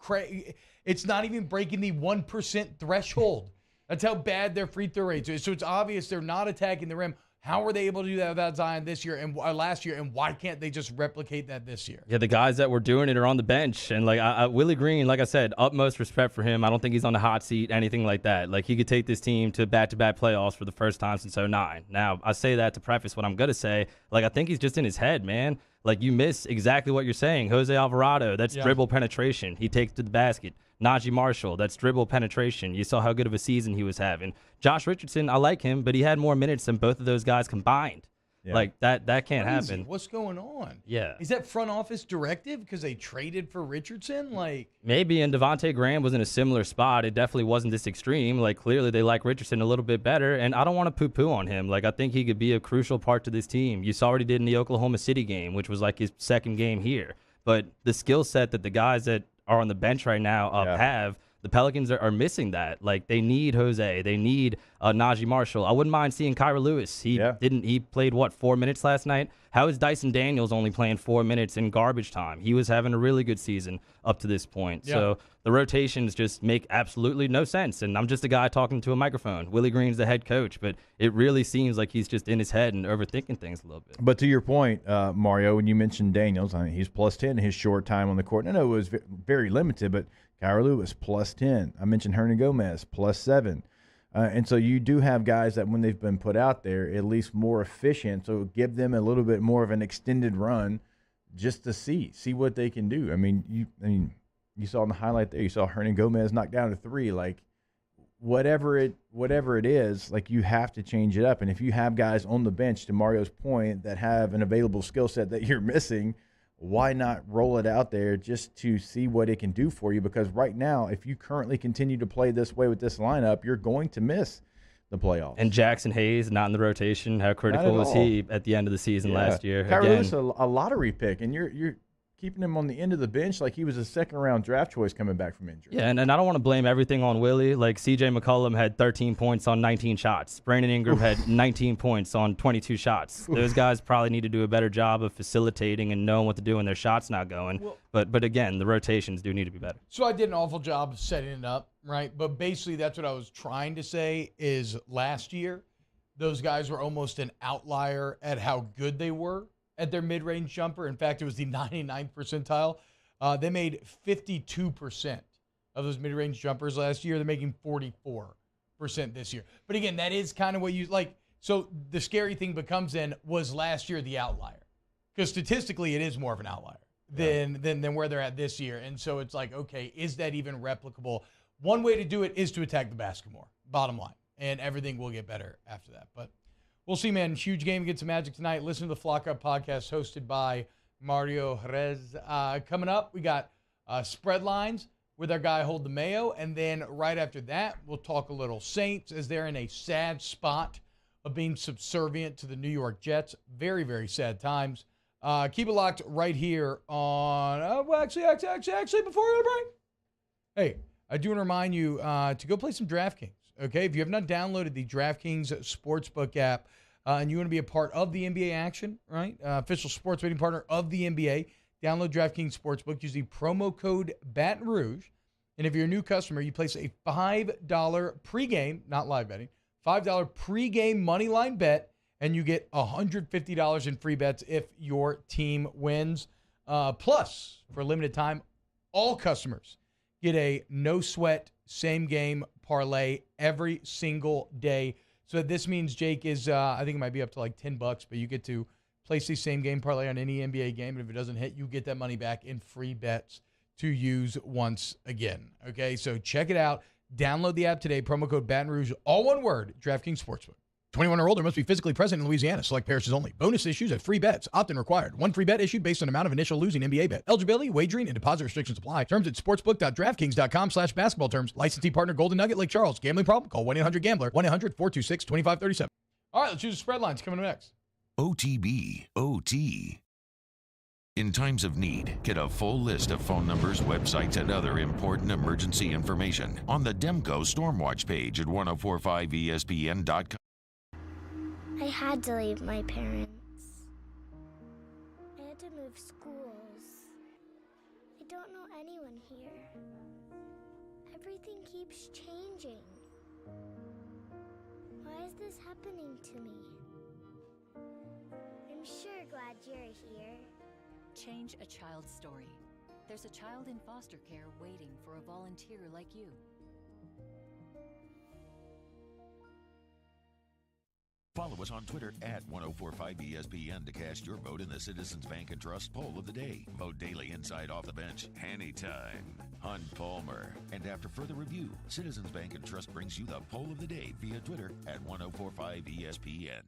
it's not even breaking the 1% threshold. That's how bad their free throw rates are. So it's obvious they're not attacking the rim. How were they able to do that without Zion this year and last year, and why can't they just replicate that this year? Yeah, the guys that were doing it are on the bench, and like Willie Green, like I said, utmost respect for him. I don't think he's on the hot seat, anything like that. Like he could take this team to back-to-back playoffs for the first time since 2009. Now, I say that to preface what I'm gonna say. Like I think he's just in his head, man. Like you miss exactly what you're saying. Jose Alvarado, that's dribble penetration. He takes to the basket. Najee Marshall, that's dribble penetration. You saw how good of a season he was having. Josh Richardson, I like him, but he had more minutes than both of those guys combined. Yeah. Like that can't happen. What's going on? Yeah. Is that front office directive because they traded for Richardson? Like maybe, and Devontae Graham was in a similar spot. It definitely wasn't this extreme. Like clearly they like Richardson a little bit better, and I don't want to poo-poo on him. Like I think he could be a crucial part to this team. You saw what he did in the Oklahoma City game, which was like his second game here. But the skill set that the guys that are on the bench right now have, the Pelicans are missing that. Like they need Jose, they need Najee Marshall. I wouldn't mind seeing Kyra Lewis. He played 4 minutes last night. How is Dyson Daniels only playing 4 minutes in garbage time? He was having a really good season up to this point. Yeah. So the rotations just make absolutely no sense. And I'm just a guy talking to a microphone. Willie Green's the head coach, but it really seems like he's just in his head and overthinking things a little bit. But to your point, Mario, when you mentioned Daniels, I mean, he's plus 10 in his short time on the court. I know it was very limited, but Kyra Lewis plus 10. I mentioned Hernan Gomez plus 7. And so you do have guys that when they've been put out there, at least more efficient. So give them a little bit more of an extended run just to see what they can do. I mean, you saw in the highlight there, you saw Hernan Gomez knock down to 3. Like whatever it is, like you have to change it up. And if you have guys on the bench, to Mario's point, that have an available skill set that you're missing, why not roll it out there just to see what it can do for you? Because right now, if you currently continue to play this way with this lineup, you're going to miss the playoffs. And Jackson Hayes, not in the rotation. How critical was he at the end of the season last year? Kyra Lewis, a lottery pick, and you're keeping him on the end of the bench like he was a second-round draft choice coming back from injury. Yeah, and I don't want to blame everything on Willie. Like, C.J. McCollum had 13 points on 19 shots. Brandon Ingram had 19 points on 22 shots. Those guys probably need to do a better job of facilitating and knowing what to do when their shot's not going. Well, but again, the rotations do need to be better. So I did an awful job of setting it up, right? But basically that's what I was trying to say is last year, those guys were almost an outlier at how good they were at their mid-range jumper. In fact, it was the 99th percentile. They made 52% of those mid-range jumpers last year. They're making 44% this year. But again, that is kind of what you like. So the scary thing becomes then, was last year the outlier? Because statistically, it is more of an outlier than where they're at this year. And so it's like, okay, is that even replicable? One way to do it is to attack the basket more, bottom line. And everything will get better after that. But we'll see, man. Huge game against the Magic tonight. Listen to the Flock Up podcast hosted by Mario Jerez. Coming up, we got spread lines with our guy Hold the Mayo. And then right after that, we'll talk a little Saints as they're in a sad spot of being subservient to the New York Jets. Very, very sad times. Keep it locked right here on actually, before we break. Hey, I do want to remind you to go play some DraftKings. Okay, if you have not downloaded the DraftKings Sportsbook app, and you want to be a part of the NBA action, right? Official sports betting partner of the NBA. Download DraftKings Sportsbook using promo code Baton Rouge. And if you're a new customer, you place a $5 pregame, not live betting, $5 pregame money line bet, and you get $150 in free bets if your team wins. Plus, for a limited time, all customers get a no-sweat, same-game parlay every single day. So this means Jake is, I think it might be up to like $10, but you get to place the same-game parlay on any NBA game, and if it doesn't hit, you get that money back in free bets to use once again. Okay, so check it out. Download the app today. Promo code Baton Rouge, all one word, DraftKings Sportsbook. 21 or older must be physically present in Louisiana. Select parishes only. Bonus issues at free bets. Opt-in required. One free bet issued based on amount of initial losing NBA bet. Eligibility, wagering, and deposit restrictions apply. Terms at sportsbook.draftkings.com/basketball terms. Licensee partner Golden Nugget, Lake Charles. Gambling problem? Call 1-800-GAMBLER. 1-800-426-2537. All right, let's choose the spread lines. Coming up next. OTB, OT. In times of need, get a full list of phone numbers, websites, and other important emergency information on the Demco Stormwatch page at 1045ESPN.com. I had to leave my parents. I had to move schools. I don't know anyone here. Everything keeps changing. Why is this happening to me? I'm sure glad you're here. Change a child's story. There's a child in foster care waiting for a volunteer like you. Follow us on Twitter at 1045ESPN to cast your vote in the Citizens Bank and Trust Poll of the Day. Vote daily inside Off the Bench, anytime. Hunt Palmer. And after further review, Citizens Bank and Trust brings you the Poll of the Day via Twitter at 1045ESPN.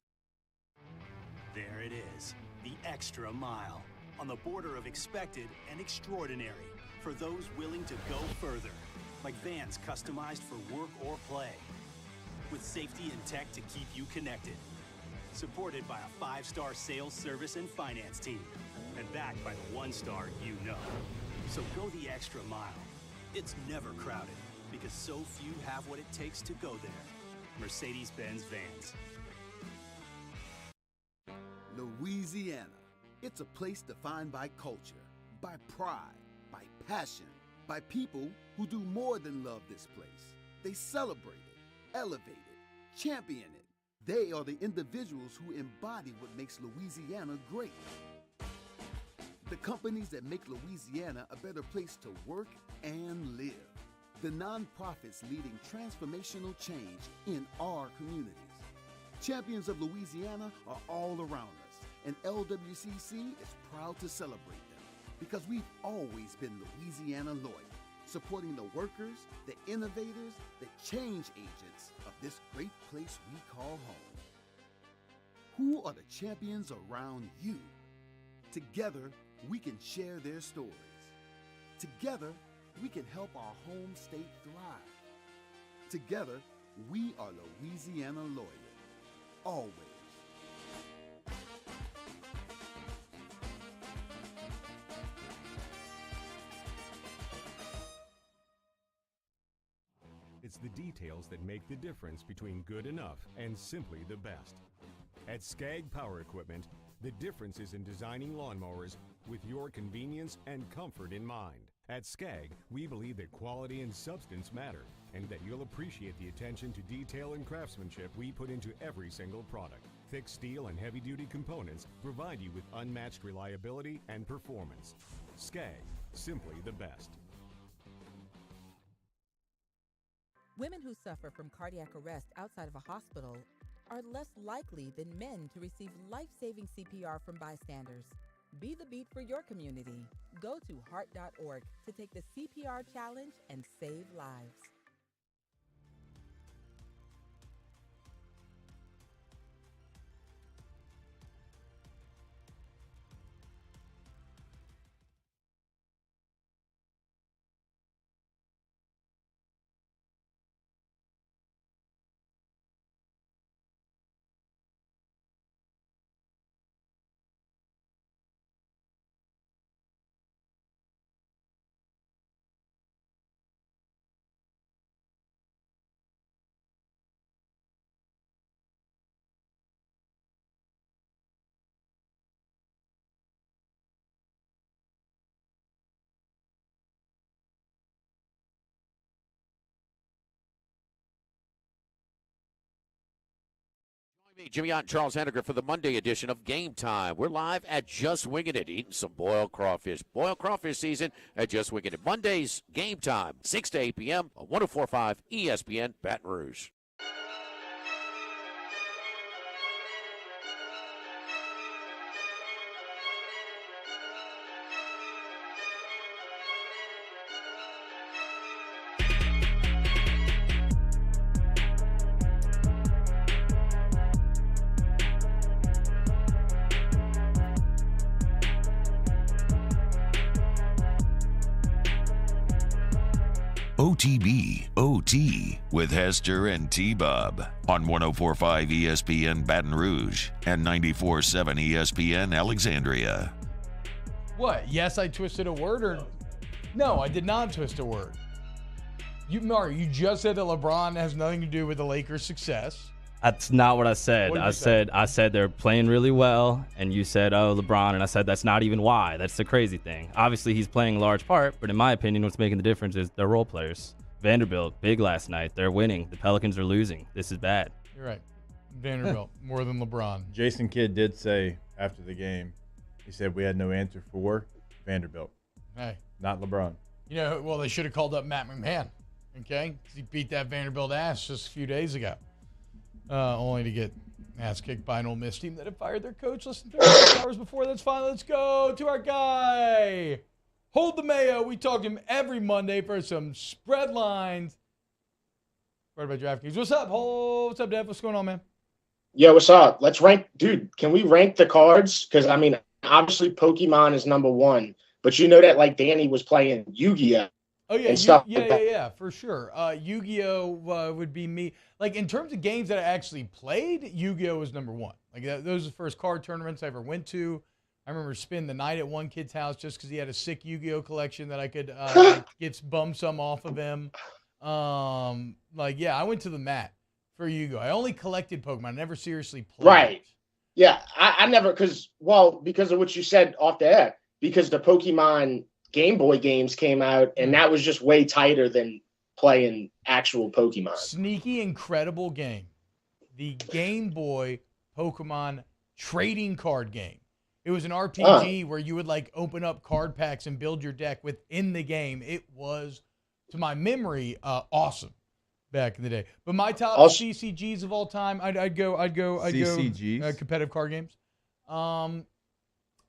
There it is, the extra mile. On the border of expected and extraordinary for those willing to go further, like vans customized for work or play, with safety and tech to keep you connected, supported by a 5-star sales, service, and finance team, and backed by the 1-star you know. So go the extra mile. It's never crowded because so few have what it takes to go there. Mercedes-Benz Vans. Louisiana. It's a place defined by culture, by pride, by passion, by people who do more than love this place. They celebrate it, elevate it, champion it. They are the individuals who embody what makes Louisiana great. The companies that make Louisiana a better place to work and live. The nonprofits leading transformational change in our communities. Champions of Louisiana are all around us. And LWCC is proud to celebrate them because we've always been Louisiana loyal, supporting the workers, the innovators, the change agents of this great place we call home. Who are the champions around you? Together, we can share their stories. Together, we can help our home state thrive. Together, we are Louisiana loyal. Always. It's the details that make the difference between good enough and simply the best. At Skag Power Equipment, the difference is in designing lawnmowers with your convenience and comfort in mind. At Skag, we believe that quality and substance matter, and that you'll appreciate the attention to detail and craftsmanship we put into every single product. Thick steel and heavy-duty components provide you with unmatched reliability and performance. Skag, simply the best. Women who suffer from cardiac arrest outside of a hospital are less likely than men to receive life-saving CPR from bystanders. Be the beat for your community. Go to heart.org to take the CPR challenge and save lives. Jimmy Ott and Charles Henniger for the Monday edition of Game Time. We're live at Just Winging It, eating some boiled crawfish. Boiled crawfish season at Just Winging It. Mondays, Game Time, 6 to 8 p.m. on 104.5 ESPN Baton Rouge. OTB OT with Hester and T-Bob on 104.5 ESPN Baton Rouge and 94.7 ESPN Alexandria. What? Yes, I twisted a word, or no, I did not twist a word. Mario, you just said that LeBron has nothing to do with the Lakers' success. That's not what I said. What did I you say? said they're playing really well, and you said, oh, LeBron, and I said that's not even why. That's the crazy thing. Obviously, he's playing a large part, but in my opinion, what's making the difference is their role players. Vanderbilt, big last night. They're winning. The Pelicans are losing. This is bad. You're right. Vanderbilt, more than LeBron. Jason Kidd did say after the game, he said we had no answer for Vanderbilt. Hey. Not LeBron. You know, well, they should have called up Matt McMahon, okay? 'Cause he beat that Vanderbilt ass just a few days ago. Only to get ass kicked by an Ole Miss team that had fired their coach less than 36 hours before. That's fine. Let's go to our guy. Hold the Mayo. We talk to him every Monday for some spread lines. Right about DraftKings. What's up, What's up, Dev? What's going on, man? Yo, what's up? Let's rank. Dude, can we rank the cards? Because, I mean, obviously Pokemon is number one. But you know that, like, Danny was playing Yu-Gi-Oh! Oh, yeah. And stuff like that. Yeah, for sure. Yu-Gi-Oh! Would be me. Like, in terms of games that I actually played, Yu-Gi-Oh! Was number one. Like, those are the first card tournaments I ever went to. I remember spending the night at one kid's house just because he had a sick Yu-Gi-Oh! Collection that I could bum some off of him. I went to the mat for Yu-Gi-Oh! I only collected Pokemon. I never seriously played. Right. Yeah, I never, because of what you said off the air, because the Pokemon Game Boy games came out, and that was just way tighter than playing actual Pokemon. Sneaky, incredible game. The Game Boy Pokemon trading card game. It was an RPG where you would like open up card packs and build your deck within the game. It was, to my memory, awesome back in the day. But my top CCGs of all time, I'd go CCGs? Competitive card games.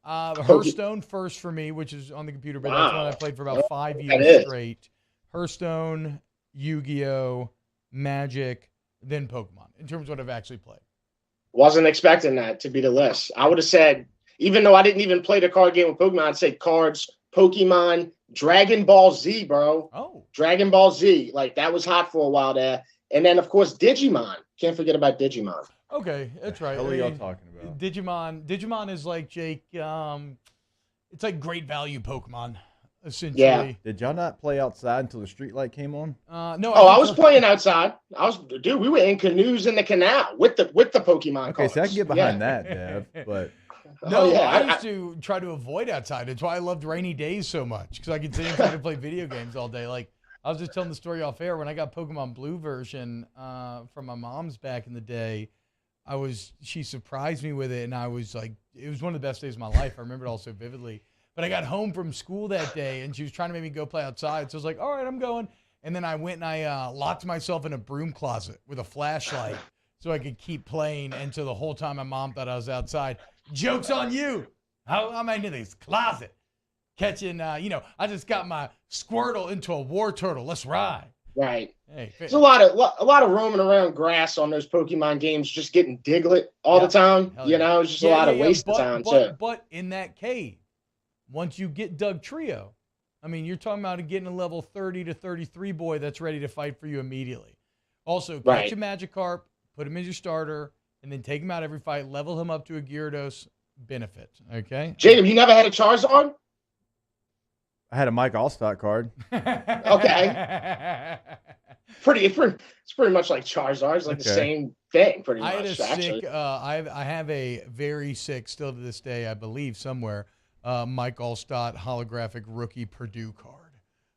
Hearthstone first for me, which is on the computer, but that's one I played for about 5 years straight. Hearthstone, Yu-Gi-Oh, Magic, then Pokemon, in terms of what I've actually played. Wasn't expecting that to be the list. I would have said, even though I didn't even play the card game with Pokemon, I'd say cards, Pokemon, Dragon Ball Z, bro. Oh. Dragon Ball Z. Like, that was hot for a while there. And then, of course, Digimon. Can't forget about Digimon. Okay, that's right. What are y'all talking about? Digimon is like, Jake, it's like great value Pokemon, essentially. Yeah. Did y'all not play outside until the street light came on? No. I was playing outside. We were in canoes in the canal with the Pokemon Okay, cards. so I can get behind that, Dev, but... No, I used to try to avoid outside. That's why I loved rainy days so much, because I could sit and try to play video games all day. Like, I was just telling the story off air. When I got Pokemon Blue version from my mom's back in the day, she surprised me with it, and I was like, it was one of the best days of my life. I remember it all so vividly. But I got home from school that day, and she was trying to make me go play outside. So I was like, all right, I'm going. And then I went and I locked myself in a broom closet with a flashlight so I could keep playing. And so the whole time my mom thought I was outside. Joke's on you. I'm into this closet. Catching, I just got my Squirtle into a war turtle. Let's ride. Right. Hey, There's a lot of roaming around grass on those Pokemon games, just getting Diglett all the time. Hell You yeah. know, it's just a lot of waste of time, too. But in that cave, once you get Doug Trio, I mean, you're talking about getting a level 30 to 33 boy that's ready to fight for you immediately. Also, catch a Magikarp, put him in your starter, and then take him out every fight, level him up to a Gyarados, benefit. Okay? Jacob, you never had a Charizard? I had a Mike Allstott card. Okay. It's pretty much like Charizard. It's like the same thing, pretty much. I had a sick, I have a very sick, still to this day, I believe, somewhere, Mike Allstott holographic rookie Purdue card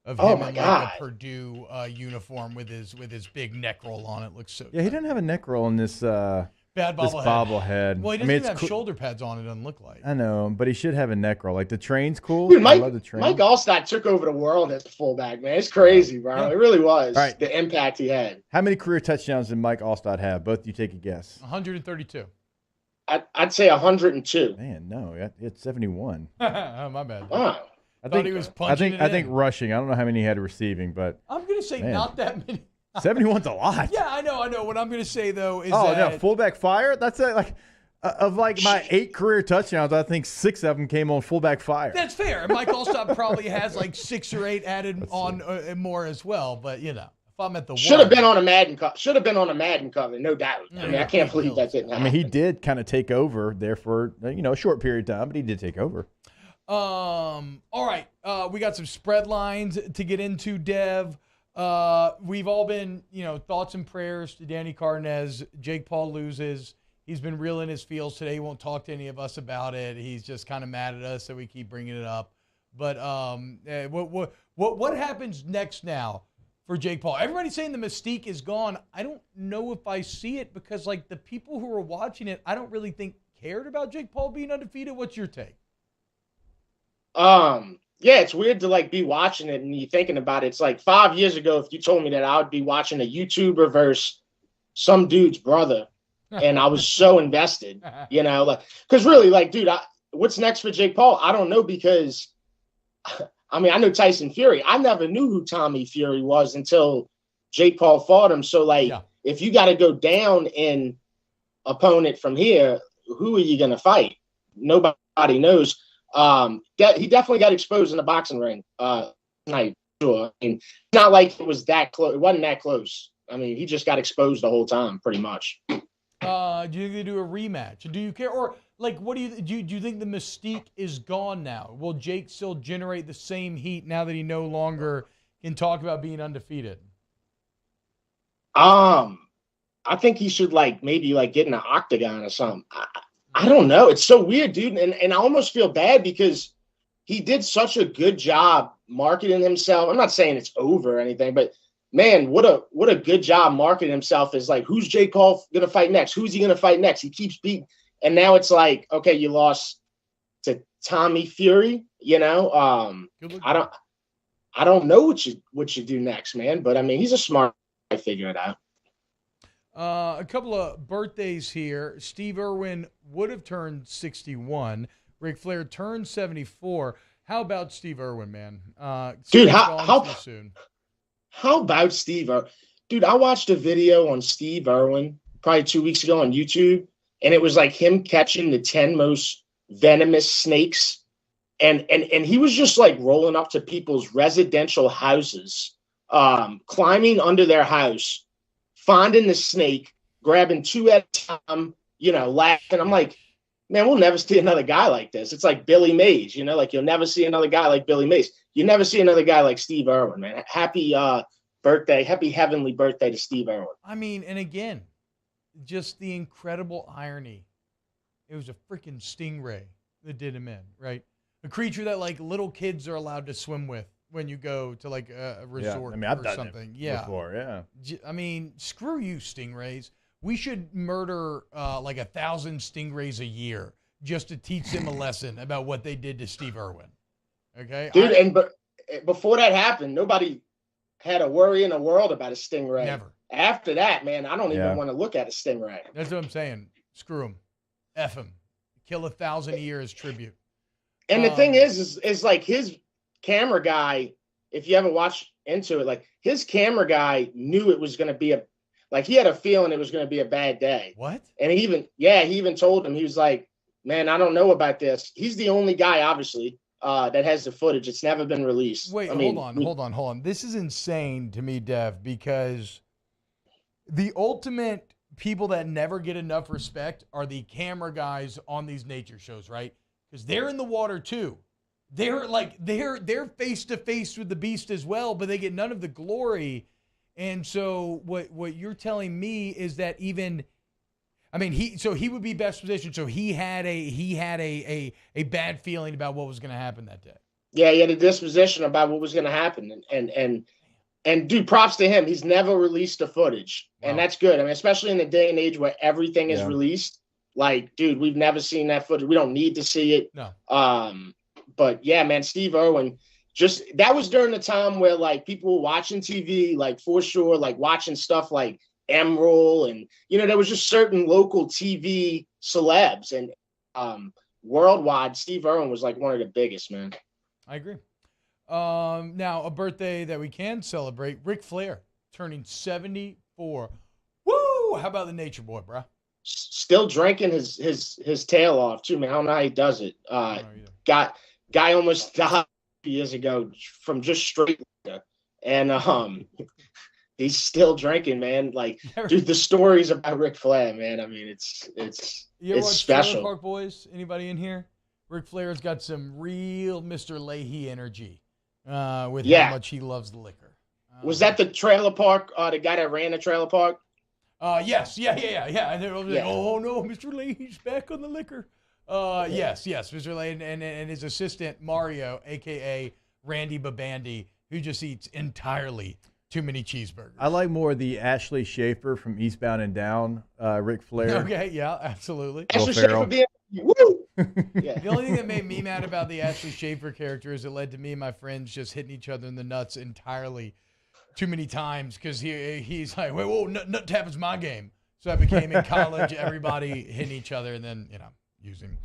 of him in like a Purdue uniform with his big neck roll on it. Looks so Yeah, he didn't have a neck roll in this Bad this bobblehead. Well, he doesn't even have shoulder pads on, it doesn't look like. I know, but he should have a neck roll. Like the train's cool. Dude, I love the train. Mike Allstott took over the world as the fullback, man. It's crazy, bro. Yeah. It really was. All right. The impact he had. How many career touchdowns did Mike Allstott have? Both you take a guess. 132. I'd say 102. Man, no, he had 71. Oh, my bad. Wow. I think he was punching I think rushing. I don't know how many he had receiving, but I'm going to say not that many. 71's a lot. Yeah, I know. What I'm going to say, though, is no, fullback fire? That's of like my 8 career touchdowns, I think 6 of them came on fullback fire. That's fair. And Mike Allstott probably has like 6 or 8 added on more as well. But, if I'm at the should have been on a Madden cover, no doubt. I mean, I can't believe that didn't happen. I mean, he did kind of take over there for a short period of time, but he did take over. All right. We got some spread lines to get into, Dev. We've all been, thoughts and prayers to Danny Cardenas. Jake Paul loses. He's been real in his feels today. He won't talk to any of us about it. He's just kind of mad at us that we keep bringing it up. But what happens next now for Jake Paul? Everybody's saying the mystique is gone. I don't know if I see it because, the people who are watching it, I don't really think cared about Jake Paul being undefeated. What's your take? Yeah, it's weird to be watching it and you thinking about it. It's like 5 years ago, if you told me that I would be watching a YouTuber versus some dude's brother, and I was so invested, because really, dude, what's next for Jake Paul? I don't know because, I know Tyson Fury. I never knew who Tommy Fury was until Jake Paul fought him. So, if you got to go down in opponent from here, who are you going to fight? Nobody knows. He definitely got exposed in the boxing ring. Night, sure. It's not like it was that close. It wasn't that close. He just got exposed the whole time, pretty much. Do you think they do a rematch? Do you care, or what do you think the mystique is gone now? Will Jake still generate the same heat now that he no longer can talk about being undefeated? I think he should maybe get in an octagon or something. I don't know. It's so weird, dude. And I almost feel bad because he did such a good job marketing himself. I'm not saying it's over or anything, but man, what a good job marketing himself is who's Jake Paul going to fight next? Who's he going to fight next? He keeps beating. And now it's okay, you lost to Tommy Fury, I don't know what you do next, man. But he's a smart guy, figure it out. A couple of birthdays here. Steve Irwin would have turned 61. Ric Flair turned 74. How about Steve Irwin, man? Dude, how about Steve Irwin? Dude, I watched a video on Steve Irwin probably 2 weeks ago on YouTube, and it was him catching the 10 most venomous snakes. And he was just rolling up to people's residential houses, climbing under their house, finding the snake, grabbing 2 at a time, laughing. I'm like, man, we'll never see another guy like this. It's like Billy Mays, you'll never see another guy like Billy Mays. You never see another guy like Steve Irwin, man. Happy birthday, happy heavenly birthday to Steve Irwin. And again, just the incredible irony. It was a freaking stingray that did him in, right? A creature that little kids are allowed to swim with when you go to a resort I've or done something. It before, yeah. Screw you, stingrays. We should murder 1,000 stingrays a year just to teach them a lesson about what they did to Steve Irwin. Okay, dude. But before that happened, nobody had a worry in the world about a stingray. Never. After that, man, I don't even want to look at a stingray. That's what I'm saying. Screw him. F him. Kill 1,000 a year as tribute. And the thing is his camera guy, if you ever watch into it, his camera guy knew it was going to be he had a feeling it was going to be a bad day. What? And he even told him, he was like, man, I don't know about this. He's the only guy, obviously, that has the footage. It's never been released. Wait, hold on. This is insane to me, Dev, because the ultimate people that never get enough respect are the camera guys on these nature shows, right? Because they're in the water too. They're face to face with the beast as well, but they get none of the glory. And so what you're telling me is that he would be best positioned. So he had a bad feeling about what was going to happen that day. Yeah, he had a disposition about what was going to happen, and And dude, props to him. He's never released the footage. Wow. And that's good. I mean, especially in the day and age where everything is released. Like, dude, we've never seen that footage. We don't need to see it. No. But yeah, man, Steve Irwin, that was during the time where like people were watching TV, like for sure, like watching stuff like Emerald, and there was just certain local TV celebs, and worldwide, Steve Irwin was like one of the biggest, man. I agree. Now, a birthday that we can celebrate, Ric Flair turning 74. Woo! How about the Nature Boy, bro? Still drinking his tail off too, man. I don't know how he does it. Guy almost died years ago from just straight liquor, and he's still drinking, man. Like, dude, the stories about Ric Flair, man. I mean, it's special. Trailer Park Boys? Anybody in here? Ric Flair's got some real Mr. Leahy energy with how much he loves the liquor. Was that the trailer park? The guy that ran the trailer park? Yes. Yeah. And they were like, oh, no, Mr. Leahy's back on the liquor. Yes, Mr. Leahy and his assistant, Mario, a.k.a. Randy Babandy, who just eats entirely too many cheeseburgers. I like more the Ashley Schaefer from Eastbound and Down, Ric Flair. Okay, yeah, absolutely. Ashley Schaefer being woo! Yeah. The only thing that made me mad about the Ashley Schaefer character is it led to me and my friends just hitting each other in the nuts entirely too many times because he's like, wait, whoa, nut tap is my game. So I became in college, everybody hitting each other and then, using.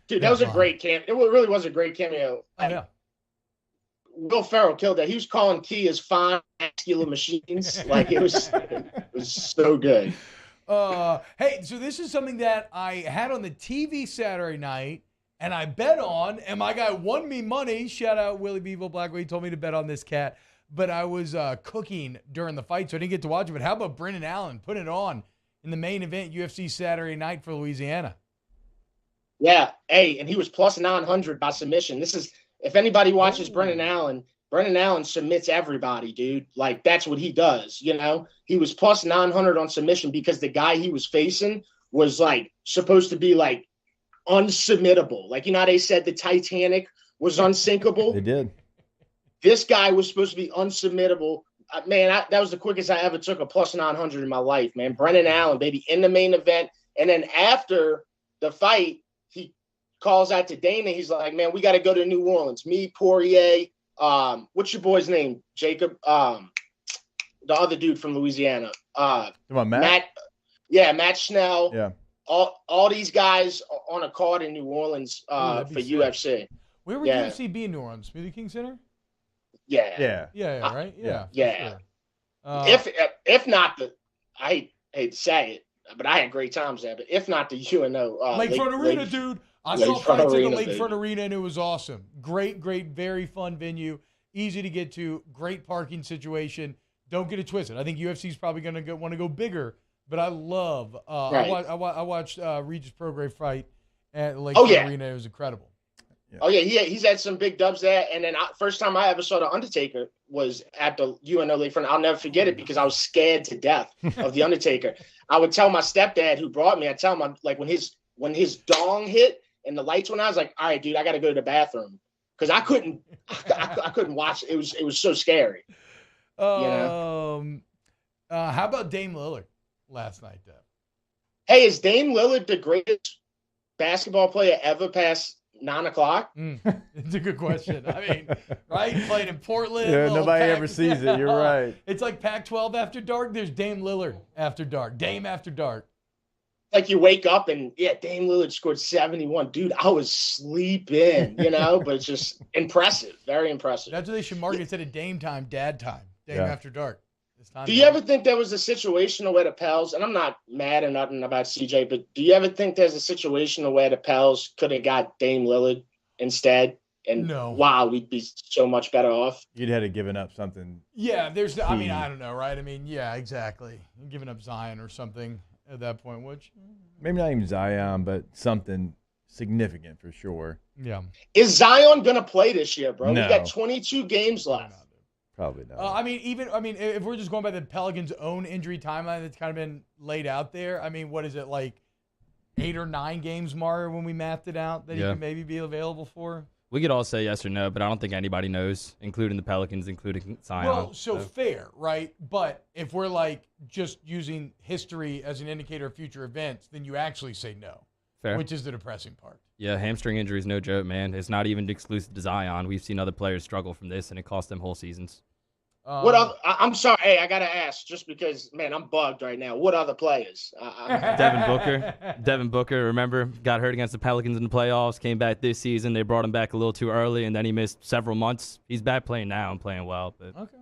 Dude, that was a great cameo. It really was a great cameo. Oh, yeah. Will Ferrell killed that. He was calling Kia's fine masculine machines. Like, it was so good. Hey, so this is something that I had on the TV Saturday night, and I bet on, and my guy won me money. Shout out Willie Bevo Blackway. He told me to bet on this cat, but I was cooking during the fight, so I didn't get to watch it. But how about Brendan Allen putting it on in the main event, UFC Saturday night for Louisiana? Yeah, hey, and he was plus 900 by submission. This is, if anybody watches Brendan Allen submits everybody, dude. Like, that's what he does, He was plus 900 on submission because the guy he was facing was, like, supposed to be, like, unsubmittable. Like, how they said the Titanic was unsinkable? They did. This guy was supposed to be unsubmittable. Man, that was the quickest I ever took a plus 900 in my life, man. Brendan Allen, baby, in the main event. And then after the fight, he calls out to Dana. He's like, man, we got to go to New Orleans. Me, Poirier, what's your boy's name? Jacob, the other dude from Louisiana. Come on, Matt. Matt Schnell. Yeah. All these guys on a card in New Orleans for UFC. Where would UFC be in New Orleans? Smoothie King Center? Yeah. Yeah, right? Yeah. Sure. If not I hate to say it, but I had great times there. But if not the UNO, Lakefront Arena, dude. I saw fights in the Lakefront Arena, and it was awesome. Great, very fun venue. Easy to get to. Great parking situation. Don't get it twisted. I think UFC is probably going to want to go bigger, but I love. I watched Regis Prograis fight at Lakefront Arena. It was incredible. Yeah. Oh, yeah, he's had some big dubs there. And then first time I ever saw The Undertaker was at the UNO Lakefront. I'll never forget it because I was scared to death of The Undertaker. I would tell my stepdad who brought me, I'd tell him, like, when his dong hit and the lights went out, I was like, all right, dude, I got to go to the bathroom. Because I couldn't watch it. It was so scary. How about Dame Lillard last night, though? Hey, is Dame Lillard the greatest basketball player ever past 9 o'clock? It's a good question. I mean, right? Playing in Portland. Yeah, nobody ever sees it. You're right. It's like Pac-12 after dark. There's Dame Lillard after dark. Dame after dark. Like you wake up and, Dame Lillard scored 71. Dude, I was sleeping, but it's just impressive. Very impressive. That's what they should market instead of Dame time, dad time. Dame after dark. Do you ever think there was a situation where the Pels, and I'm not mad or nothing about CJ, but do you ever think there's a situation where the Pels could have got Dame Lillard instead? And wow, we'd be so much better off. You'd have to given up something. Yeah, I don't know, right? I mean, yeah, exactly. Giving up Zion or something at that point, which maybe not even Zion, but something significant for sure. Yeah. Is Zion gonna play this year, bro? No. We got 22 games left. Probably not. If we're just going by the Pelicans' own injury timeline that's kind of been laid out there, I mean, what is it, like 8 or 9 games, Mario, when we mapped it out that he could maybe be available for? We could all say yes or no, but I don't think anybody knows, including the Pelicans, including Zion. Well, so fair, right? But if we're like just using history as an indicator of future events, then you actually say no, Fair. which is the depressing part. Yeah, hamstring injury is no joke, man. It's not even exclusive to Zion. We've seen other players struggle from this, and it cost them whole seasons. What other, I'm sorry. Hey, I got to ask just because, man, I'm bugged right now. What other players? Devin Booker, remember, got hurt against the Pelicans in the playoffs, came back this season. They brought him back a little too early, and then he missed several months. He's back playing now and playing well. But okay.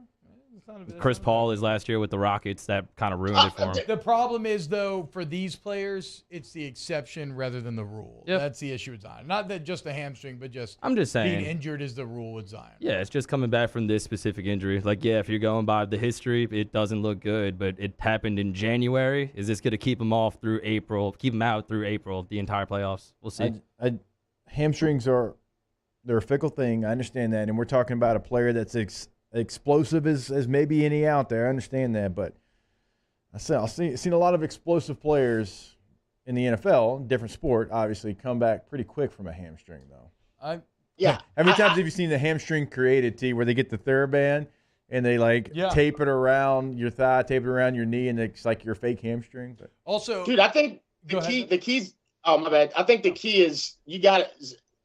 Chris Paul is last year with the Rockets. That kind of ruined it for him. The problem is, though, for these players, it's the exception rather than the rule. Yep. That's the issue with Zion. Not that just the hamstring, but just I'm just saying, being injured is the rule with Zion. Yeah, it's just coming back from this specific injury. Like, yeah, if you're going by the history, it doesn't look good, but it happened in January. Is this going to keep him off through April, keep him out through April, the entire playoffs? We'll see. Hamstrings they're a fickle thing. I understand that. And we're talking about a player that's explosive as maybe any out there. I understand that, but I've seen a lot of explosive players in the NFL, different sport, obviously, come back pretty quick from a hamstring, though. Yeah. How many times have you seen the hamstring created, T, where they get the TheraBand and they tape it around your thigh, tape it around your knee, and it's like your fake hamstring? But also, dude, I think the key's oh my bad. I think the key is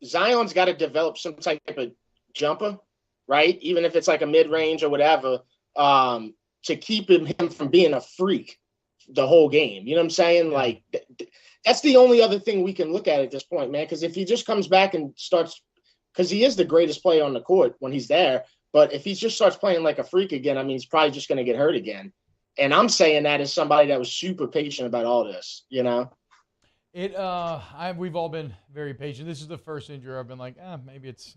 Zion's got to develop some type of jumper, right? Even if it's like a mid-range or whatever, to keep him from being a freak the whole game. You know what I'm saying? Like, that's the only other thing we can look at this point, man, because if he just comes back and starts – because he is the greatest player on the court when he's there, but if he just starts playing like a freak again, I mean, he's probably just going to get hurt again. And I'm saying that as somebody that was super patient about all this, you know? We've all been very patient. This is the first injury I've been like, maybe it's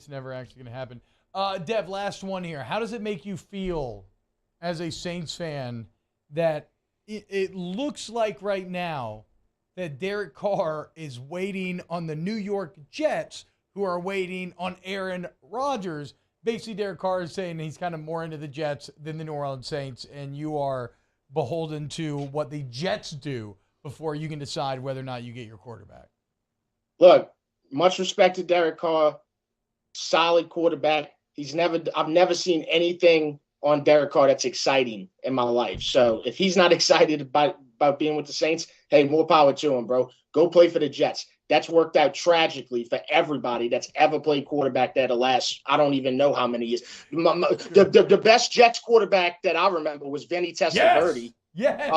never actually going to happen. Dev, last one here. How does it make you feel as a Saints fan that it looks like right now that Derek Carr is waiting on the New York Jets, who are waiting on Aaron Rodgers? Basically, Derek Carr is saying he's kind of more into the Jets than the New Orleans Saints, and you are beholden to what the Jets do before you can decide whether or not you get your quarterback. Look, much respect to Derek Carr, solid quarterback. I've never seen anything on Derek Carr that's exciting in my life. So if he's not excited about being with the Saints, hey, more power to him, bro. Go play for the Jets. That's worked out tragically for everybody that's ever played quarterback there the last, I don't even know how many years. The best Jets quarterback that I remember was Vinny Testaverde. Yes,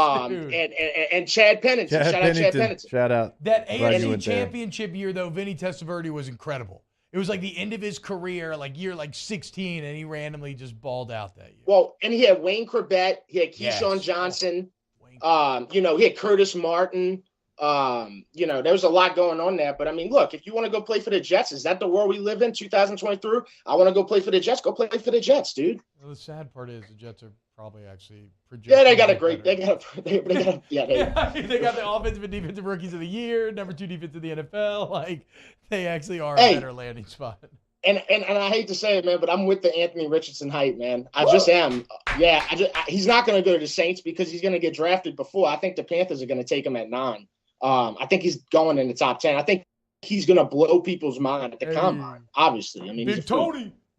and Chad Pennington. Shout out Chad Pennington. Shout out. That AFC Championship year, though, Vinny Testaverde was incredible. It was like the end of his career, like year 16, and he randomly just balled out that year. Well, and he had Wayne Corbett, he had Keyshawn Johnson, he had Curtis Martin. There was a lot going on there. But, I mean, look, if you want to go play for the Jets, is that the world we live in, 2023? I want to go play for the Jets. Go play for the Jets, dude. Well, the sad part is the Jets are probably actually projecting. Yeah, they got a great – they got the offensive and defensive rookies of the year, number 2 defense in the NFL. Like, they actually are a better landing spot. And I hate to say it, man, but I'm with the Anthony Richardson hype, man. I just am. Yeah, he's not going to go to the Saints because he's going to get drafted before. I think the Panthers are going to take him at 9. I think he's going in the top 10. I think he's going to blow people's mind at the combine, obviously. I mean,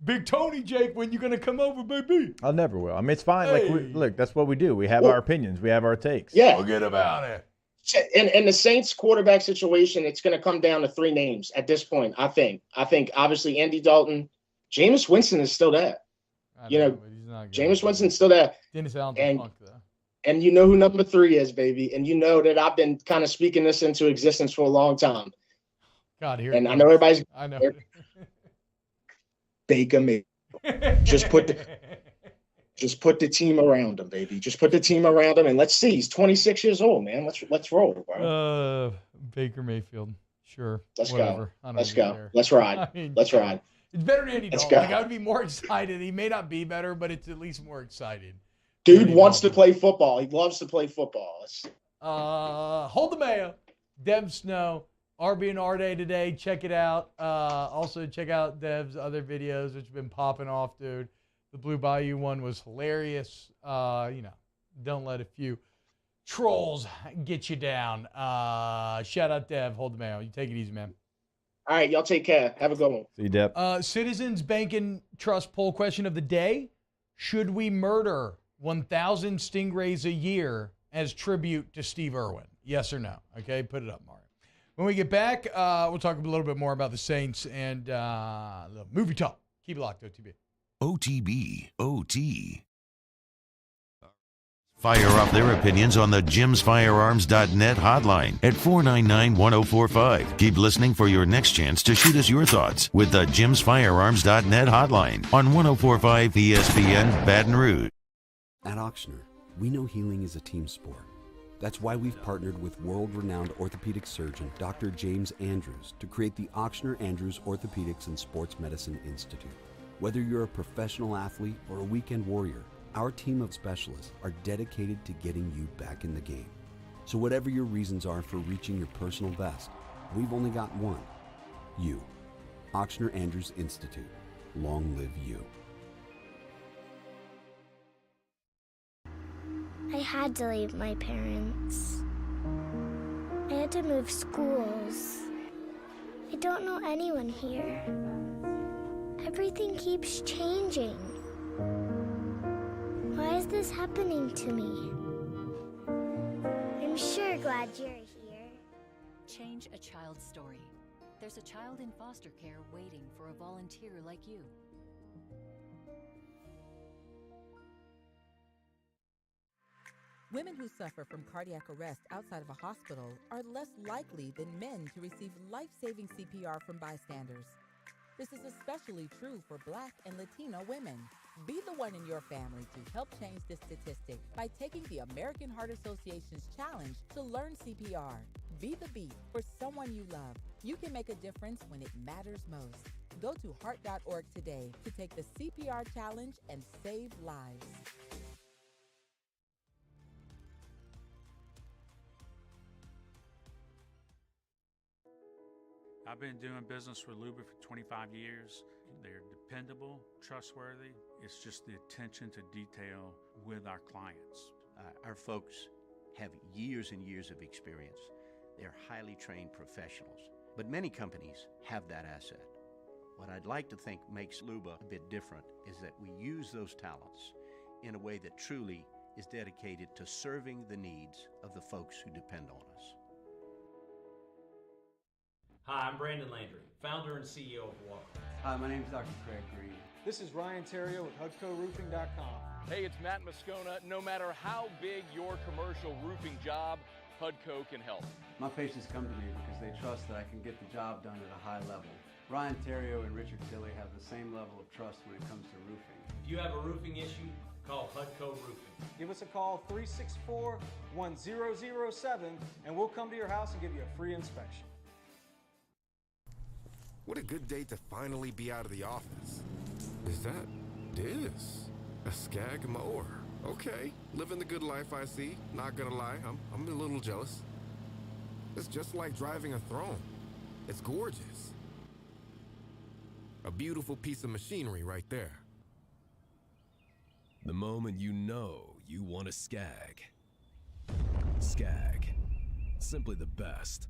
Big Tony, Jake, when you going to come over, baby? I never will. I mean, it's fine. Hey. Look, that's what we do. We have our opinions. We have our takes. Yeah. Forget about it. And the Saints quarterback situation, it's going to come down to 3 names at this point, I think. Obviously, Andy Dalton. Jameis Winston is still there. Jameis Winston's still there. Dennis Allen's punk, though. And you know who number 3 is, baby. And you know that I've been kind of speaking this into existence for a long time. God, here. And I know everybody's. I know. Baker Mayfield. Just put the team around him, baby. Just put the team around him, and let's see. He's 26 years old, man. Let's roll, bro. Baker Mayfield. Sure. Let's Whatever. go. Let's go. Let's ride. Let's ride. It's better than Andy Dalton. Like, I would be more excited. He may not be better, but it's at least more exciting. Dude wants to play football. He loves to play football. Hold the mayo. Dev Snow, RB and R Day today. Check it out. Also, check out Dev's other videos, which have been popping off, dude. The Blue Bayou one was hilarious. Don't let a few trolls get you down. Shout out Dev. Hold the mayo. You take it easy, man. All right, y'all take care. Have a good one. See you, Depp. Citizens Bank and Trust poll question of the day. Should we murder 1,000 stingrays a year as tribute to Steve Irwin? Yes or no? Okay, put it up, Mario. When we get back, we'll talk a little bit more about the Saints and the movie talk. Keep it locked, OTB. OTB, OT. Fire up their opinions on the jimsfirearms.net hotline at 499-1045. Keep listening for your next chance to shoot us your thoughts with the jimsfirearms.net hotline on 1045 ESPN Baton Rouge. At Auctioner, we know healing is a team sport. That's why we've partnered with world-renowned orthopedic surgeon Dr. James Andrews to create the Auctioner Andrews Orthopedics and Sports Medicine Institute. Whether you're a professional athlete or a weekend warrior, our team of specialists are dedicated to getting you back in the game. So whatever your reasons are for reaching your personal best, we've only got one. You. Auctioner Andrews Institute. Long live you. I had to leave my parents. I had to move schools. I don't know anyone here. Everything keeps changing. Why is this happening to me? I'm sure glad you're here. Change a child's story. There's a child in foster care waiting for a volunteer like you. Women who suffer from cardiac arrest outside of a hospital are less likely than men to receive life-saving CPR from bystanders. This is especially true for Black and Latino women. Be the one in your family to help change this statistic by taking the American Heart Association's challenge to learn CPR. Be the beat for someone you love. You can make a difference when it matters most. Go to heart.org today to take the CPR challenge and save lives. I've been doing business with Luba for 25 years. They're dependable, trustworthy. It's just the attention to detail with our clients. Our folks have years and years of experience. They're highly trained professionals. But many companies have that asset. What I'd like to think makes Luba a bit different is that we use those talents in a way that truly is dedicated to serving the needs of the folks who depend on us. Hi, I'm Brandon Landry, founder and CEO of Walker. Hi, my name is Dr. Craig Green. This is Ryan Terrio with HUDCORoofing.com. Hey, it's Matt Moscona. No matter how big your commercial roofing job, HUDCO can help. My patients come to me because they trust that I can get the job done at a high level. Ryan Terrio and Richard Tilley have the same level of trust when it comes to roofing. If you have a roofing issue, call HUDCO Roofing. Give us a call, 364-1007, and we'll come to your house and give you a free inspection. What a good day to finally be out of the office. Is that this? A Skag mower. Okay, living the good life I see. Not gonna lie, I'm a little jealous. It's just like driving a throne. It's gorgeous. A beautiful piece of machinery right there. The moment you know you want a Skag. Skag. Simply the best.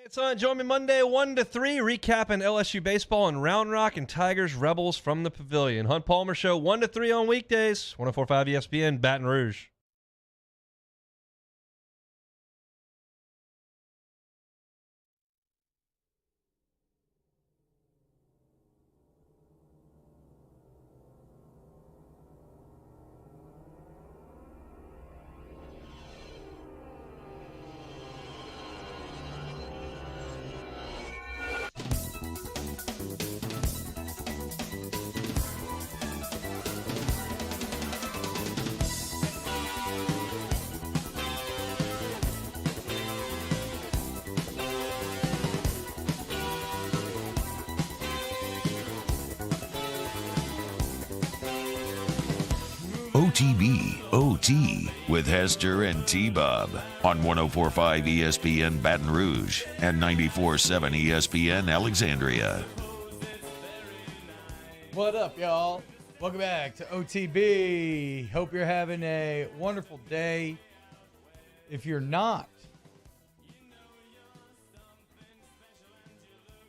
It's on. Join me Monday 1 to 3, recapping LSU baseball and Round Rock and Tigers Rebels from the Pavilion. Hunt Palmer Show 1 to 3 on weekdays. 104.5 ESPN, Baton Rouge. OTB OT with Hester and T-Bob on 104.5 ESPN Baton Rouge and 94.7 ESPN Alexandria. What up, y'all? Welcome back to OTB. Hope you're having a wonderful day. If you're not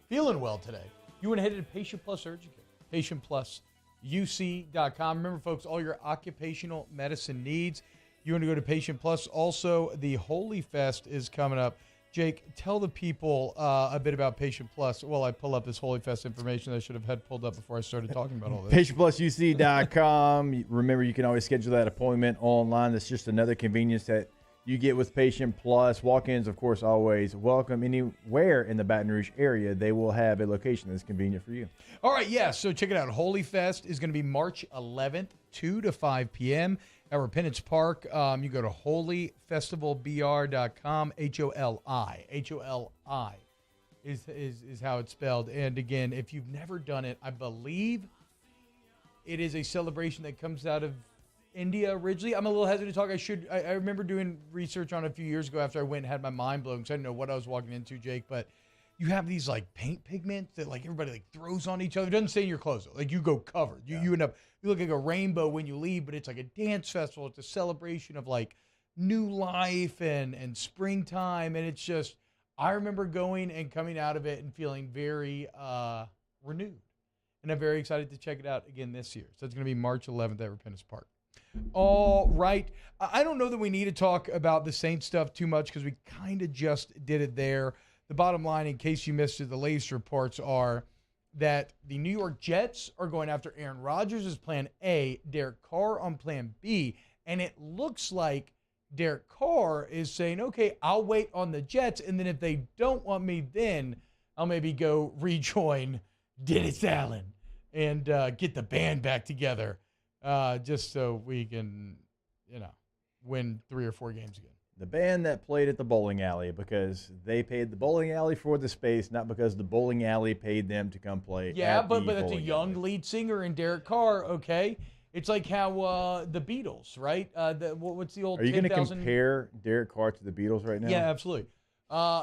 feeling well today, you want to head to Patient Plus Urgent Care, patientplusuc.com. Remember, folks, all your occupational medicine needs, you want to go to Patient Plus. Also, the Holy Fest is coming up. Jake, tell the people a bit about Patient Plus while I pull up this Holy Fest information that I should have had pulled up before I started talking about all this. PatientPlusUC.com. Remember, you can always schedule that appointment online. That's just another convenience that you get with Patient Plus. Walk-ins, of course, always welcome. Anywhere in the Baton Rouge area, they will have a location that's convenient for you. All right, yeah, so check it out. Holy Fest is going to be March 11th, 2 to 5 p.m. at Repentance Park. You go to holyfestivalbr.com, H-O-L-I. H-O-L-I is how it's spelled. And again, if you've never done it, I believe it is a celebration that comes out of India originally. I'm a little hesitant to talk. I remember doing research on it a few years ago after I went and had my mind blown because I didn't know what I was walking into, Jake. But you have these like paint pigments that like everybody like throws on each other. It doesn't say in your clothes though. Like you go covered. You end up, you look like a rainbow when you leave, but it's like a dance festival. It's a celebration of like new life and springtime. And it's just, I remember going and coming out of it and feeling very renewed. And I'm very excited to check it out again this year. So it's going to be March 11th at Repentance Park. All right. I don't know that we need to talk about the Saints stuff too much because we kind of just did it there. The bottom line, in case you missed it, the latest reports are that the New York Jets are going after Aaron Rodgers as plan A, Derek Carr on plan B, and it looks like Derek Carr is saying, okay, I'll wait on the Jets, and then if they don't want me, then I'll maybe go rejoin Dennis Allen and get the band back together. Just so we can, win 3 or 4 games again. The band that played at the bowling alley because they paid the bowling alley for the space, not because the bowling alley paid them to come play. Yeah, but that's a young lead singer in Derek Carr, okay? It's like how the Beatles, right? What's the old 10,000? Are you going to compare Derek Carr to the Beatles right now? Yeah, absolutely.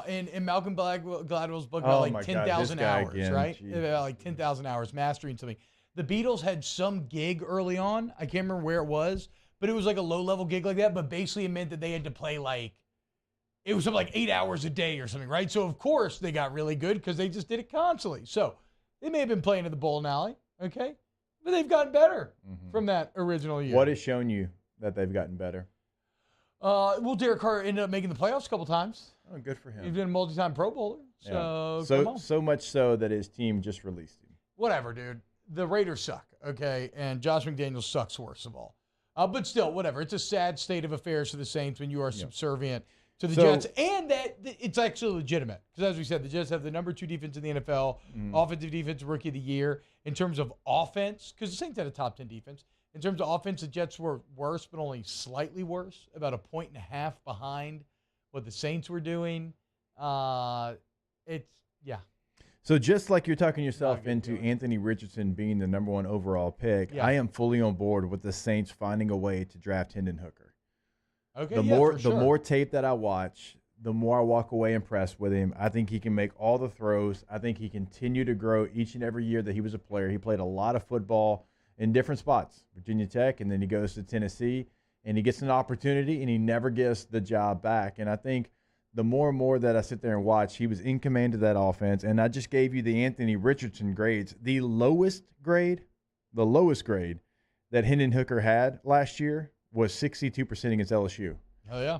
In Malcolm Gladwell's book about like 10,000 hours, again, right? About like 10,000 hours mastering something. The Beatles had some gig early on. I can't remember where it was, but it was like a low-level gig like that. But basically it meant that they had to play it was something like 8 hours a day or something, right? So, of course, they got really good because they just did it constantly. So they may have been playing at the bowling alley, okay? But they've gotten better from that original year. What has shown you that they've gotten better? Well, Derek Carr ended up making the playoffs a couple times. Oh, good for him. He's been a multi-time Pro Bowler. So much so that his team just released him. Whatever, dude. The Raiders suck, okay? And Josh McDaniels sucks worst of all. But still, whatever. It's a sad state of affairs for the Saints when you are subservient to the Jets. And that it's actually legitimate. Because as we said, the Jets have the number 2 defense in the NFL, offensive defense rookie of the year. In terms of offense, because the Saints had a top 10 defense. In terms of offense, the Jets were worse, but only slightly worse. About 1.5 points behind what the Saints were doing. So just like you're talking yourself into Anthony Richardson being the number 1 overall pick, I am fully on board with the Saints finding a way to draft Hendon Hooker. Okay, the more tape that I watch, the more I walk away impressed with him. I think he can make all the throws. I think he continued to grow each and every year that he was a player. He played a lot of football in different spots, Virginia Tech, and then he goes to Tennessee, and he gets an opportunity, and he never gets the job back. And I think the more and more that I sit there and watch, he was in command of that offense. And I just gave you the Anthony Richardson grades. The lowest grade that Hendon Hooker had last year was 62% against LSU. Oh, yeah.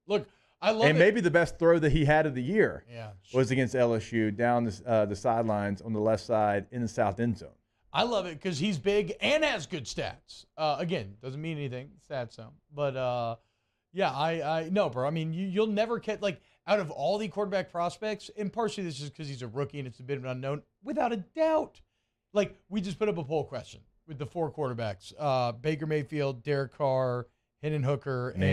Look, I love and maybe the best throw that he had of the year sure. was against LSU down the sidelines on the left side in the south end zone. I love it because he's big and has good stats. Again, doesn't mean anything, stats don't. But, I know, bro. I mean, you'll never catch, out of all the quarterback prospects, and partially this is because he's a rookie and it's a bit of an unknown, without a doubt. We just put up a poll question with the 4 quarterbacks, Baker Mayfield, Derek Carr, Hendon Hooker, and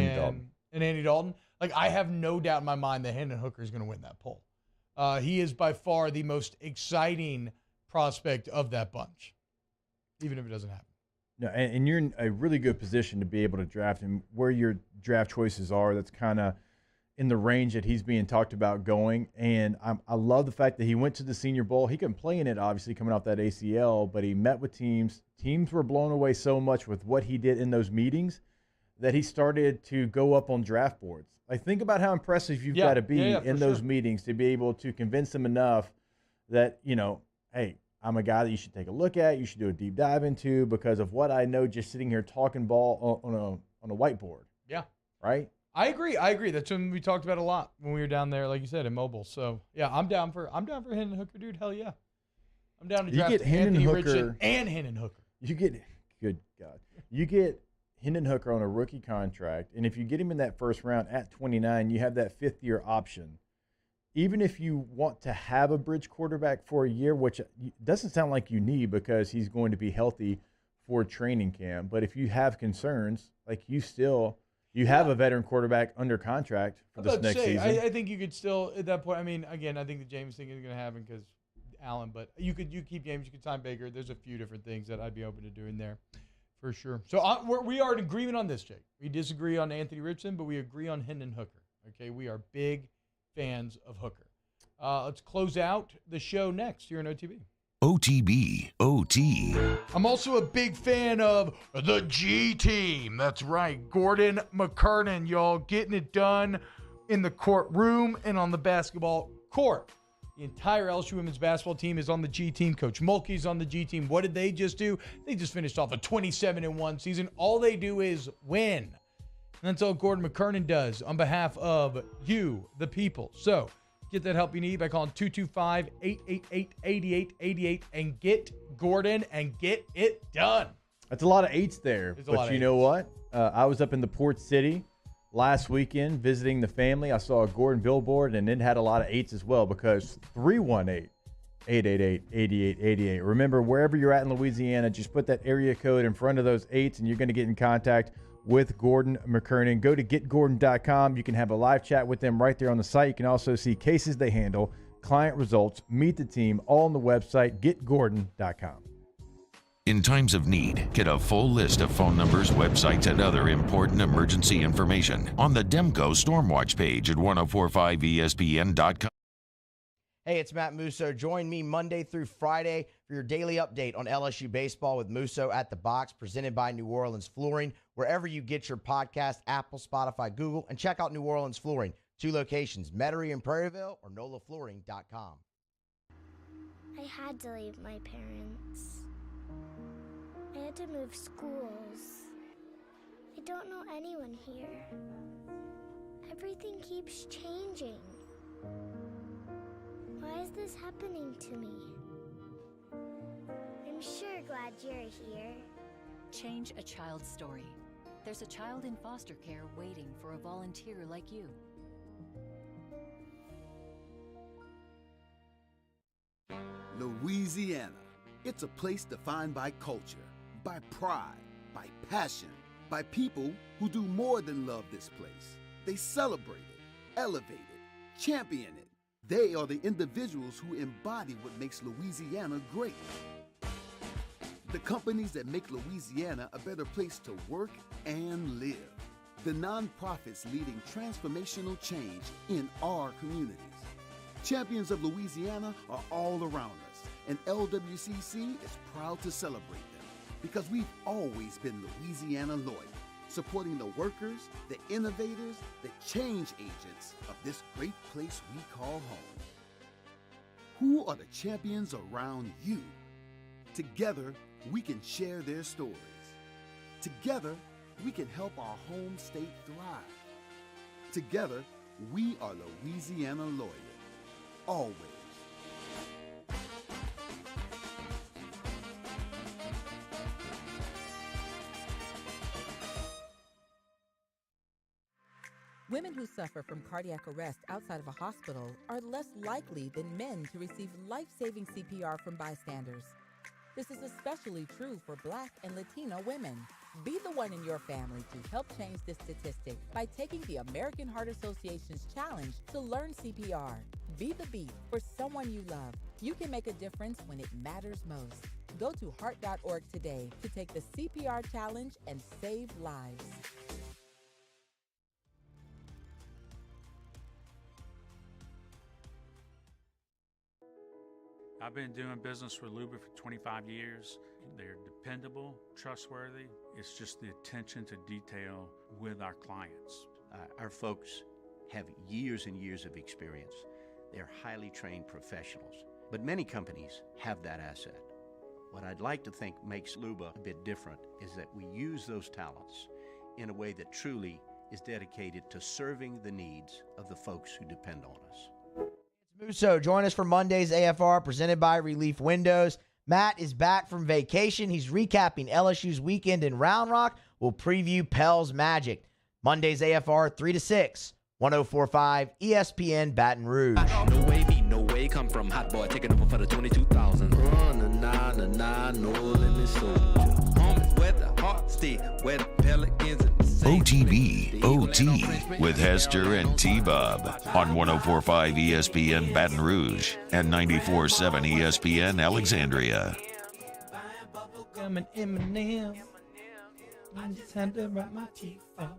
Andy Dalton. I have no doubt in my mind that Hendon Hooker is going to win that poll. He is by far the most exciting prospect of that bunch, even if it doesn't happen. No, and you're in a really good position to be able to draft him where your draft choices are. That's kind of in the range that he's being talked about going. And I love the fact that he went to the Senior Bowl. He couldn't play in it, obviously, coming off that ACL, but he met with teams. Teams were blown away so much with what he did in those meetings that he started to go up on draft boards. Like, think about how impressive you've got to be in those meetings to be able to convince them enough that, you know, hey, I'm a guy that you should take a look at, you should do a deep dive into because of what I know just sitting here talking ball on a whiteboard. Yeah. Right? I agree. That's something we talked about a lot when we were down there, like you said, in Mobile. So yeah, I'm down for Hendon Hooker, dude. Hell yeah. I'm down to draft Anthony Richardson and Hendon Hooker. You get Hendon Hooker on a rookie contract, and if you get him in that first round at 29, you have that 5th-year option. Even if you want to have a bridge quarterback for a year, which doesn't sound like you need because he's going to be healthy for training camp, but if you have concerns, like you have a veteran quarterback under contract for this next season. I think you could still, at that point, I mean, again, I think the James thing is going to happen because Allen, but you keep James, you could sign Baker. There's a few different things that I'd be open to doing there for sure. So we are in agreement on this, Jake. We disagree on Anthony Richardson, but we agree on Hendon Hooker. Okay, we are big fans of Hooker. Let's close out the show next here on OTB. OTB, OT. I'm also a big fan of the G team. That's right. Gordon McKernan, y'all, getting it done in the courtroom and on the basketball court. The entire LSU women's basketball team is on the G team. Coach Mulkey's on the G team. What did they just do? They just finished off a 27-1 season. All they do is win. And that's all Gordon McKernan does on behalf of you, the people. So get that help you need by calling 225-888-8888 and get Gordon and get it done. That's a lot of 8s there. But you know what? I was up in the Port City last weekend visiting the family. I saw a Gordon billboard, and it had a lot of 8s as well because 318-888-8888. Remember, wherever you're at in Louisiana, just put that area code in front of those 8s, and you're going to get in contact with Gordon McKernan. Go to getgordon.com. You can have a live chat with them right there on the site. You can also see cases they handle, client results, meet the team, all on the website, getgordon.com. In times of need, get a full list of phone numbers, websites, and other important emergency information on the Demco Stormwatch page at 1045ESPN.com. Hey, it's Matt Musso. Join me Monday through Friday for your daily update on LSU baseball with Musso at the Box, presented by New Orleans Flooring, wherever you get your podcast, Apple, Spotify, Google, and check out New Orleans Flooring. 2 locations, Metairie and Prairieville or NOLAFlooring.com. I had to leave my parents. I had to move schools. I don't know anyone here. Everything keeps changing. Why is this happening to me? I'm sure glad you're here. Change a child's story. There's a child in foster care waiting for a volunteer like you. Louisiana. It's a place defined by culture, by pride, by passion, by people who do more than love this place. They celebrate it, elevate it, champion it. They are the individuals who embody what makes Louisiana great. The companies that make Louisiana a better place to work and live. The nonprofits leading transformational change in our communities. Champions of Louisiana are all around us, and LWCC is proud to celebrate them because we've always been Louisiana loyal, supporting the workers, the innovators, the change agents of this great place we call home. Who are the champions around you? Together, we can share their stories. Together, we can help our home state thrive. Together, we are Louisiana loyal. Always. Women who suffer from cardiac arrest outside of a hospital are less likely than men to receive life-saving CPR from bystanders. This is especially true for Black and Latino women. Be the one in your family to help change this statistic by taking the American Heart Association's challenge to learn CPR. Be the beat for someone you love. You can make a difference when it matters most. Go to heart.org today to take the CPR challenge and save lives. I've been doing business with Luba for 25 years. They're dependable, trustworthy. It's just the attention to detail with our clients. Our folks have years and years of experience. They're highly trained professionals, but many companies have that asset. What I'd like to think makes Luba a bit different is that we use those talents in a way that truly is dedicated to serving the needs of the folks who depend on us. Musso, join us for Monday's AFR presented by Relief Windows. Matt is back from vacation. He's recapping LSU's weekend in Round Rock. We'll preview Pell's Magic. Monday's AFR 3 to 6, 104.5 ESPN Baton Rouge. No way, come from Hot Boy, taking over for the 22,000. No limit soldier. Homies, where the heart stay, where the Pelicans and the OTB, OT, with Hester and T-Bob on 104.5 ESPN Baton Rouge and 94.7 ESPN Alexandria. I'm an Eminem. I just had to write my teeth off.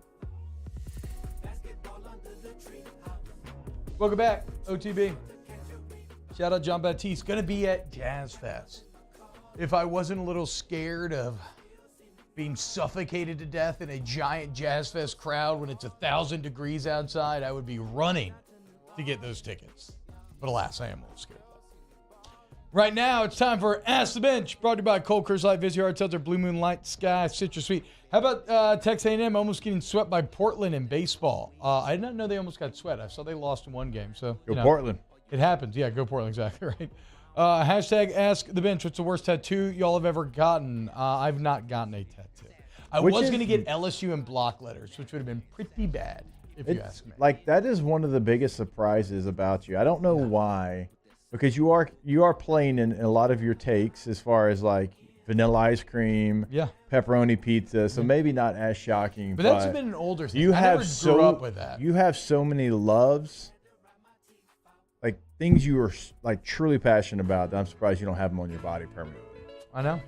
Welcome back, OTB. Shout out John Baptiste. Going to be at Jazz Fest. If I wasn't a little scared of being suffocated to death in a giant Jazz Fest crowd when it's 1,000 degrees outside, I would be running to get those tickets. But alas, I am a little scared of that. Right now, it's time for Ask the Bench, brought to you by Cold Curse Light, Vizzy Hard Seltzer, Blue Moon Light Sky, Citrus Sweet. How about Texas A&M almost getting swept by Portland in baseball? I did not know they almost got swept. I saw they lost in one game. So Go Portland. It happens. Yeah, go Portland. Exactly right. Hashtag Ask the Bench. What's the worst tattoo y'all have ever gotten? I've not gotten a tattoo. I was going to get LSU in block letters, which would have been pretty bad if you ask me. Like, that is one of the biggest surprises about you. I don't know why, because you are playing in a lot of your takes as far as like vanilla ice cream, pepperoni pizza. So maybe not as shocking. But that's been an older thing. You I have never grew up with that. You have so many loves, like things you are like truly passionate about, that I'm surprised you don't have them on your body permanently. I know.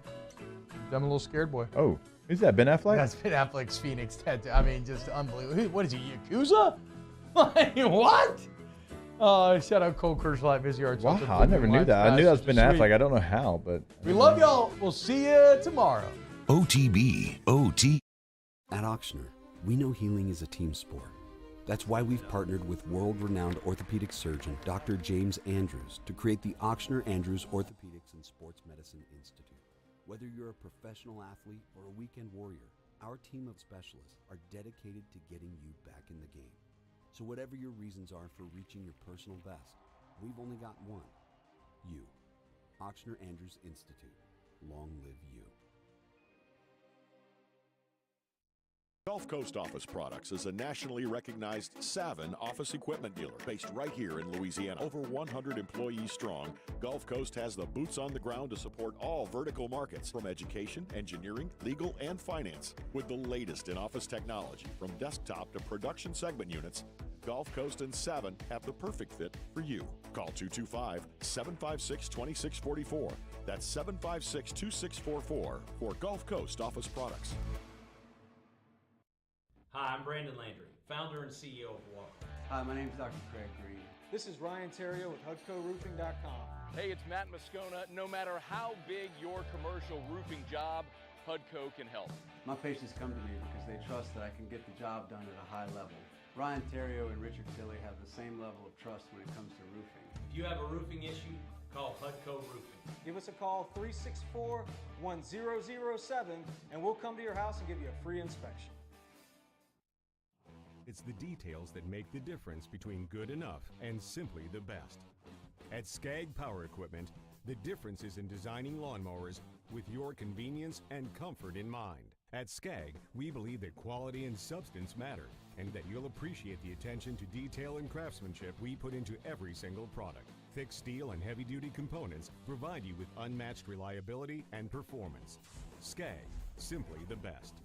I'm a little scared boy. Oh, who's that? Ben Affleck? That's Ben Affleck's Phoenix tattoo. I mean, just unbelievable. What is he, Yakuza? Like, what? Shout out Cold Curse Light, Vizzy Arts. Wow, I never knew that. I knew that was Ben Affleck. I don't know how, but we love y'all. We'll see you tomorrow. OTB, OT. At Auctioner, we know healing is a team sport. That's why we've partnered with world-renowned orthopedic surgeon Dr. James Andrews to create the Auctioner Andrews Orthopedics and Sports Medicine Institute. Whether you're a professional athlete or a weekend warrior, our team of specialists are dedicated to getting you back in the game. So whatever your reasons are for reaching your personal best, we've only got one. You. Auctioner Andrews Institute. Long live you. Gulf Coast Office Products is a nationally recognized Savin office equipment dealer based right here in Louisiana. Over 100 employees strong, Gulf Coast has the boots on the ground to support all vertical markets, from education, engineering, legal, and finance. With the latest in office technology, from desktop to production segment units, Gulf Coast and Savin have the perfect fit for you. Call 225-756-2644. That's 756-2644 for Gulf Coast Office Products. Hi, I'm Brandon Landry, founder and CEO of Walker. Hi, my name is Dr. Craig Green. This is Ryan Terrio with HUDCORoofing.com. Hey, it's Matt Moscona. No matter how big your commercial roofing job, HUDCO can help. My patients come to me because they trust that I can get the job done at a high level. Ryan Terrio and Richard Tilley have the same level of trust when it comes to roofing. If you have a roofing issue, call HUDCO Roofing. Give us a call, 364-1007, and we'll come to your house and give you a free inspection. It's the details that make the difference between good enough and simply the best. At Skag Power Equipment, the difference is in designing lawnmowers with your convenience and comfort in mind. At Skag, we believe that quality and substance matter, and that you'll appreciate the attention to detail and craftsmanship we put into every single product. Thick steel and heavy-duty components provide you with unmatched reliability and performance. Skag, simply the best.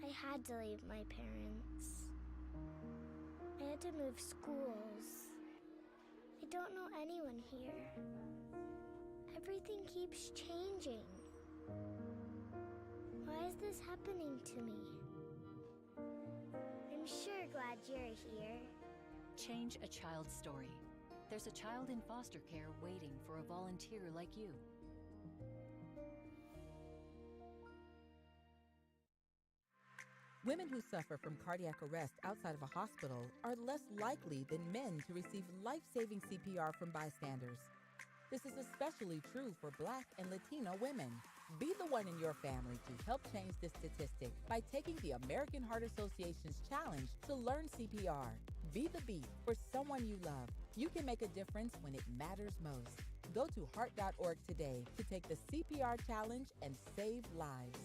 I had to leave my parents. I had to move schools. I don't know anyone here. Everything keeps changing. Why is this happening to me? I'm sure glad you're here. Change a child's story. There's a child in foster care waiting for a volunteer like you. Women who suffer from cardiac arrest outside of a hospital are less likely than men to receive life-saving CPR from bystanders. This is especially true for Black and Latino women. Be the one in your family to help change this statistic by taking the American Heart Association's challenge to learn CPR. Be the beat for someone you love. You can make a difference when it matters most. Go to heart.org today to take the CPR challenge and save lives.